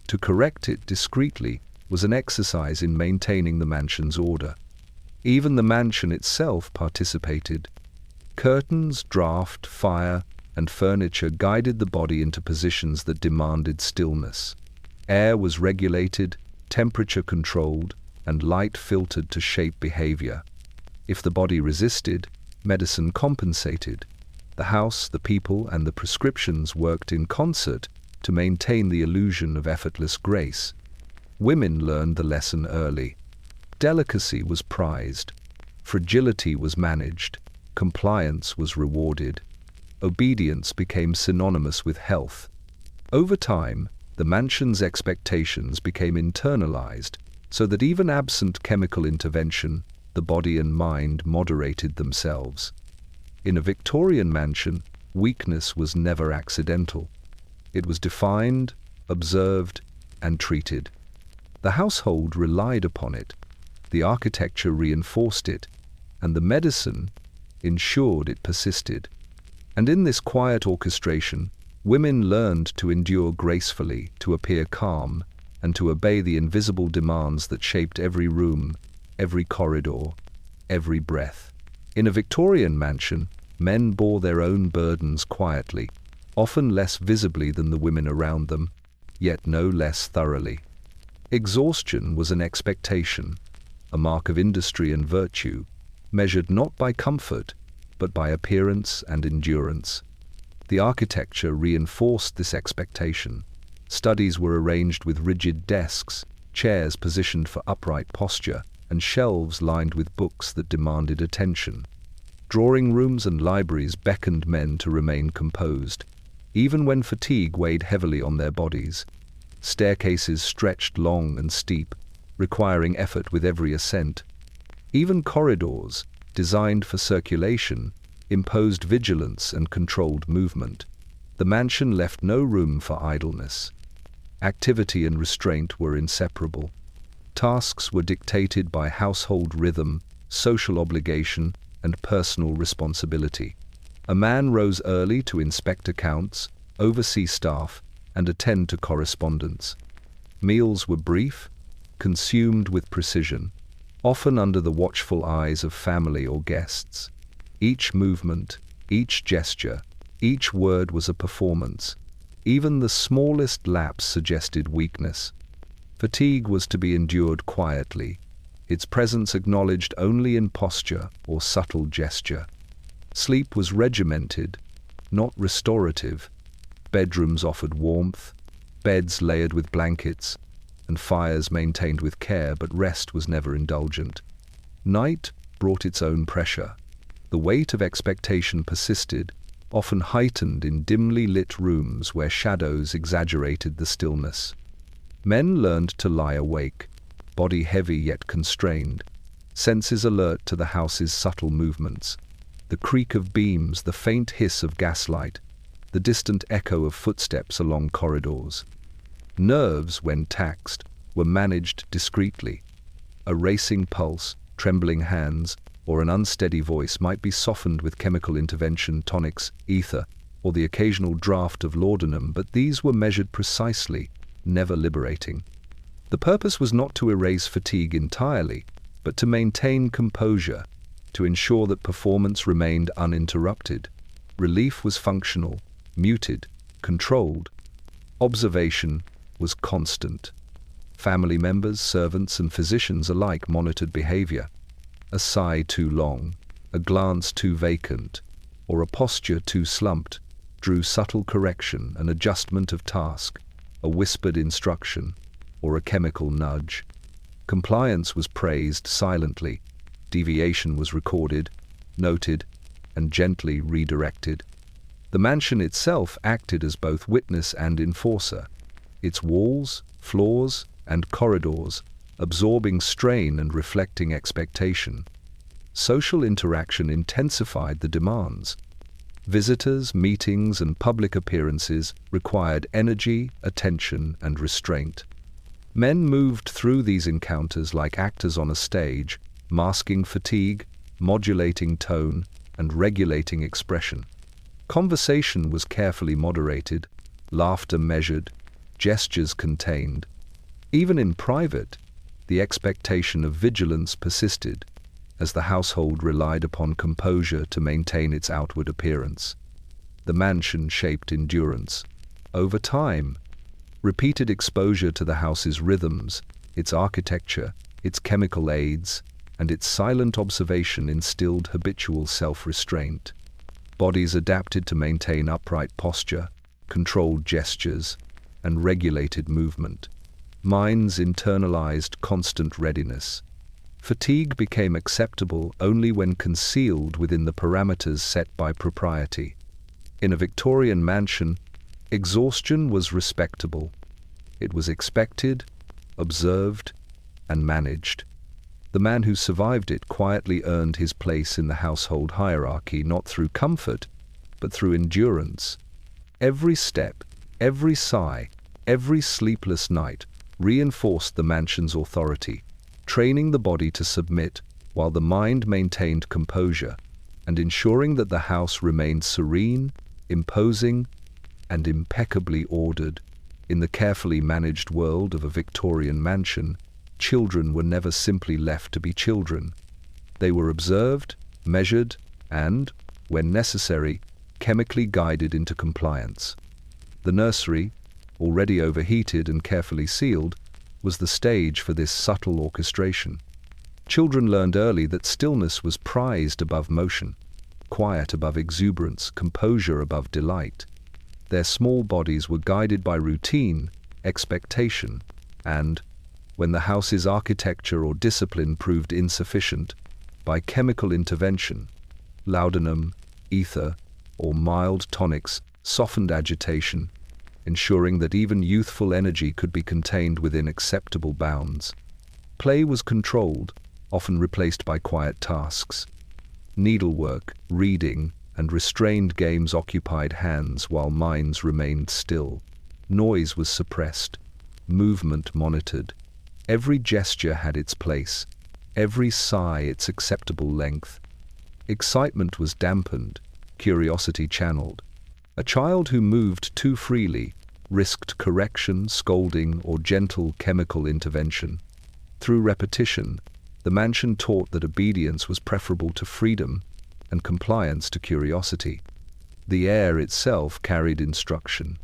To correct it discreetly was an exercise in maintaining the mansion's order. Even the mansion itself participated. Curtains, draught, fire, and furniture guided the body into positions that demanded stillness. Air was regulated, temperature controlled, and light filtered to shape behavior. If the body resisted, medicine compensated. The house, the people, and the prescriptions worked in concert to maintain the illusion of effortless grace. Women learned the lesson early. Delicacy was prized. Fragility was managed. Compliance was rewarded. Obedience became synonymous with health. Over time, the mansion's expectations became internalized, so that even absent chemical intervention, the body and mind moderated themselves. In a Victorian mansion, weakness was never accidental. It was defined, observed, and treated. The household relied upon it, the architecture reinforced it, and the medicine ensured it persisted. And in this quiet orchestration, women learned to endure gracefully, to appear calm, and to obey the invisible demands that shaped every room, every corridor, every breath. In a Victorian mansion, men bore their own burdens quietly, often less visibly than the women around them, yet no less thoroughly. Exhaustion was an expectation, a mark of industry and virtue, measured not by comfort, but by appearance and endurance. The architecture reinforced this expectation. Studies were arranged with rigid desks, chairs positioned for upright posture, and shelves lined with books that demanded attention. Drawing rooms and libraries beckoned men to remain composed, even when fatigue weighed heavily on their bodies. Staircases stretched long and steep, requiring effort with every ascent. Even corridors, designed for circulation, imposed vigilance and controlled movement. The mansion left no room for idleness. Activity and restraint were inseparable. Tasks were dictated by household rhythm, social obligation, and personal responsibility. A man rose early to inspect accounts, oversee staff, and attend to correspondence. Meals were brief, consumed with precision, often under the watchful eyes of family or guests. Each movement, each gesture, each word was a performance. Even the smallest lapse suggested weakness. Fatigue was to be endured quietly, its presence acknowledged only in posture or subtle gesture. Sleep was regimented, not restorative. Bedrooms offered warmth, beds layered with blankets, and fires maintained with care, but rest was never indulgent. Night brought its own pressure. The weight of expectation persisted, often heightened in dimly lit rooms where shadows exaggerated the stillness. Men learned to lie awake, body heavy yet constrained, senses alert to the house's subtle movements, the creak of beams, the faint hiss of gaslight, the distant echo of footsteps along corridors. Nerves, when taxed, were managed discreetly. A racing pulse, trembling hands, or an unsteady voice might be softened with chemical intervention, tonics, ether, or the occasional draught of laudanum, but these were measured precisely, never liberating. The purpose was not to erase fatigue entirely, but to maintain composure, to ensure that performance remained uninterrupted. Relief was functional, muted, controlled. Observation was constant. Family members, servants, and physicians alike monitored behavior. A sigh too long, a glance too vacant, or a posture too slumped drew subtle correction and adjustment of task. a whispered instruction, or a chemical nudge. Compliance was praised silently, deviation was recorded, noted, and gently redirected. The mansion itself acted as both witness and enforcer, its walls, floors, and corridors absorbing strain and reflecting expectation. Social interaction intensified the demands. Visitors, meetings, and public appearances required energy, attention, and restraint. Men moved through these encounters like actors on a stage, masking fatigue, modulating tone, and regulating expression. Conversation was carefully moderated, laughter measured, gestures contained. Even in private, the expectation of vigilance persisted, as the household relied upon composure to maintain its outward appearance. The mansion shaped endurance. Over time, repeated exposure to the house's rhythms, its architecture, its chemical aids, and its silent observation instilled habitual self-restraint. Bodies adapted to maintain upright posture, controlled gestures, and regulated movement. Minds internalized constant readiness. Fatigue became acceptable only when concealed within the parameters set by propriety. In a Victorian mansion, exhaustion was respectable. It was expected, observed, and managed. The man who survived it quietly earned his place in the household hierarchy, not through comfort, but through endurance. Every step, every sigh, every sleepless night reinforced the mansion's authority, training the body to submit while the mind maintained composure, and ensuring that the house remained serene, imposing, and impeccably ordered. In the carefully managed world of a Victorian mansion, children were never simply left to be children. They were observed, measured, and, when necessary, chemically guided into compliance. The nursery, already overheated and carefully sealed, was the stage for this subtle orchestration. Children learned early that stillness was prized above motion, quiet above exuberance, composure above delight. Their small bodies were guided by routine, expectation, and, when the house's architecture or discipline proved insufficient, by chemical intervention. Laudanum, ether, or mild tonics softened agitation, ensuring that even youthful energy could be contained within acceptable bounds. Play was controlled, often replaced by quiet tasks. Needlework, reading, and restrained games occupied hands while minds remained still. Noise was suppressed, movement monitored. Every gesture had its place, every sigh its acceptable length. Excitement was dampened, curiosity channeled. A child who moved too freely risked correction, scolding, or gentle chemical intervention. Through repetition, the mansion taught that obedience was preferable to freedom and compliance to curiosity. The air itself carried instruction.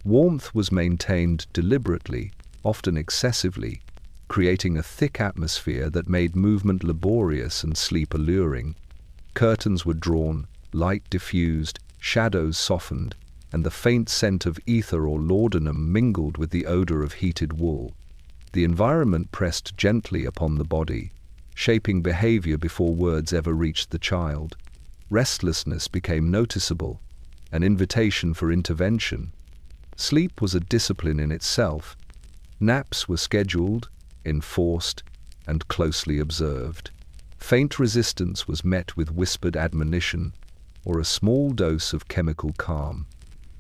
Warmth was maintained deliberately, often excessively, creating a thick atmosphere that made movement laborious and sleep alluring. Curtains were drawn, light diffused, shadows softened, and the faint scent of ether or laudanum mingled with the odor of heated wool. The environment pressed gently upon the body, shaping behavior before words ever reached the child. Restlessness became noticeable, an invitation for intervention. Sleep was a discipline in itself. Naps were scheduled, enforced, and closely observed. Faint resistance was met with whispered admonition or a small dose of chemical calm.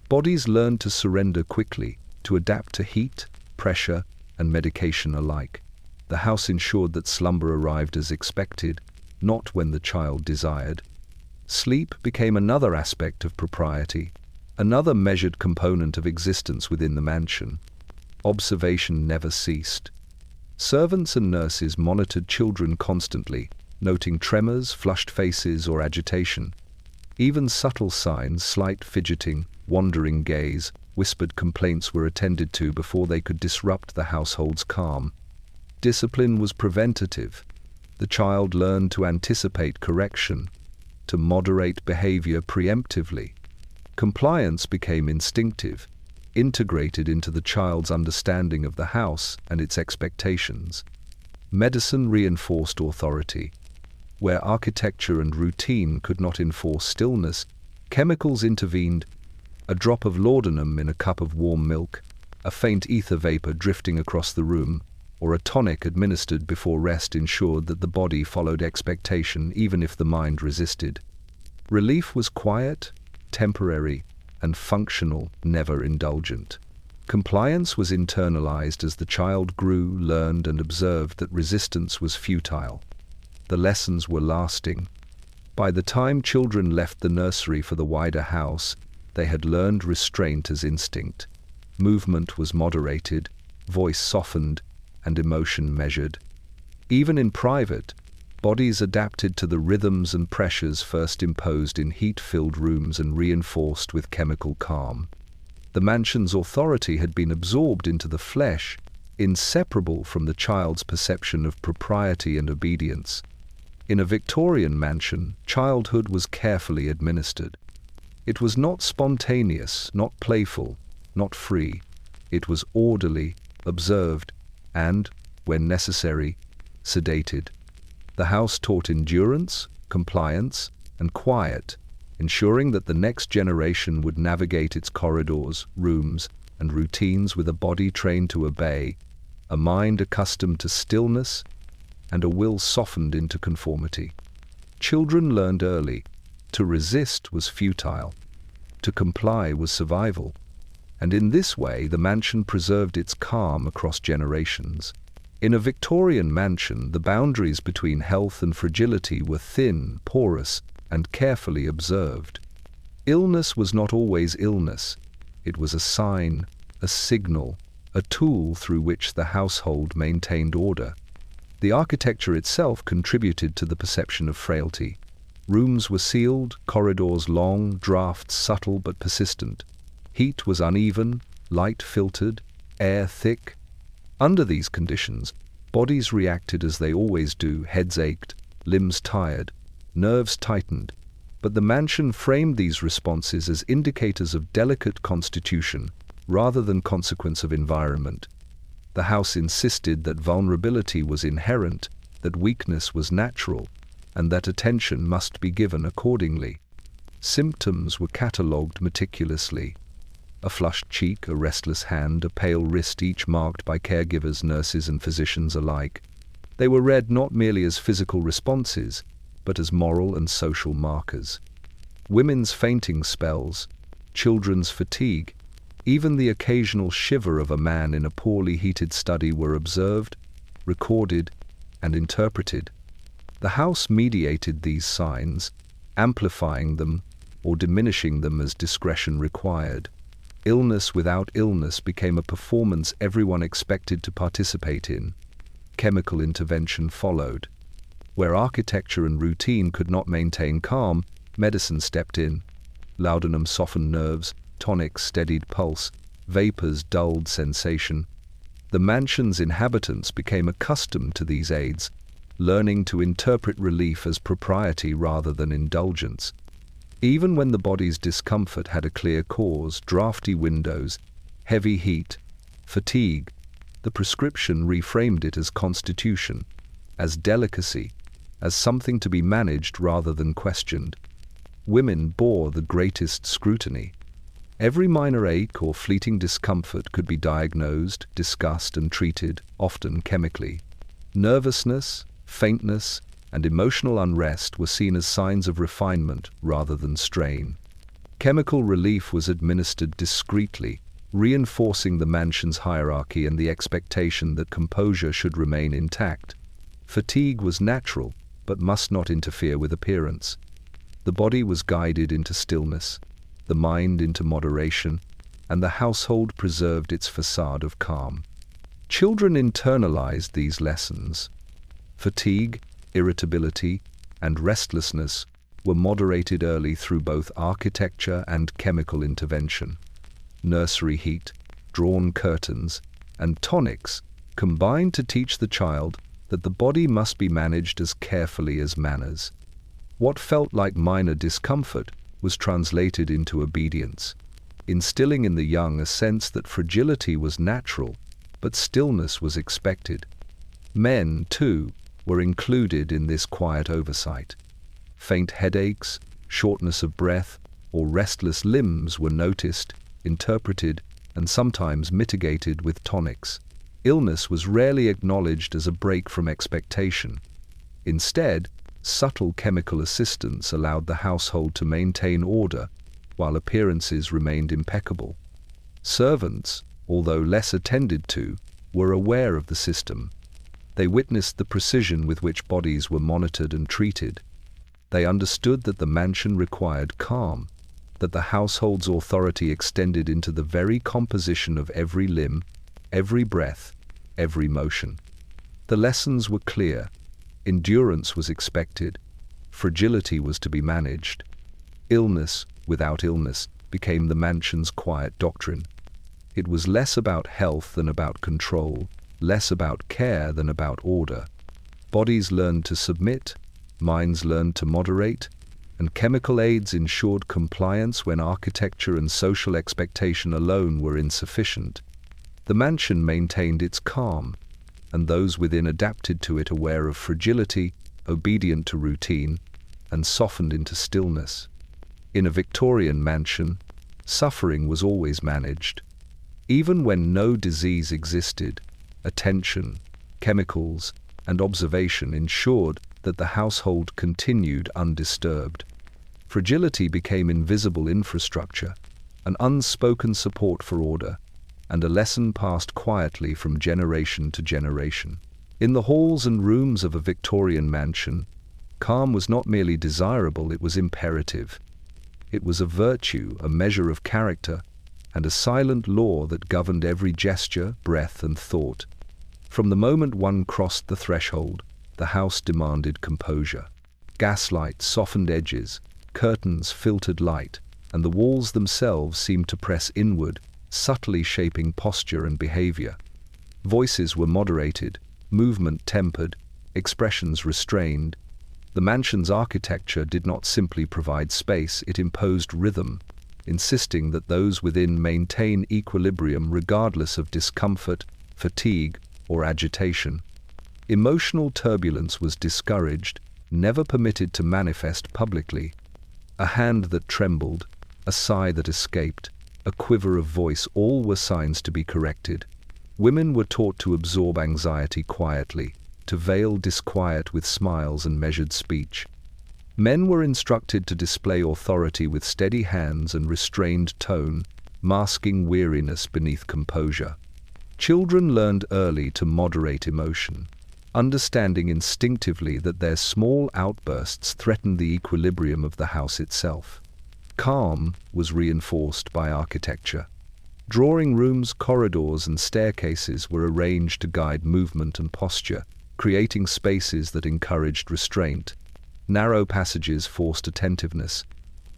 Bodies learned to surrender quickly, to adapt to heat, pressure, and medication alike. The house ensured that slumber arrived as expected, not when the child desired. Sleep became another aspect of propriety, another measured component of existence within the mansion. Observation never ceased. Servants and nurses monitored children constantly, noting tremors, flushed faces, or agitation. Even subtle signs, slight fidgeting, wandering gaze, whispered complaints were attended to before they could disrupt the household's calm. Discipline was preventative. The child learned to anticipate correction, to moderate behavior preemptively. Compliance became instinctive. integrated into the child's understanding of the house and its expectations. Medicine reinforced authority. Where architecture and routine could not enforce stillness, chemicals intervened. A drop of laudanum in a cup of warm milk, a faint ether vapor drifting across the room, or a tonic administered before rest ensured that the body followed expectation even if the mind resisted. Relief was quiet, temporary, and functional, never indulgent. Compliance was internalized as the child grew, learned, and observed that resistance was futile. The lessons were lasting. By the time children left the nursery for the wider house, they had learned restraint as instinct. Movement was moderated, voice softened, and emotion measured. Even in private, bodies adapted to the rhythms and pressures first imposed in heat-filled rooms and reinforced with chemical calm. The mansion's authority had been absorbed into the flesh, inseparable from the child's perception of propriety and obedience. In a Victorian mansion, childhood was carefully administered. It was not spontaneous, not playful, not free. It was orderly, observed, and, when necessary, sedated. The house taught endurance, compliance, and quiet, ensuring that the next generation would navigate its corridors, rooms, and routines with a body trained to obey, a mind accustomed to stillness, and a will softened into conformity. Children learned early, to resist was futile, to comply was survival, and in this way the mansion preserved its calm across generations. In a Victorian mansion, the boundaries between health and fragility were thin, porous, and carefully observed. Illness was not always illness. It was a sign, a signal, a tool through which the household maintained order. The architecture itself contributed to the perception of frailty. Rooms were sealed, corridors long, drafts subtle but persistent. Heat was uneven, light filtered, air thick. Under these conditions, bodies reacted as they always do, heads ached, limbs tired, nerves tightened, but the mansion framed these responses as indicators of delicate constitution rather than consequence of environment. The house insisted that vulnerability was inherent, that weakness was natural, and that attention must be given accordingly. Symptoms were catalogued meticulously. A flushed cheek, a restless hand, a pale wrist, each marked by caregivers, nurses, and physicians alike. They were read not merely as physical responses, but as moral and social markers. Women's fainting spells, children's fatigue, even the occasional shiver of a man in a poorly heated study were observed, recorded, and interpreted. The house mediated these signs, amplifying them or diminishing them as discretion required. Illness without illness became a performance everyone expected to participate in. Chemical intervention followed. Where architecture and routine could not maintain calm, medicine stepped in. Laudanum softened nerves, tonics steadied pulse, vapors dulled sensation. The mansion's inhabitants became accustomed to these aids, learning to interpret relief as propriety rather than indulgence. Even when the body's discomfort had a clear cause, drafty windows, heavy heat, fatigue, the prescription reframed it as constitution, as delicacy, as something to be managed rather than questioned. Women bore the greatest scrutiny. Every minor ache or fleeting discomfort could be diagnosed, discussed, and treated, often chemically. Nervousness, faintness, and emotional unrest were seen as signs of refinement rather than strain. Chemical relief was administered discreetly, reinforcing the mansion's hierarchy and the expectation that composure should remain intact. Fatigue was natural, but must not interfere with appearance. The body was guided into stillness, the mind into moderation, and the household preserved its facade of calm. Children internalized these lessons. Fatigue, irritability, and restlessness were moderated early through both architecture and chemical intervention. Nursery heat, drawn curtains, and tonics combined to teach the child that the body must be managed as carefully as manners. What felt like minor discomfort was translated into obedience. instilling in the young a sense that fragility was natural, but stillness was expected. Men, too, were included in this quiet oversight. Faint headaches, shortness of breath, or restless limbs were noticed, interpreted, and sometimes mitigated with tonics. Illness was rarely acknowledged as a break from expectation. Instead, subtle chemical assistance allowed the household to maintain order, while appearances remained impeccable. Servants, although less attended to, were aware of the system. They witnessed the precision with which bodies were monitored and treated. They understood that the mansion required calm, that the household's authority extended into the very composition of every limb, every breath, every motion. The lessons were clear. Endurance was expected. Fragility was to be managed. Illness, without illness, became the mansion's quiet doctrine. It was less about health than about control, less about care than about order. Bodies learned to submit, minds learned to moderate, and chemical aids ensured compliance when architecture and social expectation alone were insufficient. The mansion maintained its calm, and those within adapted to it, aware of fragility, obedient to routine, and softened into stillness. In a Victorian mansion, suffering was always managed. Even when no disease existed, attention, chemicals, and observation ensured that the household continued undisturbed. Fragility became invisible infrastructure, an unspoken support for order, and a lesson passed quietly from generation to generation. In the halls and rooms of a Victorian mansion, calm was not merely desirable, it was imperative. It was a virtue, a measure of character, and a silent law that governed every gesture, breath, and thought. From the moment one crossed the threshold, the house demanded composure. Gaslight softened edges, curtains filtered light, and the walls themselves seemed to press inward, subtly shaping posture and behavior. Voices were moderated, movement tempered, expressions restrained. The mansion's architecture did not simply provide space, it imposed rhythm, insisting that those within maintain equilibrium regardless of discomfort, fatigue, or agitation. Emotional turbulence was discouraged, never permitted to manifest publicly. A hand that trembled, a sigh that escaped, a quiver of voice, all were signs to be corrected. Women were taught to absorb anxiety quietly, to veil disquiet with smiles and measured speech. Men were instructed to display authority with steady hands and restrained tone, masking weariness beneath composure. Children learned early to moderate emotion, understanding instinctively that their small outbursts threatened the equilibrium of the house itself. Calm was reinforced by architecture. Drawing rooms, corridors, and staircases were arranged to guide movement and posture, creating spaces that encouraged restraint. Narrow passages forced attentiveness.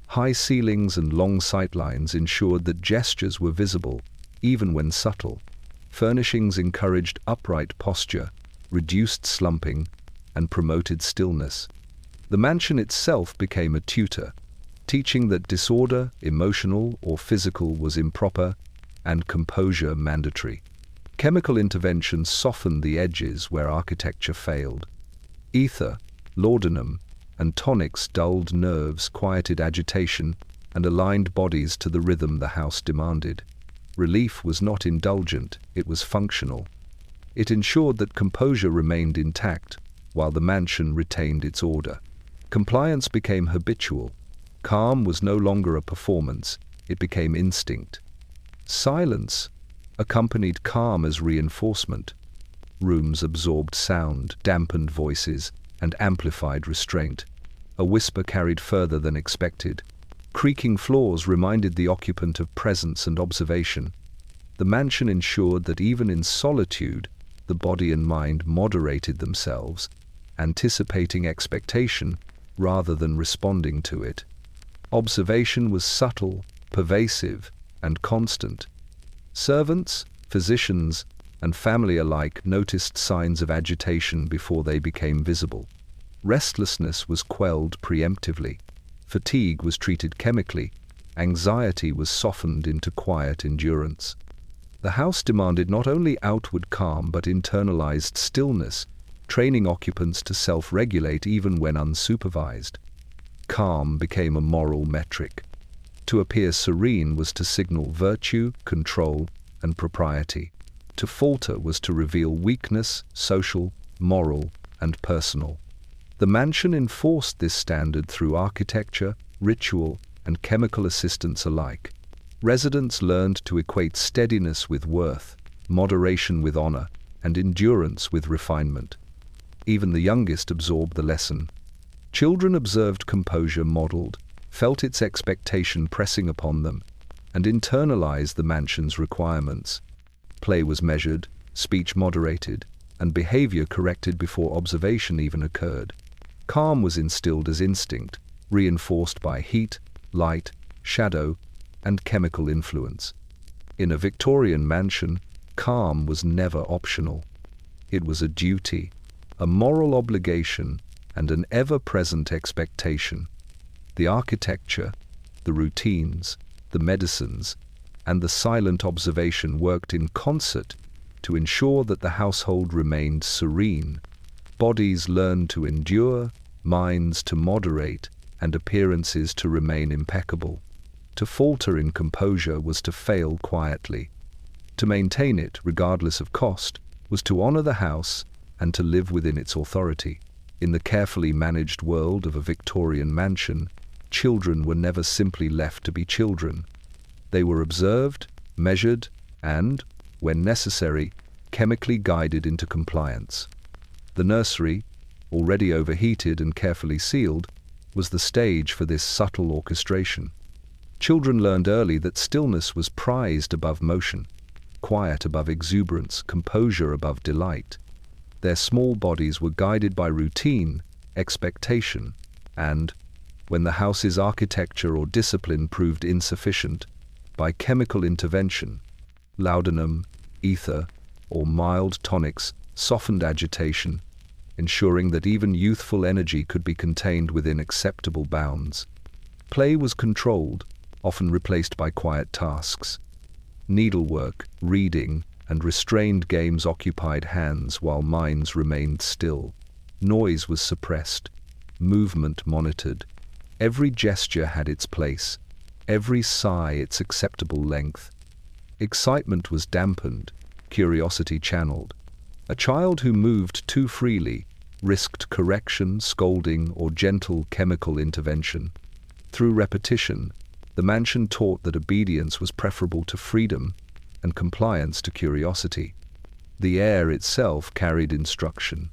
High ceilings and long sightlines ensured that gestures were visible, even when subtle. Furnishings encouraged upright posture, reduced slumping, and promoted stillness. The mansion itself became a tutor, teaching that disorder, emotional or physical, was improper, and composure mandatory. Chemical intervention softened the edges where architecture failed. Ether, laudanum, and tonics dulled nerves, quieted agitation, and aligned bodies to the rhythm the house demanded. Relief was not indulgent, it was functional. It ensured that composure remained intact, while the mansion retained its order. Compliance became habitual. Calm was no longer a performance, it became instinct. Silence accompanied calm as reinforcement. Rooms absorbed sound, dampened voices, and amplified restraint. A whisper carried further than expected. Creaking floors reminded the occupant of presence and observation. The mansion ensured that even in solitude, the body and mind moderated themselves, anticipating expectation rather than responding to it. Observation was subtle, pervasive, and constant. Servants, physicians, and family alike noticed signs of agitation before they became visible. Restlessness was quelled preemptively. Fatigue was treated chemically, Anxiety was softened into quiet endurance. The house demanded not only outward calm but internalized stillness, training occupants to self-regulate even when unsupervised. Calm became a moral metric. To appear serene was to signal virtue, control, and propriety. To falter was to reveal weakness, social, moral, and personal. The mansion enforced this standard through architecture, ritual, and chemical assistance alike. Residents learned to equate steadiness with worth, moderation with honor, and endurance with refinement. Even the youngest absorbed the lesson. Children observed composure modeled, felt its expectation pressing upon them, and internalized the mansion's requirements. Play was measured, speech moderated, and behavior corrected before observation even occurred. Calm was instilled as instinct, reinforced by heat, light, shadow, and chemical influence. In a Victorian mansion, calm was never optional. It was a duty, a moral obligation, and an ever-present expectation. The architecture, the routines, the medicines, and the silent observation worked in concert to ensure that the household remained serene. Bodies learned to endure, minds to moderate, and appearances to remain impeccable. To falter in composure was to fail quietly. To maintain it, regardless of cost, was to honor the house and to live within its authority. In the carefully managed world of a Victorian mansion, children were never simply left to be children. They were observed, measured, and, when necessary, chemically guided into compliance. The nursery, already overheated and carefully sealed, was the stage for this subtle orchestration. Children learned early that stillness was prized above motion, quiet above exuberance, composure above delight. Their small bodies were guided by routine, expectation, and, when the house's architecture or discipline proved insufficient, by chemical intervention. Laudanum, ether, or mild tonics softened agitation, ensuring that even youthful energy could be contained within acceptable bounds. Play was controlled, often replaced by quiet tasks. Needlework, reading, and restrained games occupied hands while minds remained still. Noise was suppressed, movement monitored. Every gesture had its place, every sigh its acceptable length. Excitement was dampened, curiosity channeled. A child who moved too freely risked correction, scolding, or gentle chemical intervention. Through repetition, the mansion taught that obedience was preferable to freedom and compliance to curiosity. The air itself carried instruction.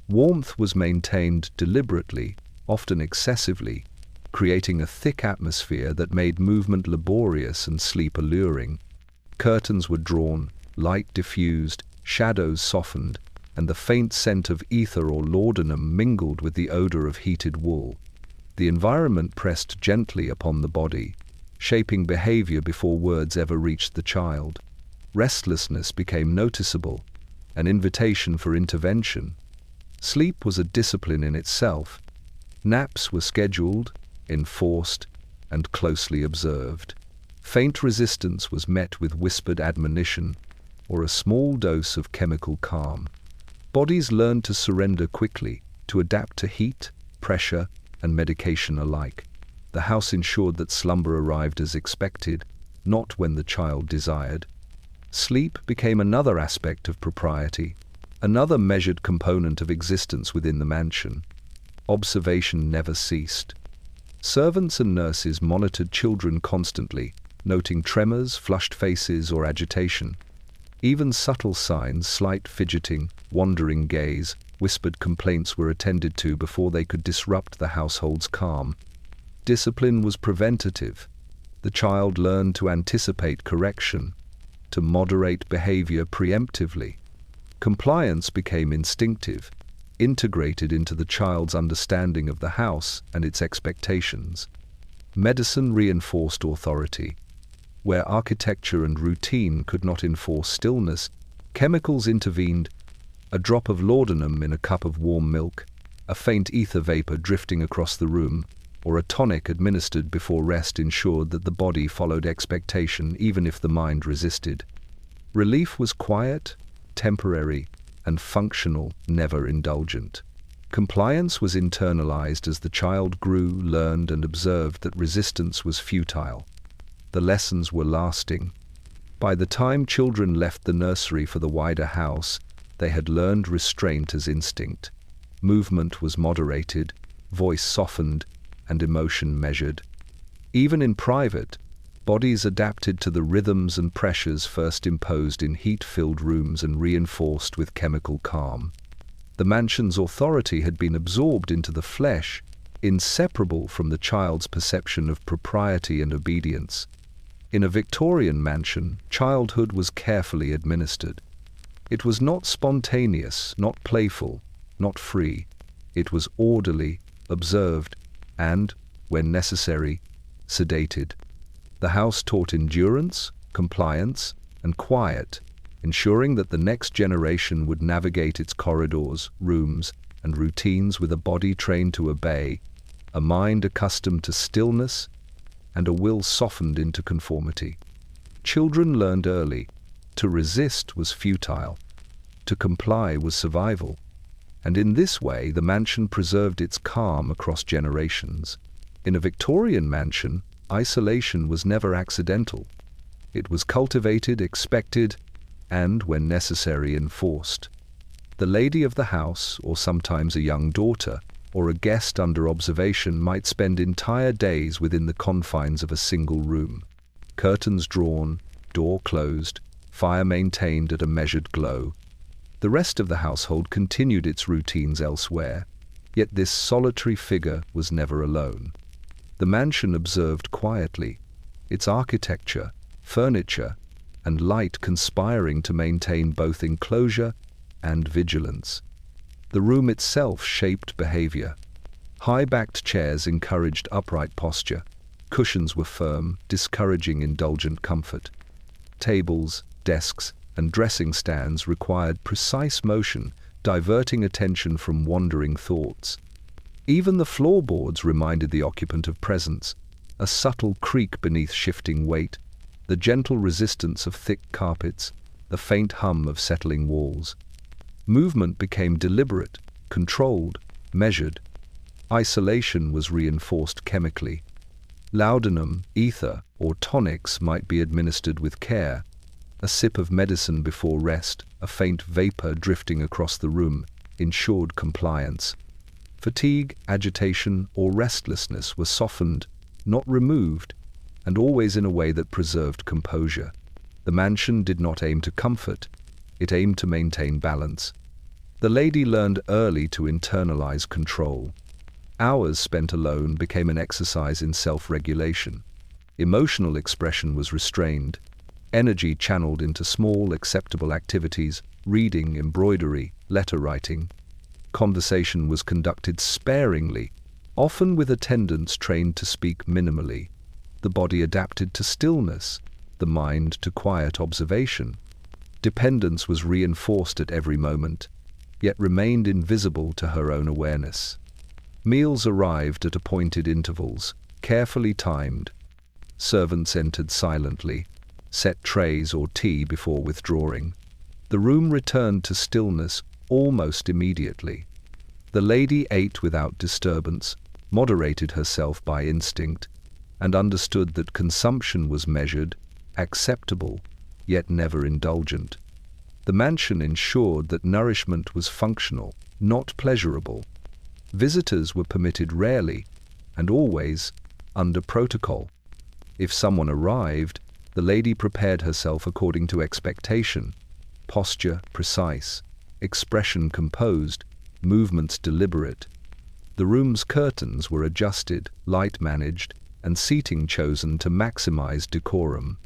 Warmth was maintained deliberately, often excessively, creating a thick atmosphere that made movement laborious and sleep alluring. Curtains were drawn, light diffused, shadows softened, and the faint scent of ether or laudanum mingled with the odor of heated wool. The environment pressed gently upon the body, shaping behavior before words ever reached the child. Restlessness became noticeable, an invitation for intervention. Sleep was a discipline in itself. Naps were scheduled, enforced, and closely observed. Faint resistance was met with whispered admonition or a small dose of chemical calm. Bodies learned to surrender quickly, to adapt to heat, pressure, and medication alike. The house ensured that slumber arrived as expected, not when the child desired. Sleep became another aspect of propriety, another measured component of existence within the mansion. Observation never ceased. Servants and nurses monitored children constantly, noting tremors, flushed faces, or agitation. Even subtle signs, slight fidgeting, wandering gaze, whispered complaints were attended to before they could disrupt the household's calm. Discipline was preventative. The child learned to anticipate correction, to moderate behavior preemptively. Compliance became instinctive, integrated into the child's understanding of the house and its expectations. Medicine reinforced authority. Where architecture and routine could not enforce stillness, chemicals intervened. A drop of laudanum in a cup of warm milk, a faint ether vapor drifting across the room, or a tonic administered before rest ensured that the body followed expectation even if the mind resisted. Relief was quiet, temporary, and functional, never indulgent. Compliance was internalized as the child grew, learned, and observed that resistance was futile. The lessons were lasting. By the time children left the nursery for the wider house, they had learned restraint as instinct. Movement was moderated, voice softened, and emotion measured. Even in private, bodies adapted to the rhythms and pressures first imposed in heat-filled rooms and reinforced with chemical calm. The mansion's authority had been absorbed into the flesh, inseparable from the child's perception of propriety and obedience. In a Victorian mansion, childhood was carefully administered. It was not spontaneous, not playful, not free. It was orderly, observed, and, when necessary, sedated. The house taught endurance, compliance, and quiet, ensuring that the next generation would navigate its corridors, rooms, and routines with a body trained to obey, a mind accustomed to stillness, and a will softened into conformity. Children learned early: to resist was futile, to comply was survival. And in this way, the mansion preserved its calm across generations. In a Victorian mansion, isolation was never accidental. It was cultivated, expected, and, when necessary, enforced. The lady of the house, or sometimes a young daughter, or a guest under observation, might spend entire days within the confines of a single room. Curtains drawn, door closed, fire maintained at a measured glow. The rest of the household continued its routines elsewhere, yet this solitary figure was never alone. The mansion observed quietly, its architecture, furniture, and light conspiring to maintain both enclosure and vigilance. The room itself shaped behavior. High-backed chairs encouraged upright posture. Cushions were firm, discouraging indulgent comfort. Tables, desks, and dressing stands required precise motion, diverting attention from wandering thoughts. Even the floorboards reminded the occupant of presence, a subtle creak beneath shifting weight, the gentle resistance of thick carpets, the faint hum of settling walls. Movement became deliberate, controlled, measured. Isolation was reinforced chemically. Laudanum, ether, or tonics might be administered with care. A sip of medicine before rest, a faint vapor drifting across the room, ensured compliance. Fatigue, agitation, or restlessness were softened, not removed, and always in a way that preserved composure. The mansion did not aim to comfort, it aimed to maintain balance. The lady learned early to internalize control. Hours spent alone became an exercise in self-regulation. Emotional expression was restrained. Energy channeled into small, acceptable activities: reading, embroidery, letter writing. Conversation was conducted sparingly, often with attendants trained to speak minimally. The body adapted to stillness, the mind to quiet observation. Dependence was reinforced at every moment, yet remained invisible to her own awareness. Meals arrived at appointed intervals, carefully timed. Servants entered silently, set trays or tea before withdrawing. The room returned to stillness almost immediately. The lady ate without disturbance, moderated herself by instinct, and understood that consumption was measured, acceptable, yet never indulgent. The mansion ensured that nourishment was functional, not pleasurable. Visitors were permitted rarely, and always, under protocol. If someone arrived, the lady prepared herself according to expectation: posture precise, expression composed, movements deliberate. The room's curtains were adjusted, light managed, and seating chosen to maximize decorum.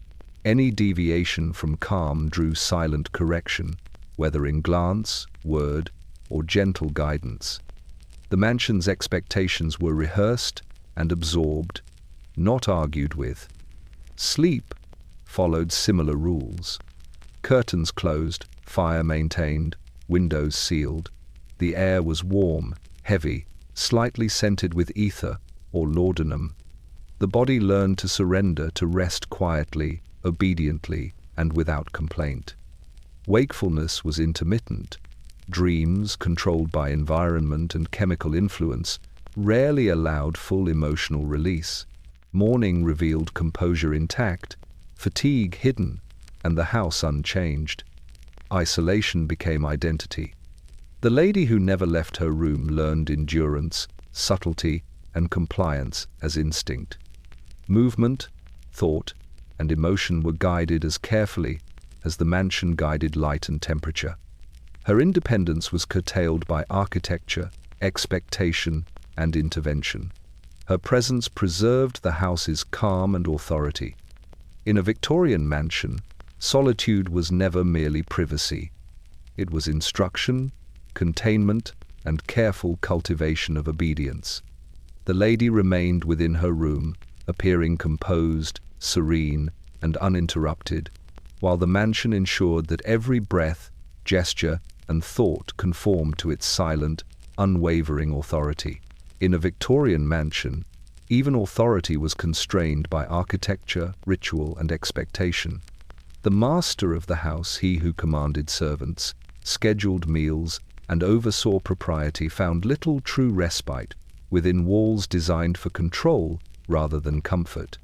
Any deviation from calm drew silent correction, whether in glance, word, or gentle guidance. The mansion's expectations were rehearsed and absorbed, not argued with. Sleep followed similar rules. Curtains closed, fire maintained, windows sealed. The air was warm, heavy, slightly scented with ether, or laudanum. The body learned to surrender, to rest quietly, obediently, and without complaint. Wakefulness was intermittent. Dreams, controlled by environment and chemical influence, rarely allowed full emotional release. Morning revealed composure intact, fatigue hidden, and the house unchanged. Isolation became identity. The lady who never left her room learned endurance, subtlety, and compliance as instinct. Movement, thought, and emotion were guided as carefully as the mansion guided light and temperature. Her independence was curtailed by architecture, expectation, and intervention. Her presence preserved the house's calm and authority. In a Victorian mansion, solitude was never merely privacy. It was instruction, containment, and careful cultivation of obedience. The lady remained within her room, appearing composed, serene, and uninterrupted, while the mansion ensured that every breath, gesture, and thought conformed to its silent, unwavering authority. In a Victorian mansion, even authority was constrained by architecture, ritual, and expectation. The master of the house, he who commanded servants, scheduled meals, and oversaw propriety, found little true respite within walls designed for control rather than comfort.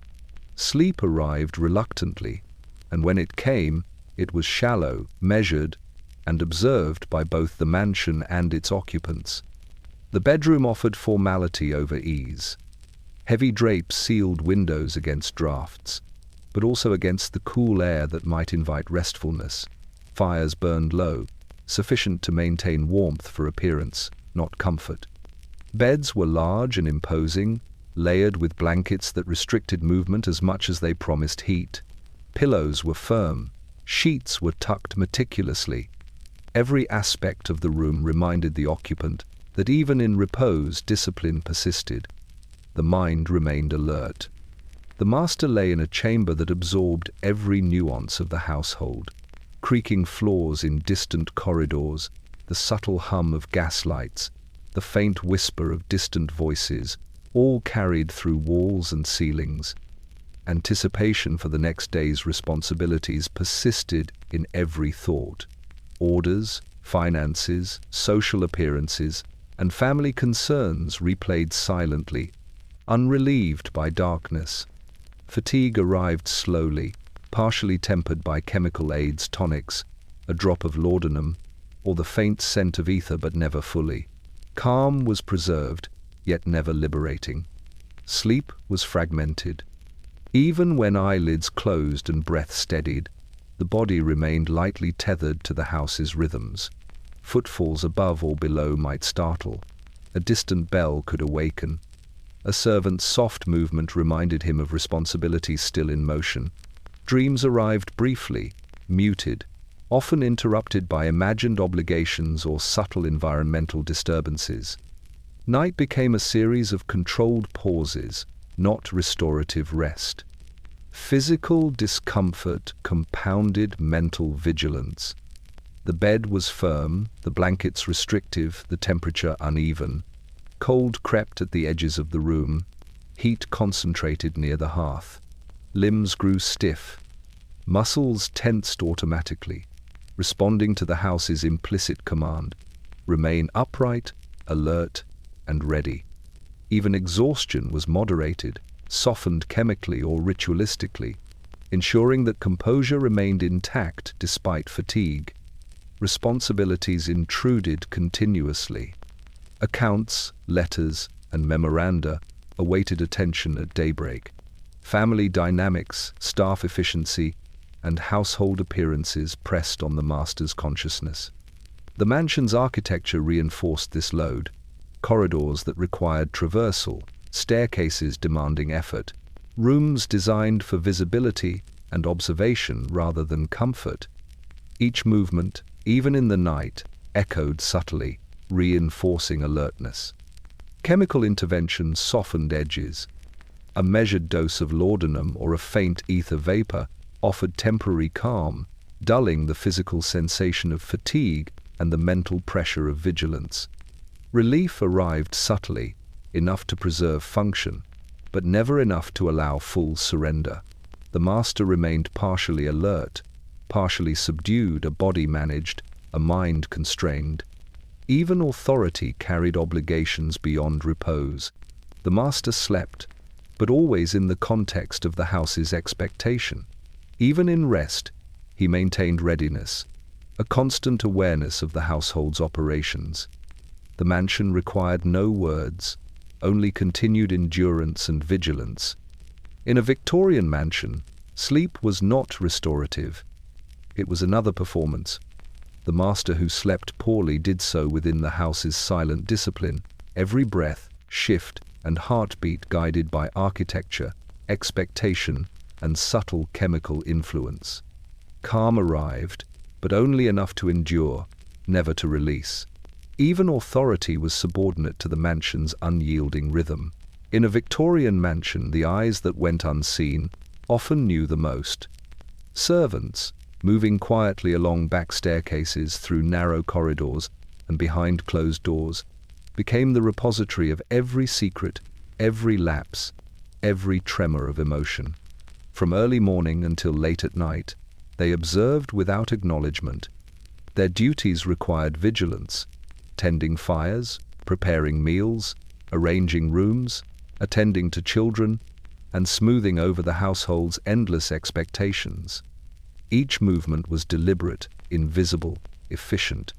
Sleep arrived reluctantly, and when it came, it was shallow, measured, and observed by both the mansion and its occupants. The bedroom offered formality over ease. Heavy drapes sealed windows against drafts, but also against the cool air that might invite restfulness. Fires burned low, sufficient to maintain warmth for appearance, not comfort. Beds were large and imposing, layered with blankets that restricted movement as much as they promised heat. Pillows were firm, sheets were tucked meticulously. Every aspect of the room reminded the occupant that even in repose, discipline persisted. The mind remained alert. The master lay in a chamber that absorbed every nuance of the household. Creaking floors in distant corridors, the subtle hum of gas lights, the faint whisper of distant voices, all carried through walls and ceilings. Anticipation for the next day's responsibilities persisted in every thought. Orders, finances, social appearances, and family concerns replayed silently, unrelieved by darkness. Fatigue arrived slowly, partially tempered by chemical aids, tonics, a drop of laudanum, or the faint scent of ether, but never fully. Calm was preserved, yet never liberating. Sleep was fragmented. Even when eyelids closed and breath steadied, the body remained lightly tethered to the house's rhythms. Footfalls above or below might startle. A distant bell could awaken. A servant's soft movement reminded him of responsibilities still in motion. Dreams arrived briefly, muted, often interrupted by imagined obligations or subtle environmental disturbances. Night became a series of controlled pauses, not restorative rest. Physical discomfort compounded mental vigilance. The bed was firm, the blankets restrictive, the temperature uneven. Cold crept at the edges of the room, heat concentrated near the hearth. Limbs grew stiff, muscles tensed automatically, responding to the house's implicit command: remain upright, alert, and ready. Even exhaustion was moderated, softened chemically or ritualistically, ensuring that composure remained intact despite fatigue. Responsibilities intruded continuously. Accounts, letters, and memoranda awaited attention at daybreak. Family dynamics, staff efficiency, and household appearances pressed on the master's consciousness. The mansion's architecture reinforced this load. Corridors that required traversal, staircases demanding effort, rooms designed for visibility and observation rather than comfort. Each movement, even in the night, echoed subtly, reinforcing alertness. Chemical intervention softened edges. A measured dose of laudanum or a faint ether vapor offered temporary calm, dulling the physical sensation of fatigue and the mental pressure of vigilance. Relief arrived subtly, enough to preserve function, but never enough to allow full surrender. The master remained partially alert, partially subdued, a body managed, a mind constrained. Even authority carried obligations beyond repose. The master slept, but always in the context of the house's expectation. Even in rest, he maintained readiness, a constant awareness of the household's operations. The mansion required no words, only continued endurance and vigilance. In a Victorian mansion, sleep was not restorative. It was another performance. The master who slept poorly did so within the house's silent discipline, every breath, shift, and heartbeat guided by architecture, expectation, and subtle chemical influence. Calm arrived, but only enough to endure, never to release. Even authority was subordinate to the mansion's unyielding rhythm. In a Victorian mansion, the eyes that went unseen often knew the most. Servants, moving quietly along back staircases, through narrow corridors, and behind closed doors, became the repository of every secret, every lapse, every tremor of emotion. From early morning until late at night, they observed without acknowledgement. Their duties required vigilance, tending fires, preparing meals, arranging rooms, attending to children, and smoothing over the household's endless expectations. Each movement was deliberate, invisible, efficient,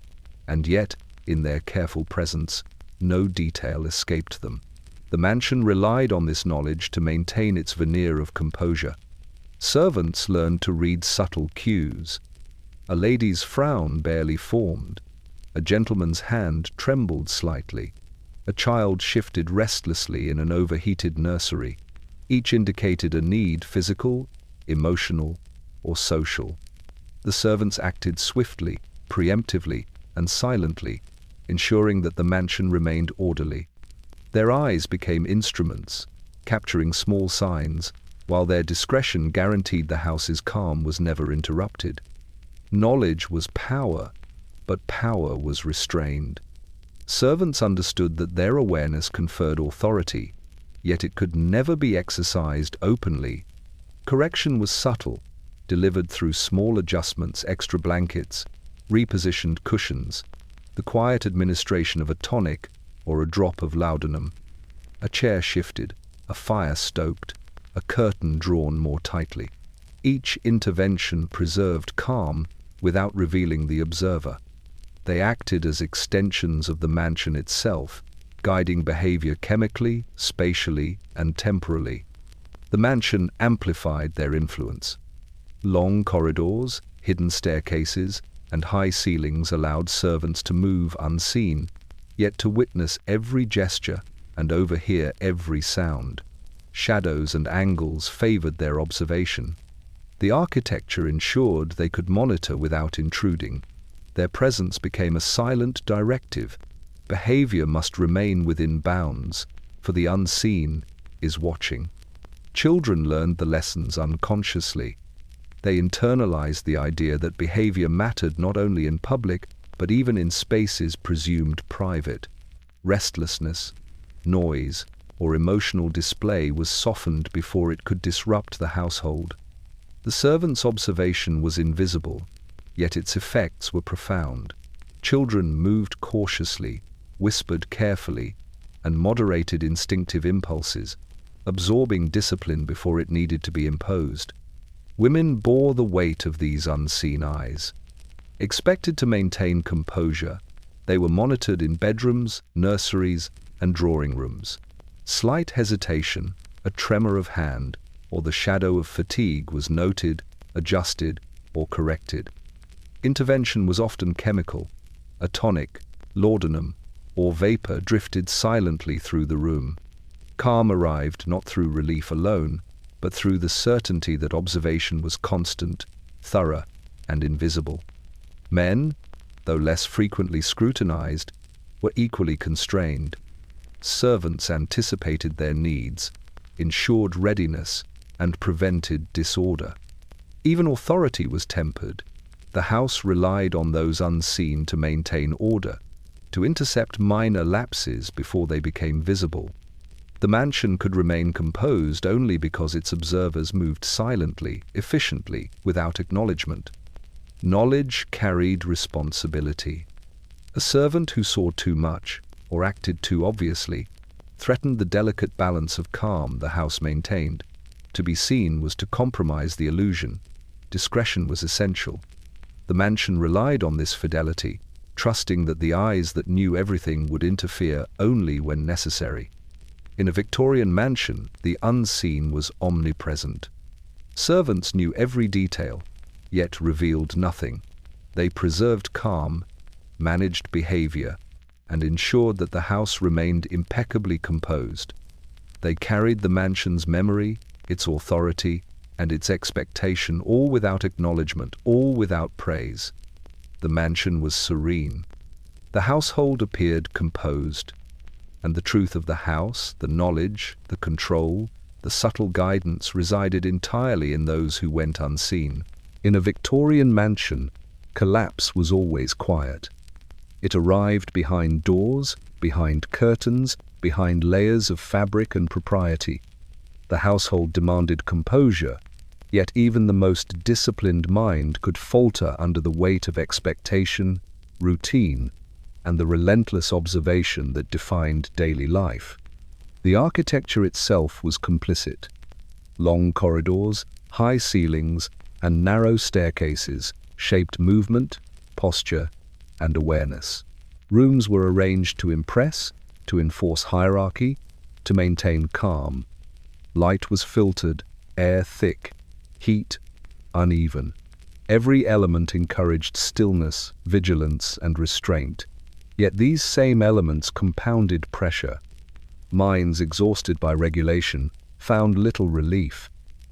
and yet, in their careful presence, no detail escaped them. The mansion relied on this knowledge to maintain its veneer of composure. Servants learned to read subtle cues. A lady's frown barely formed. A gentleman's hand trembled slightly. A child shifted restlessly in an overheated nursery. Each indicated a need, physical, emotional, or social. The servants acted swiftly, preemptively, and silently, ensuring that the mansion remained orderly. Their eyes became instruments, capturing small signs, while their discretion guaranteed the house's calm was never interrupted. Knowledge was power, but power was restrained. Servants understood that their awareness conferred authority, yet it could never be exercised openly. Correction was subtle, delivered through small adjustments, extra blankets, repositioned cushions, the quiet administration of a tonic or a drop of laudanum. A chair shifted, a fire stoked, a curtain drawn more tightly. Each intervention preserved calm without revealing the observer. They acted as extensions of the mansion itself, guiding behavior chemically, spatially, and temporally. The mansion amplified their influence. Long corridors, hidden staircases, and high ceilings allowed servants to move unseen, yet to witness every gesture and overhear every sound. Shadows and angles favored their observation. The architecture ensured they could monitor without intruding. Their presence became a silent directive. Behavior must remain within bounds, for the unseen is watching. Children learned the lessons unconsciously. They internalized the idea that behavior mattered not only in public, but even in spaces presumed private. Restlessness, noise, or emotional display was softened before it could disrupt the household. The servant's observation was invisible, yet its effects were profound. Children moved cautiously, whispered carefully, and moderated instinctive impulses, absorbing discipline before it needed to be imposed. Women bore the weight of these unseen eyes. Expected to maintain composure, they were monitored in bedrooms, nurseries, and drawing rooms. Slight hesitation, a tremor of hand, or the shadow of fatigue was noted, adjusted, or corrected. Intervention was often chemical. A tonic, laudanum, or vapor drifted silently through the room. Calm arrived not through relief alone, but through the certainty that observation was constant, thorough, and invisible. Men, though less frequently scrutinized, were equally constrained. Servants anticipated their needs, ensured readiness, and prevented disorder. Even authority was tempered. The house relied on those unseen to maintain order, to intercept minor lapses before they became visible. The mansion could remain composed only because its observers moved silently, efficiently, without acknowledgement. Knowledge carried responsibility. A servant who saw too much, or acted too obviously, threatened the delicate balance of calm the house maintained. To be seen was to compromise the illusion. Discretion was essential. The mansion relied on this fidelity, trusting that the eyes that knew everything would interfere only when necessary. In a Victorian mansion, the unseen was omnipresent. Servants knew every detail, yet revealed nothing. They preserved calm, managed behavior, and ensured that the house remained impeccably composed. They carried the mansion's memory, its authority, and its expectation, all without acknowledgement, all without praise. The mansion was serene. The household appeared composed, and the truth of the house, the knowledge, the control, the subtle guidance resided entirely in those who went unseen. In a Victorian mansion, collapse was always quiet. It arrived behind doors, behind curtains, behind layers of fabric and propriety. The household demanded composure, yet even the most disciplined mind could falter under the weight of expectation, routine, and the relentless observation that defined daily life. The architecture itself was complicit. Long corridors, high ceilings, and narrow staircases shaped movement, posture, and awareness. Rooms were arranged to impress, to enforce hierarchy, to maintain calm. Light was filtered, air thick, heat uneven. Every element encouraged stillness, vigilance, and restraint. Yet these same elements compounded pressure. Minds exhausted by regulation found little relief.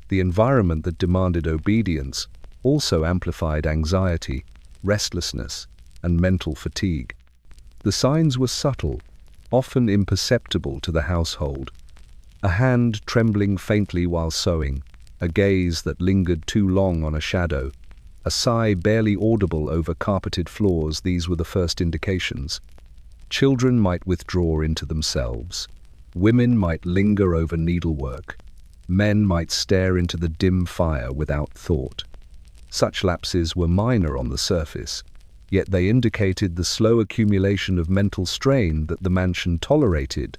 The environment that demanded obedience also amplified anxiety, restlessness, and mental fatigue. The signs were subtle, often imperceptible to the household. A hand trembling faintly while sewing, a gaze that lingered too long on a shadow, a sigh barely audible over carpeted floors, these were the first indications. Children might withdraw into themselves. Women might linger over needlework. Men might stare into the dim fire without thought. Such lapses were minor on the surface, yet they indicated the slow accumulation of mental strain that the mansion tolerated,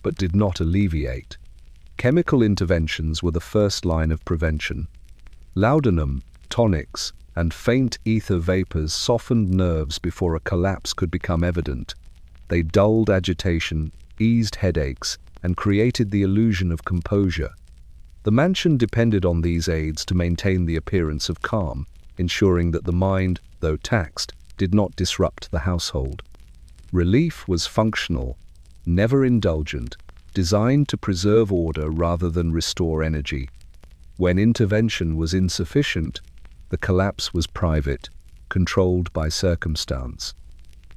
but did not alleviate. Chemical interventions were the first line of prevention. Laudanum, tonics, and faint ether vapors softened nerves before a collapse could become evident. They dulled agitation, eased headaches, and created the illusion of composure. The mansion depended on these aids to maintain the appearance of calm, ensuring that the mind, though taxed, did not disrupt the household. Relief was functional, never indulgent, designed to preserve order rather than restore energy. When intervention was insufficient, the collapse was private, controlled by circumstance.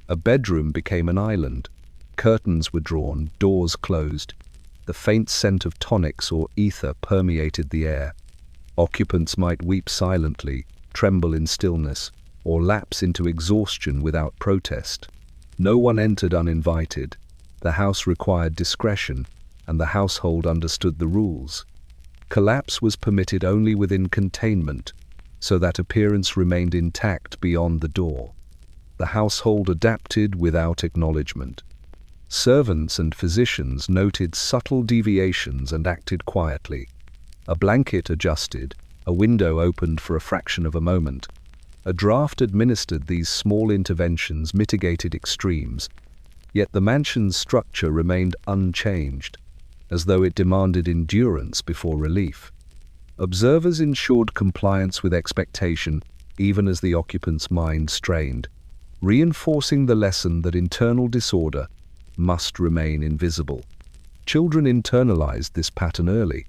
A bedroom became an island. Curtains were drawn, doors closed. The faint scent of tonics or ether permeated the air. Occupants might weep silently, tremble in stillness, or lapse into exhaustion without protest. No one entered uninvited. The house required discretion, and the household understood the rules. Collapse was permitted only within containment, so that appearance remained intact beyond the door. The household adapted without acknowledgement. Servants and physicians noted subtle deviations and acted quietly. A blanket adjusted, a window opened for a fraction of a moment. A draft administered these small interventions mitigated extremes, yet the mansion's structure remained unchanged, as though it demanded endurance before relief. Observers ensured compliance with expectation, even as the occupant's mind strained, reinforcing the lesson that internal disorder must remain invisible. Children internalized this pattern early.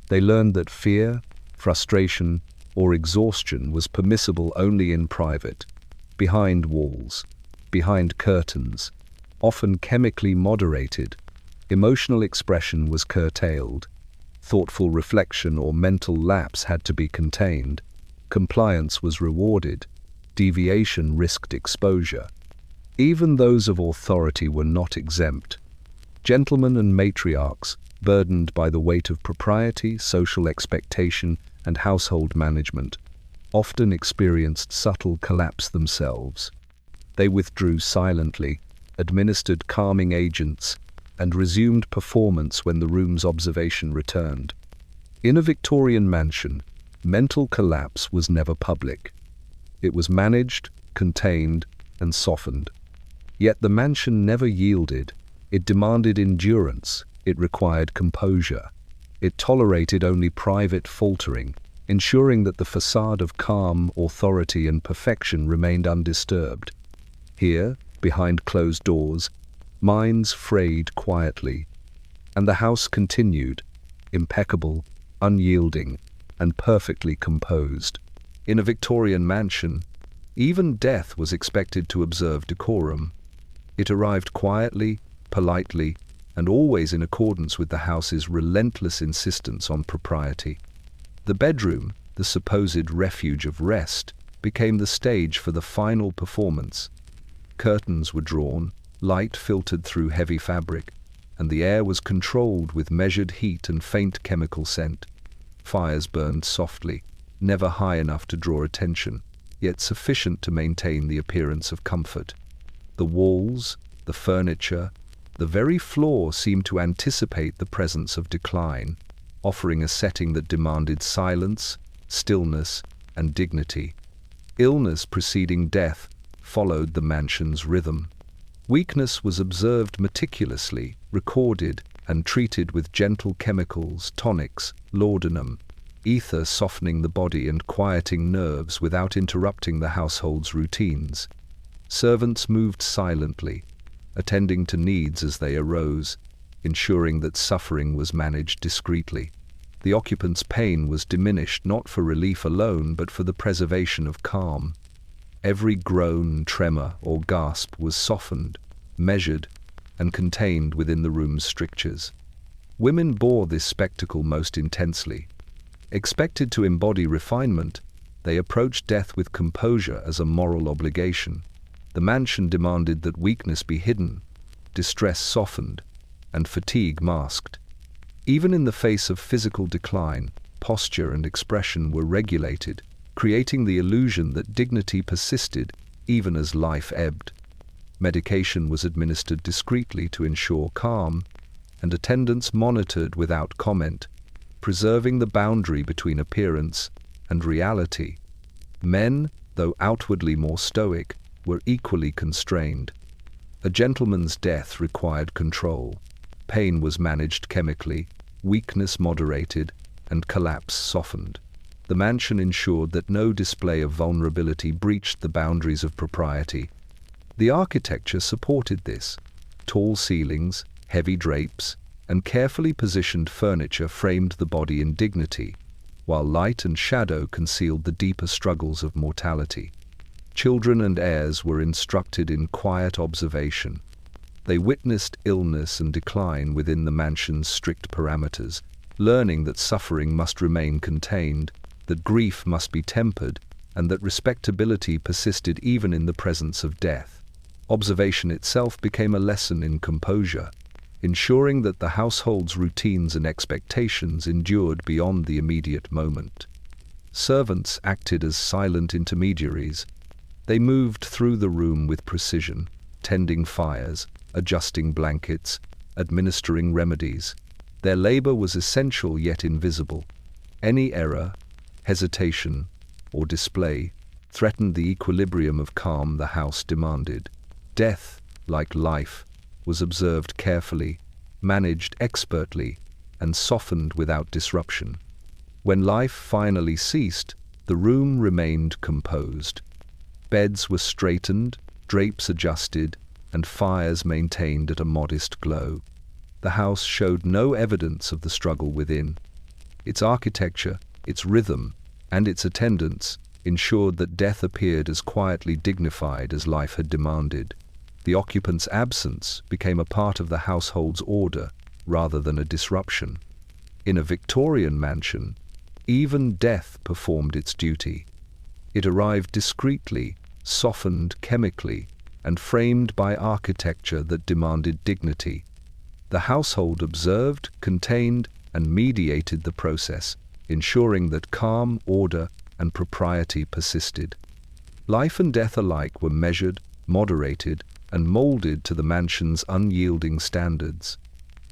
They learned that fear, frustration, or exhaustion was permissible only in private, behind walls, behind curtains, often chemically moderated. Emotional expression was curtailed. Thoughtful reflection or mental lapse had to be contained. Compliance was rewarded. Deviation risked exposure. Even those of authority were not exempt. Gentlemen and matriarchs, burdened by the weight of propriety, social expectation, and household management, often experienced subtle collapse themselves. They withdrew silently, administered calming agents, and resumed performance when the room's observation returned. In a Victorian mansion, mental collapse was never public. It was managed, contained, and softened. Yet the mansion never yielded. It demanded endurance. It required composure. It tolerated only private faltering, ensuring that the facade of calm, authority, and perfection remained undisturbed. Here, behind closed doors, minds frayed quietly, and the house continued, impeccable, unyielding, and perfectly composed. In a Victorian mansion, even death was expected to observe decorum. It arrived quietly, politely, and always in accordance with the house's relentless insistence on propriety. The bedroom, the supposed refuge of rest, became the stage for the final performance. Curtains were drawn, light filtered through heavy fabric, and the air was controlled with measured heat and faint chemical scent. Fires burned softly, never high enough to draw attention, yet sufficient to maintain the appearance of comfort. The walls, the furniture, the very floor seemed to anticipate the presence of decline, offering a setting that demanded silence, stillness, and dignity. Illness preceding death followed the mansion's rhythm. Weakness was observed meticulously, recorded, and treated with gentle chemicals, tonics, laudanum, ether softening the body and quieting nerves without interrupting the household's routines. Servants moved silently, attending to needs as they arose, ensuring that suffering was managed discreetly. The occupant's pain was diminished not for relief alone, but for the preservation of calm. Every groan, tremor, or gasp was softened, measured, and contained within the room's strictures. Women bore this spectacle most intensely. Expected to embody refinement, they approached death with composure as a moral obligation. The mansion demanded that weakness be hidden, distress softened, and fatigue masked. Even in the face of physical decline, posture and expression were regulated, creating the illusion that dignity persisted even as life ebbed. Medication was administered discreetly to ensure calm, and attendance monitored without comment, preserving the boundary between appearance and reality. Men, though outwardly more stoic, were equally constrained. A gentleman's death required control. Pain was managed chemically, weakness moderated, and collapse softened. The mansion ensured that no display of vulnerability breached the boundaries of propriety. The architecture supported this. Tall ceilings, heavy drapes, and carefully positioned furniture framed the body in dignity, while light and shadow concealed the deeper struggles of mortality. Children and heirs were instructed in quiet observation. They witnessed illness and decline within the mansion's strict parameters, learning that suffering must remain contained, that grief must be tempered, and that respectability persisted even in the presence of death. Observation itself became a lesson in composure, ensuring that the household's routines and expectations endured beyond the immediate moment. Servants acted as silent intermediaries. They moved through the room with precision, tending fires, adjusting blankets, administering remedies. Their labor was essential yet invisible. Any error, hesitation, or display threatened the equilibrium of calm the house demanded. Death, like life, was observed carefully, managed expertly, and softened without disruption. When life finally ceased, the room remained composed. Beds were straightened, drapes adjusted, and fires maintained at a modest glow. The house showed no evidence of the struggle within. Its architecture, its rhythm, and its attendants ensured that death appeared as quietly dignified as life had demanded. The occupant's absence became a part of the household's order rather than a disruption. In a Victorian mansion, even death performed its duty. It arrived discreetly, softened chemically, and framed by architecture that demanded dignity. The household observed, contained, and mediated the process, ensuring that calm, order, and propriety persisted. Life and death alike were measured, moderated, and molded to the mansion's unyielding standards.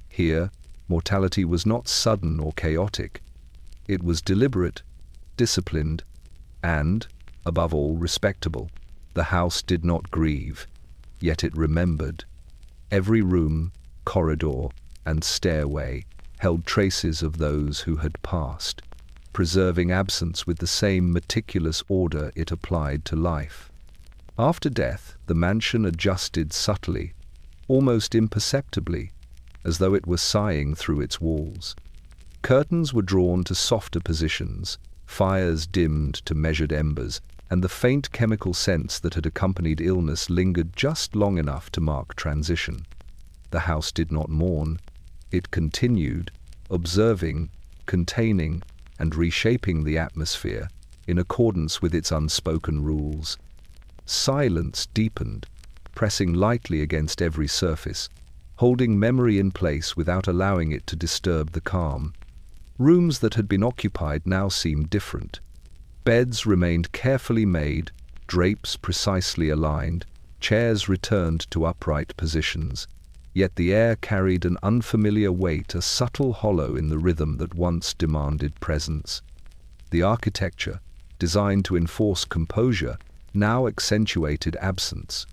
Here, mortality was not sudden or chaotic. It was deliberate, disciplined, and, above all, respectable. The house did not grieve, yet it remembered. Every room, corridor, and stairway held traces of those who had passed, preserving absence with the same meticulous order it applied to life. After death, the mansion adjusted subtly, almost imperceptibly, as though it were sighing through its walls. Curtains were drawn to softer positions, fires dimmed to measured embers, and the faint chemical scents that had accompanied illness lingered just long enough to mark transition. The house did not mourn. It continued, observing, containing, and reshaping the atmosphere in accordance with its unspoken rules. Silence deepened, pressing lightly against every surface, holding memory in place without allowing it to disturb the calm. Rooms that had been occupied now seemed different. Beds remained carefully made, drapes precisely aligned, chairs returned to upright positions. Yet the air carried an unfamiliar weight, a subtle hollow in the rhythm that once demanded presence. The architecture, designed to enforce composure, now accentuated absence.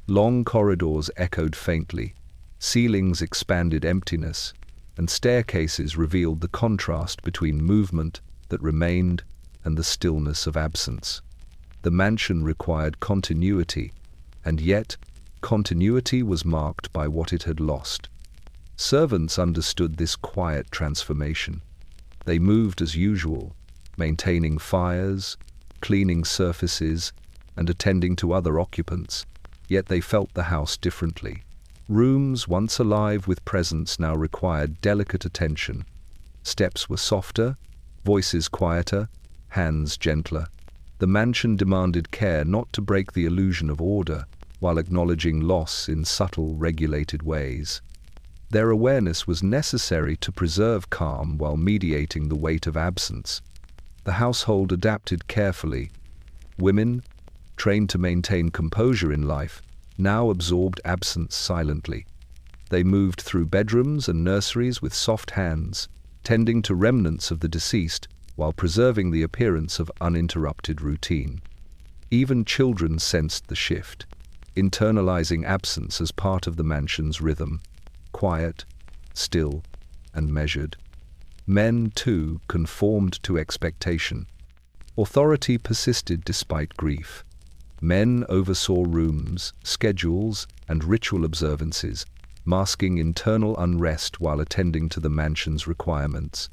Long corridors echoed faintly, ceilings expanded emptiness, and staircases revealed the contrast between movement that remained and the stillness of absence. The mansion required continuity, and yet continuity was marked by what it had lost. Servants understood this quiet transformation. They moved as usual, maintaining fires, cleaning surfaces, and attending to other occupants, yet they felt the house differently. Rooms once alive with presence now required delicate attention. Steps were softer, voices quieter, hands gentler. The mansion demanded care not to break the illusion of order, while acknowledging loss in subtle, regulated ways. Their awareness was necessary to preserve calm while mediating the weight of absence. The household adapted carefully. Women, trained to maintain composure in life, now absorbed absence silently. They moved through bedrooms and nurseries with soft hands, tending to remnants of the deceased while preserving the appearance of uninterrupted routine. Even children sensed the shift, internalizing absence as part of the mansion's rhythm, quiet, still, and measured. Men, too, conformed to expectation. Authority persisted despite grief. Men oversaw rooms, schedules, and ritual observances, masking internal unrest while attending to the mansion's requirements.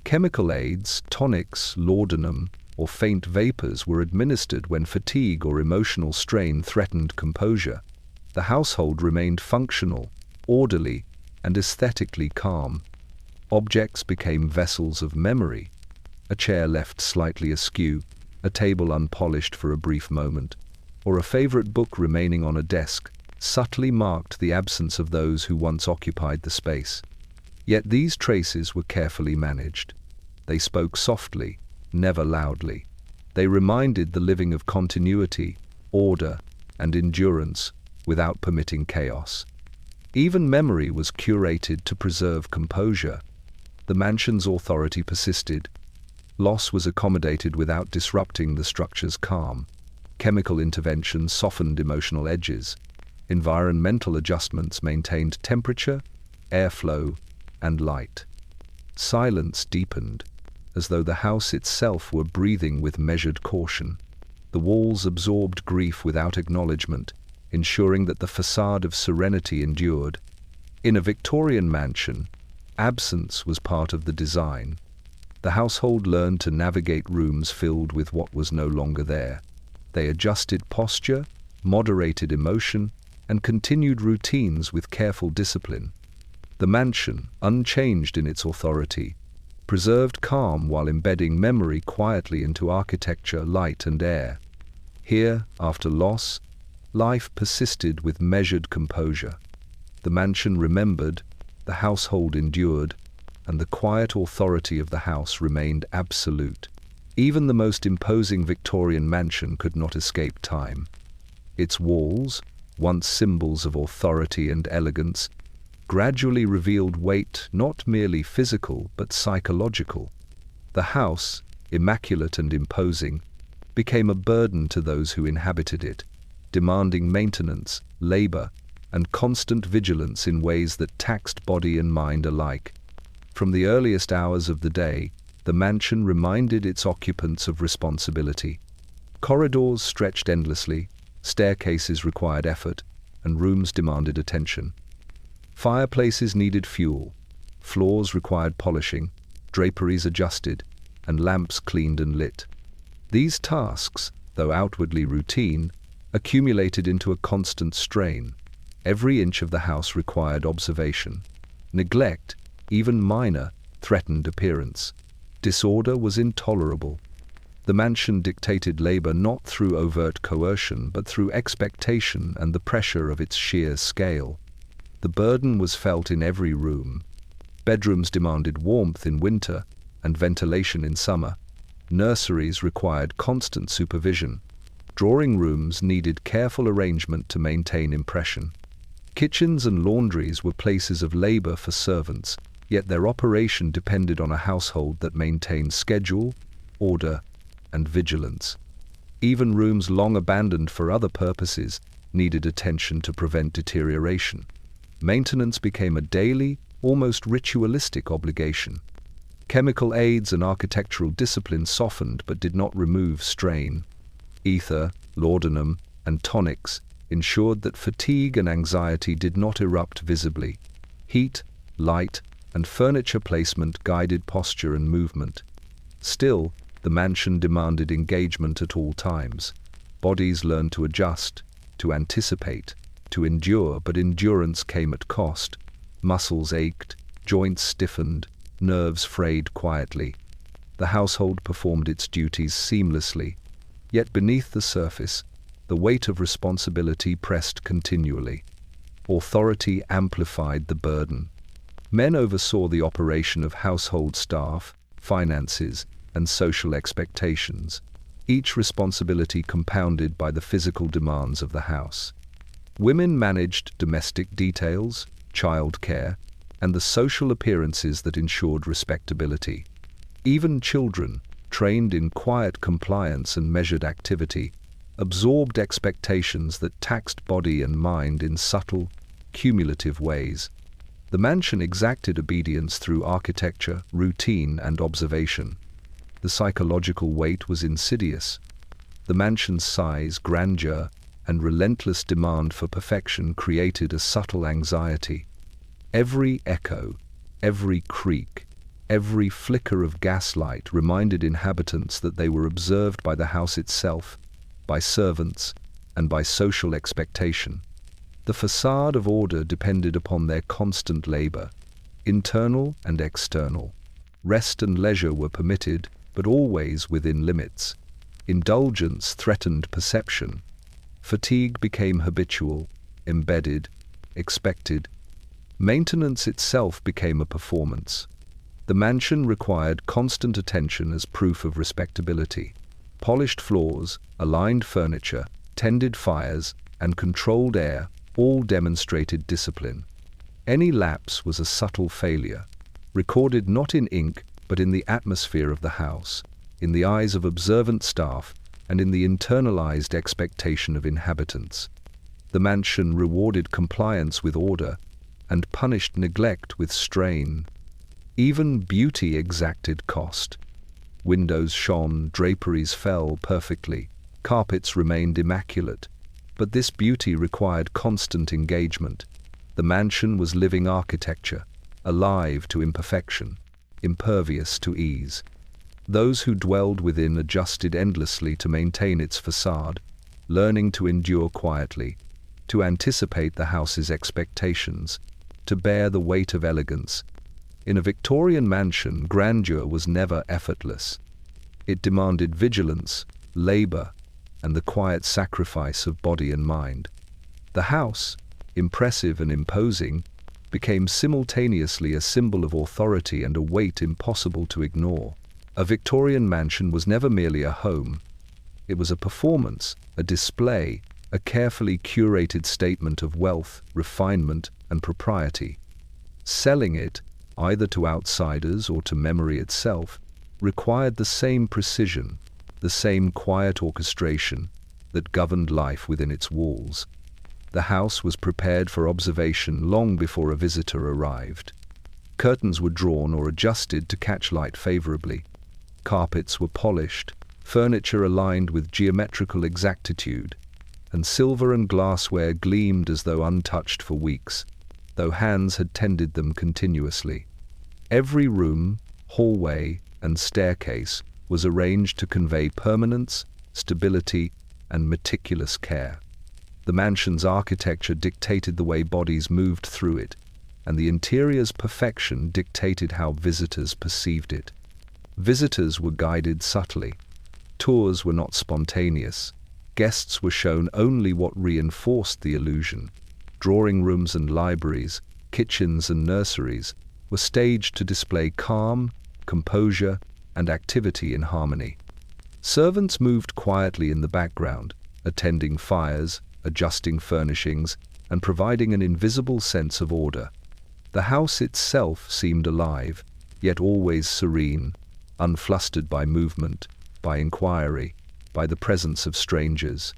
Chemical aids, tonics, laudanum, or faint vapors were administered when fatigue or emotional strain threatened composure. The household remained functional, orderly, and aesthetically calm. Objects became vessels of memory. A chair left slightly askew, a table unpolished for a brief moment, or a favorite book remaining on a desk, subtly marked the absence of those who once occupied the space. Yet these traces were carefully managed. They spoke softly, never loudly. They reminded the living of continuity, order, and endurance without permitting chaos. Even memory was curated to preserve composure. The mansion's authority persisted. Loss was accommodated without disrupting the structure's calm. Chemical intervention softened emotional edges. Environmental adjustments maintained temperature, airflow, and light. Silence deepened, as though the house itself were breathing with measured caution. The walls absorbed grief without acknowledgement, ensuring that the facade of serenity endured. In a Victorian mansion, absence was part of the design. The household learned to navigate rooms filled with what was no longer there. They adjusted posture, moderated emotion, and continued routines with careful discipline. The mansion, unchanged in its authority, preserved calm while embedding memory quietly into architecture, light, and air. Here, after loss, life persisted with measured composure. The mansion remembered, the household endured, and the quiet authority of the house remained absolute. Even the most imposing Victorian mansion could not escape time. Its walls, once symbols of authority and elegance, gradually revealed weight not merely physical but psychological. The house, immaculate and imposing, became a burden to those who inhabited it, demanding maintenance, labor, and constant vigilance in ways that taxed body and mind alike. From the earliest hours of the day, the mansion reminded its occupants of responsibility. Corridors stretched endlessly, staircases required effort, and rooms demanded attention. Fireplaces needed fuel, floors required polishing, draperies adjusted, and lamps cleaned and lit. These tasks, though outwardly routine, accumulated into a constant strain. Every inch of the house required observation. Neglect, even minor, threatened appearance. Disorder was intolerable. The mansion dictated labor not through overt coercion, but through expectation and the pressure of its sheer scale. The burden was felt in every room. Bedrooms demanded warmth in winter and ventilation in summer. Nurseries required constant supervision. Drawing rooms needed careful arrangement to maintain impression. Kitchens and laundries were places of labor for servants, yet their operation depended on a household that maintained schedule, order, and vigilance. Even rooms long abandoned for other purposes needed attention to prevent deterioration. Maintenance became a daily, almost ritualistic obligation. Chemical aids and architectural discipline softened but did not remove strain. Ether, laudanum, and tonics ensured that fatigue and anxiety did not erupt visibly. Heat, light, and furniture placement guided posture and movement. Still, the mansion demanded engagement at all times. Bodies learned to adjust, to anticipate, to endure, but endurance came at cost. Muscles ached, joints stiffened, nerves frayed quietly. The household performed its duties seamlessly, yet beneath the surface, the weight of responsibility pressed continually. Authority amplified the burden. Men oversaw the operation of household staff, finances, and social expectations, each responsibility compounded by the physical demands of the house. Women managed domestic details, childcare, and the social appearances that ensured respectability. Even children, trained in quiet compliance and measured activity, absorbed expectations that taxed body and mind in subtle, cumulative ways. The mansion exacted obedience through architecture, routine, and observation. The psychological weight was insidious. The mansion's size, grandeur, and relentless demand for perfection created a subtle anxiety. Every echo, every creak, every flicker of gaslight reminded inhabitants that they were observed by the house itself, by servants, and by social expectation. The facade of order depended upon their constant labor, internal and external. Rest and leisure were permitted, but always within limits. Indulgence threatened perception. Fatigue became habitual, embedded, expected. Maintenance itself became a performance. The mansion required constant attention as proof of respectability. Polished floors, aligned furniture, tended fires, and controlled air all demonstrated discipline. Any lapse was a subtle failure, recorded not in ink but in the atmosphere of the house, in the eyes of observant staff, and in the internalized expectation of inhabitants. The mansion rewarded compliance with order and punished neglect with strain. Even beauty exacted cost. Windows shone, draperies fell perfectly, carpets remained immaculate, but this beauty required constant engagement. The mansion was living architecture, alive to imperfection, impervious to ease. Those who dwelled within adjusted endlessly to maintain its facade, learning to endure quietly, to anticipate the house's expectations, to bear the weight of elegance. In a Victorian mansion, grandeur was never effortless. It demanded vigilance, labor, and the quiet sacrifice of body and mind. The house, impressive and imposing, became simultaneously a symbol of authority and a weight impossible to ignore. A Victorian mansion was never merely a home. It was a performance, a display, a carefully curated statement of wealth, refinement, and propriety. Selling it, either to outsiders or to memory itself, required the same precision, the same quiet orchestration that governed life within its walls. The house was prepared for observation long before a visitor arrived. Curtains were drawn or adjusted to catch light favorably. Carpets were polished, furniture aligned with geometrical exactitude, and silver and glassware gleamed as though untouched for weeks, though hands had tended them continuously. Every room, hallway, and staircase was arranged to convey permanence, stability, and meticulous care. The mansion's architecture dictated the way bodies moved through it, and the interior's perfection dictated how visitors perceived it. Visitors were guided subtly. Tours were not spontaneous. Guests were shown only what reinforced the illusion. Drawing rooms and libraries, kitchens and nurseries were staged to display calm, composure, and activity in harmony. Servants moved quietly in the background, attending fires, adjusting furnishings, and providing an invisible sense of order. The house itself seemed alive, yet always serene, unflustered by movement, by inquiry, by the presence of strangers.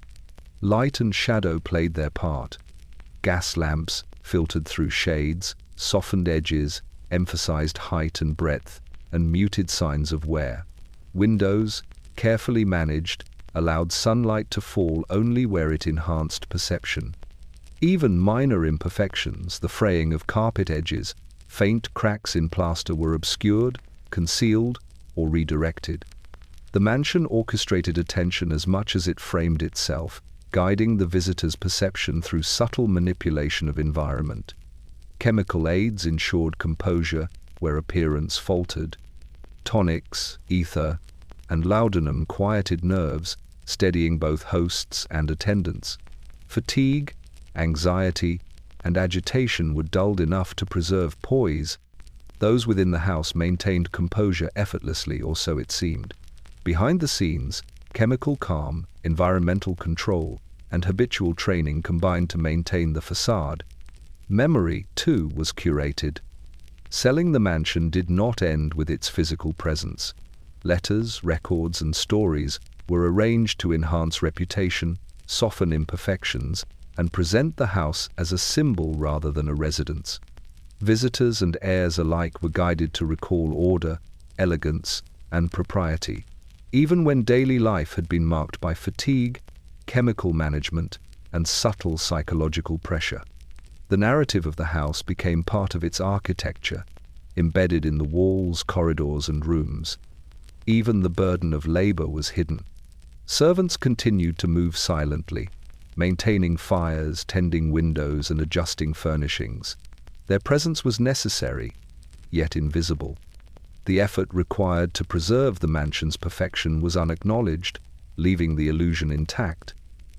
Light and shadow played their part. Gas lamps, filtered through shades, softened edges, emphasized height and breadth, and muted signs of wear. Windows, carefully managed, allowed sunlight to fall only where it enhanced perception. Even minor imperfections, the fraying of carpet edges, faint cracks in plaster, were obscured, concealed, or redirected. The mansion orchestrated attention as much as it framed itself, guiding the visitor's perception through subtle manipulation of environment. Chemical aids ensured composure where appearance faltered. Tonics, ether, and laudanum quieted nerves, steadying both hosts and attendants. Fatigue, anxiety, and agitation were dulled enough to preserve poise. Those within the house maintained composure effortlessly, or so it seemed. Behind the scenes, chemical calm, environmental control, and habitual training combined to maintain the facade. Memory, too, was curated. Selling the mansion did not end with its physical presence. Letters, records, and stories were arranged to enhance reputation, soften imperfections, and present the house as a symbol rather than a residence. Visitors and heirs alike were guided to recall order, elegance, and propriety, even when daily life had been marked by fatigue, chemical management, and subtle psychological pressure. The narrative of the house became part of its architecture, embedded in the walls, corridors, and rooms. Even the burden of labor was hidden. Servants continued to move silently, maintaining fires, tending windows, and adjusting furnishings. Their presence was necessary, yet invisible. The effort required to preserve the mansion's perfection was unacknowledged, leaving the illusion intact.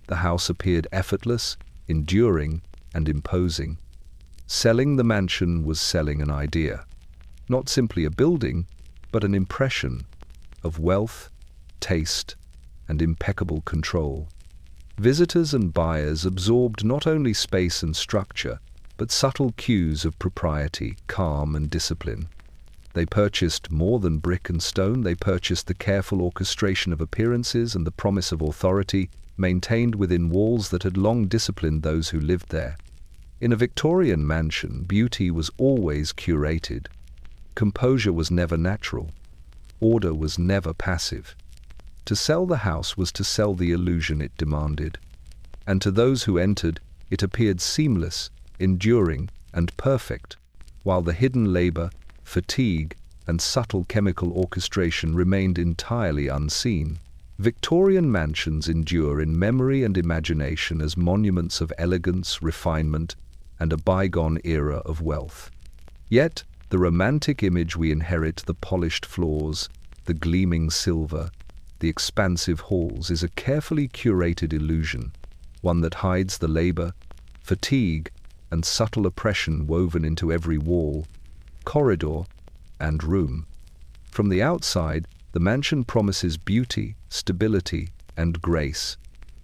The house appeared effortless, enduring, and imposing. Selling the mansion was selling an idea. Not simply a building, but an impression of wealth, taste, and impeccable control. Visitors and buyers absorbed not only space and structure, but subtle cues of propriety, calm, and discipline. They purchased more than brick and stone. They purchased the careful orchestration of appearances and the promise of authority maintained within walls that had long disciplined those who lived there. In a Victorian mansion, beauty was always curated. Composure was never natural. Order was never passive. To sell the house was to sell the illusion it demanded. And to those who entered, it appeared seamless, enduring, and perfect, while the hidden labor, fatigue, and subtle chemical orchestration remained entirely unseen. Victorian mansions endure in memory and imagination as monuments of elegance, refinement, and a bygone era of wealth. Yet, the romantic image we inherit, the polished floors, the gleaming silver, the expansive halls, is a carefully curated illusion, one that hides the labor, fatigue, and subtle oppression woven into every wall, corridor, and room. From the outside, the mansion promises beauty, stability, and grace.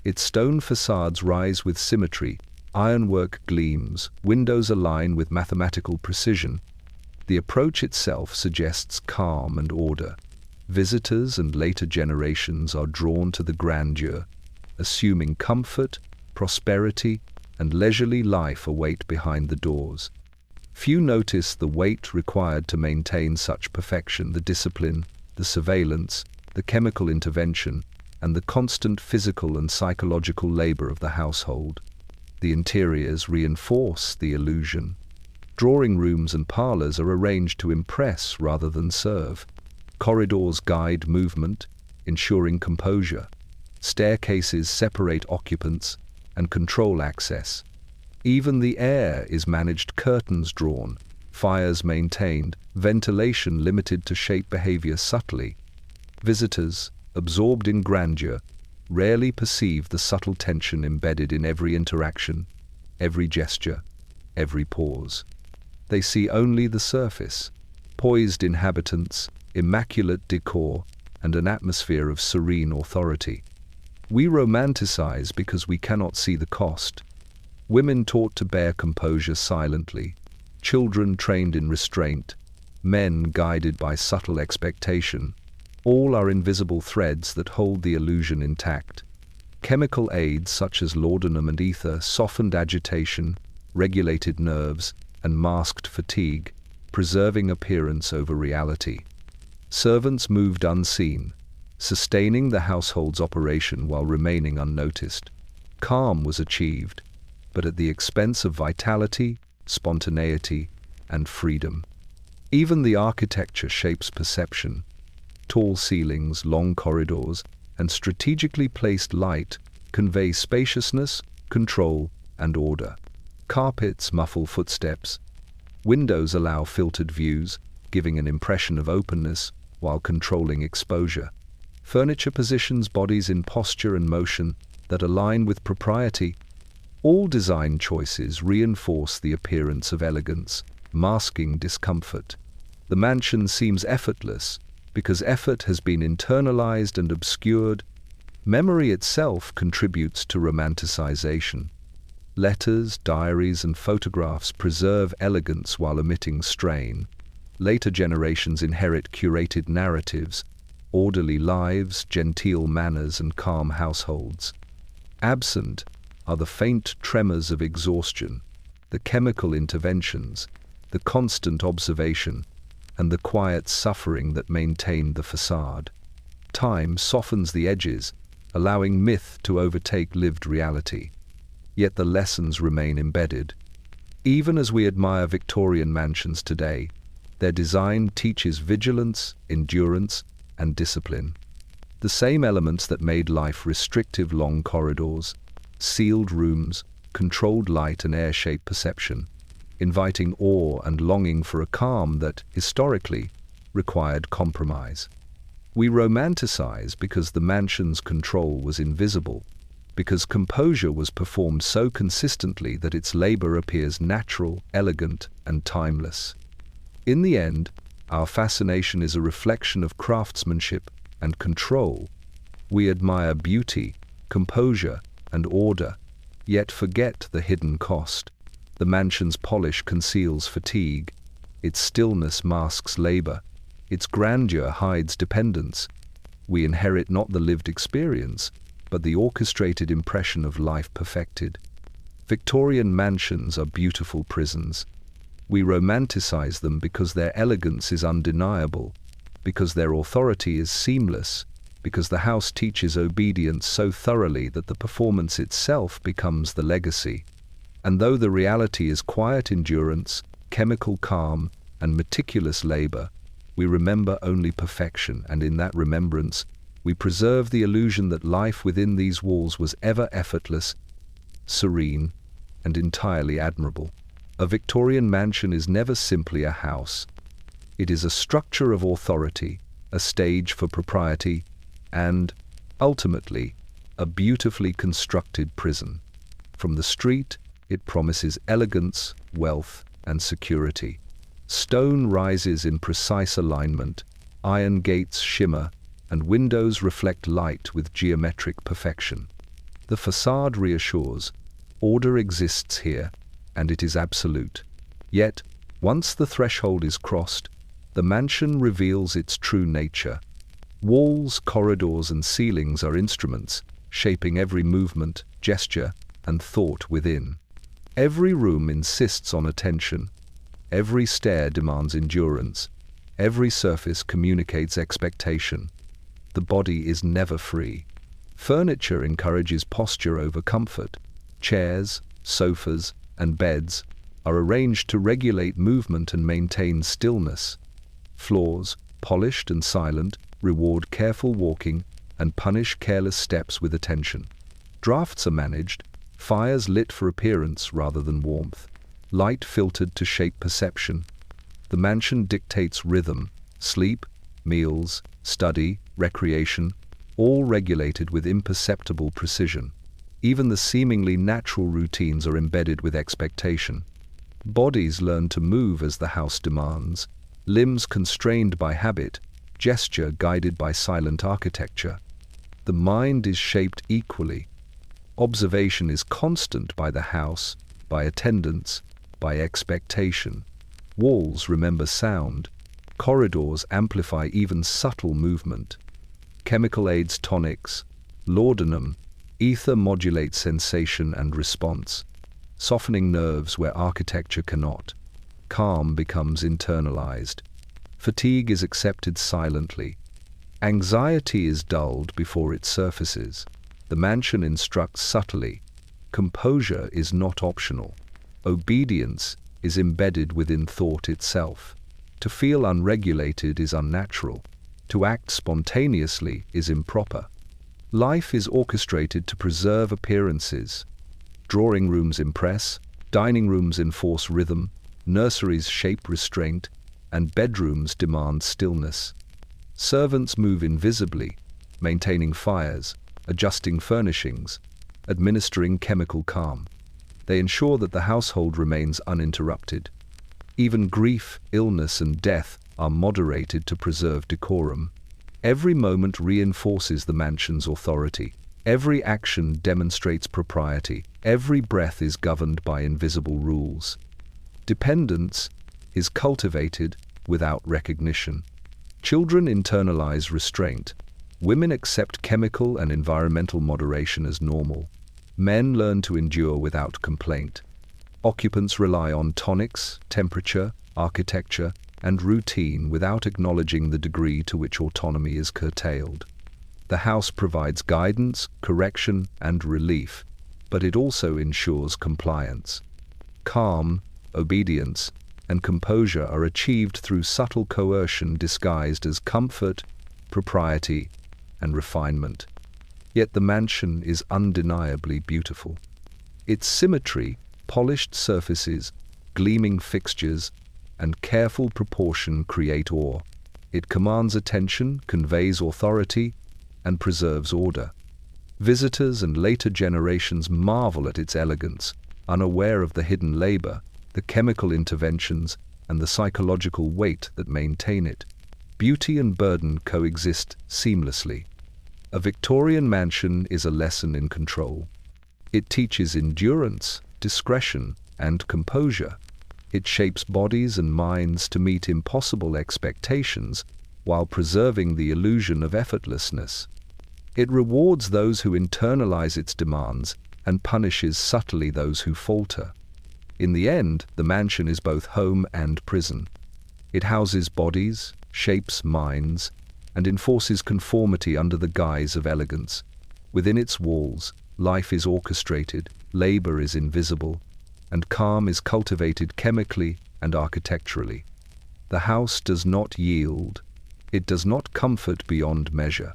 Its stone facades rise with symmetry, ironwork gleams, windows align with mathematical precision. The approach itself suggests calm and order. Visitors and later generations are drawn to the grandeur, assuming comfort, prosperity, and leisurely life await behind the doors. Few notice the weight required to maintain such perfection, the discipline, the surveillance, the chemical intervention, and the constant physical and psychological labor of the household. The interiors reinforce the illusion. Drawing rooms and parlors are arranged to impress rather than serve. Corridors guide movement, ensuring composure. Staircases separate occupants and control access. Even the air is managed, curtains drawn, fires maintained, ventilation limited to shape behavior subtly. Visitors, absorbed in grandeur, rarely perceive the subtle tension embedded in every interaction, every gesture, every pause. They see only the surface, poised inhabitants, immaculate decor, and an atmosphere of serene authority. We romanticize because we cannot see the cost. Women taught to bear composure silently, children trained in restraint, men guided by subtle expectation. All are invisible threads that hold the illusion intact. Chemical aids such as laudanum and ether softened agitation, regulated nerves, and masked fatigue, preserving appearance over reality. Servants moved unseen, sustaining the household's operation while remaining unnoticed. Calm was achieved, but at the expense of vitality, spontaneity, and freedom. Even the architecture shapes perception. Tall ceilings, long corridors, and strategically placed light convey spaciousness, control, and order. Carpets muffle footsteps. Windows allow filtered views, giving an impression of openness while controlling exposure. Furniture positions bodies in posture and motion that align with propriety. All design choices reinforce the appearance of elegance, masking discomfort. The mansion seems effortless because effort has been internalized and obscured. Memory itself contributes to romanticization. Letters, diaries, and photographs preserve elegance while omitting strain. Later generations inherit curated narratives, orderly lives, genteel manners, and calm households. Absent are the faint tremors of exhaustion, the chemical interventions, the constant observation, and the quiet suffering that maintain the facade. Time softens the edges, allowing myth to overtake lived reality. Yet the lessons remain embedded. Even as we admire Victorian mansions today, their design teaches vigilance, endurance, and discipline. The same elements that made life restrictive, long corridors, sealed rooms, controlled light and air-shaped perception, inviting awe and longing for a calm that, historically, required compromise. We romanticize because the mansion's control was invisible, because composure was performed so consistently that its labor appears natural, elegant, and timeless. In the end, our fascination is a reflection of craftsmanship and control. We admire beauty, composure, and order, yet forget the hidden cost. The mansion's polish conceals fatigue, its stillness masks labor, its grandeur hides dependence. We inherit not the lived experience, but the orchestrated impression of life perfected. Victorian mansions are beautiful prisons. We romanticize them because their elegance is undeniable, because their authority is seamless, because the house teaches obedience so thoroughly that the performance itself becomes the legacy. And though the reality is quiet endurance, chemical calm, and meticulous labor, we remember only perfection, and in that remembrance, we preserve the illusion that life within these walls was ever effortless, serene, and entirely admirable. A Victorian mansion is never simply a house. It is a structure of authority, a stage for propriety, and, ultimately, a beautifully constructed prison. From the street, It promises elegance, wealth, and security. Stone rises in precise alignment, iron gates shimmer, and windows reflect light with geometric perfection. The facade reassures, order exists here, and it is absolute. Yet, once the threshold is crossed, the mansion reveals its true nature. Walls, corridors, and ceilings are instruments, shaping every movement, gesture, and thought within. Every room insists on attention. Every stair demands endurance. Every surface communicates expectation. The body is never free. Furniture encourages posture over comfort. Chairs, sofas, and beds are arranged to regulate movement and maintain stillness. Floors, polished and silent, reward careful walking and punish careless steps with attention. Drafts are managed, fires lit for appearance rather than warmth, light filtered to shape perception. The mansion dictates rhythm, sleep, meals, study, recreation, all regulated with imperceptible precision. Even the seemingly natural routines are embedded with expectation. Bodies learn to move as the house demands, limbs constrained by habit, gesture guided by silent architecture. The mind is shaped equally. Observation is constant by the house, by attendance, by expectation. Walls remember sound. Corridors amplify even subtle movement. Chemical aids tonics, laudanum, ether modulate sensation and response, softening nerves where architecture cannot. Calm becomes internalized. Fatigue is accepted silently. Anxiety is dulled before it surfaces. The mansion instructs subtly. Composure is not optional. Obedience is embedded within thought itself. To feel unregulated is unnatural. To act spontaneously is improper. Life is orchestrated to preserve appearances. Drawing rooms impress, dining rooms enforce rhythm, nurseries shape restraint, and bedrooms demand stillness. Servants move invisibly, maintaining fires, adjusting furnishings, administering chemical calm. They ensure that the household remains uninterrupted. Even grief, illness, and death are moderated to preserve decorum. Every moment reinforces the mansion's authority. Every action demonstrates propriety. Every breath is governed by invisible rules. Dependence is cultivated without recognition. Children internalize restraint. Women accept chemical and environmental moderation as normal. Men learn to endure without complaint. Occupants rely on tonics, temperature, architecture, and routine without acknowledging the degree to which autonomy is curtailed. The house provides guidance, correction, and relief, but it also ensures compliance. Calm, obedience, and composure are achieved through subtle coercion disguised as comfort, propriety, and refinement. Yet the mansion is undeniably beautiful. Its symmetry, polished surfaces, gleaming fixtures, and careful proportion create awe. It commands attention, conveys authority, and preserves order. Visitors and later generations marvel at its elegance, unaware of the hidden labor, the chemical interventions, and the psychological weight that maintain it. Beauty and burden coexist seamlessly. A Victorian mansion is a lesson in control. It teaches endurance, discretion, and composure. It shapes bodies and minds to meet impossible expectations while preserving the illusion of effortlessness. It rewards those who internalize its demands and punishes subtly those who falter. In the end, the mansion is both home and prison. It houses bodies, shapes minds, and enforces conformity under the guise of elegance. Within its walls, life is orchestrated, labor is invisible, and calm is cultivated chemically and architecturally. The house does not yield. It does not comfort beyond measure.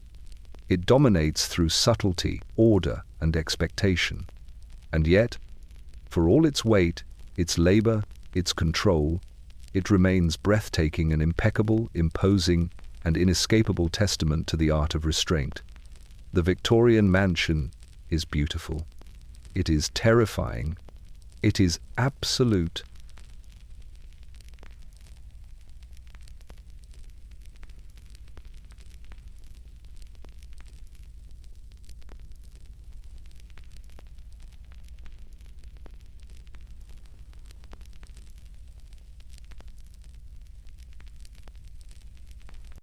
It dominates through subtlety, order, and expectation. And yet, for all its weight, its labor, its control, it remains breathtaking and impeccable, imposing, and inescapable testament to the art of restraint. The Victorian mansion is beautiful. It is terrifying, It is absolute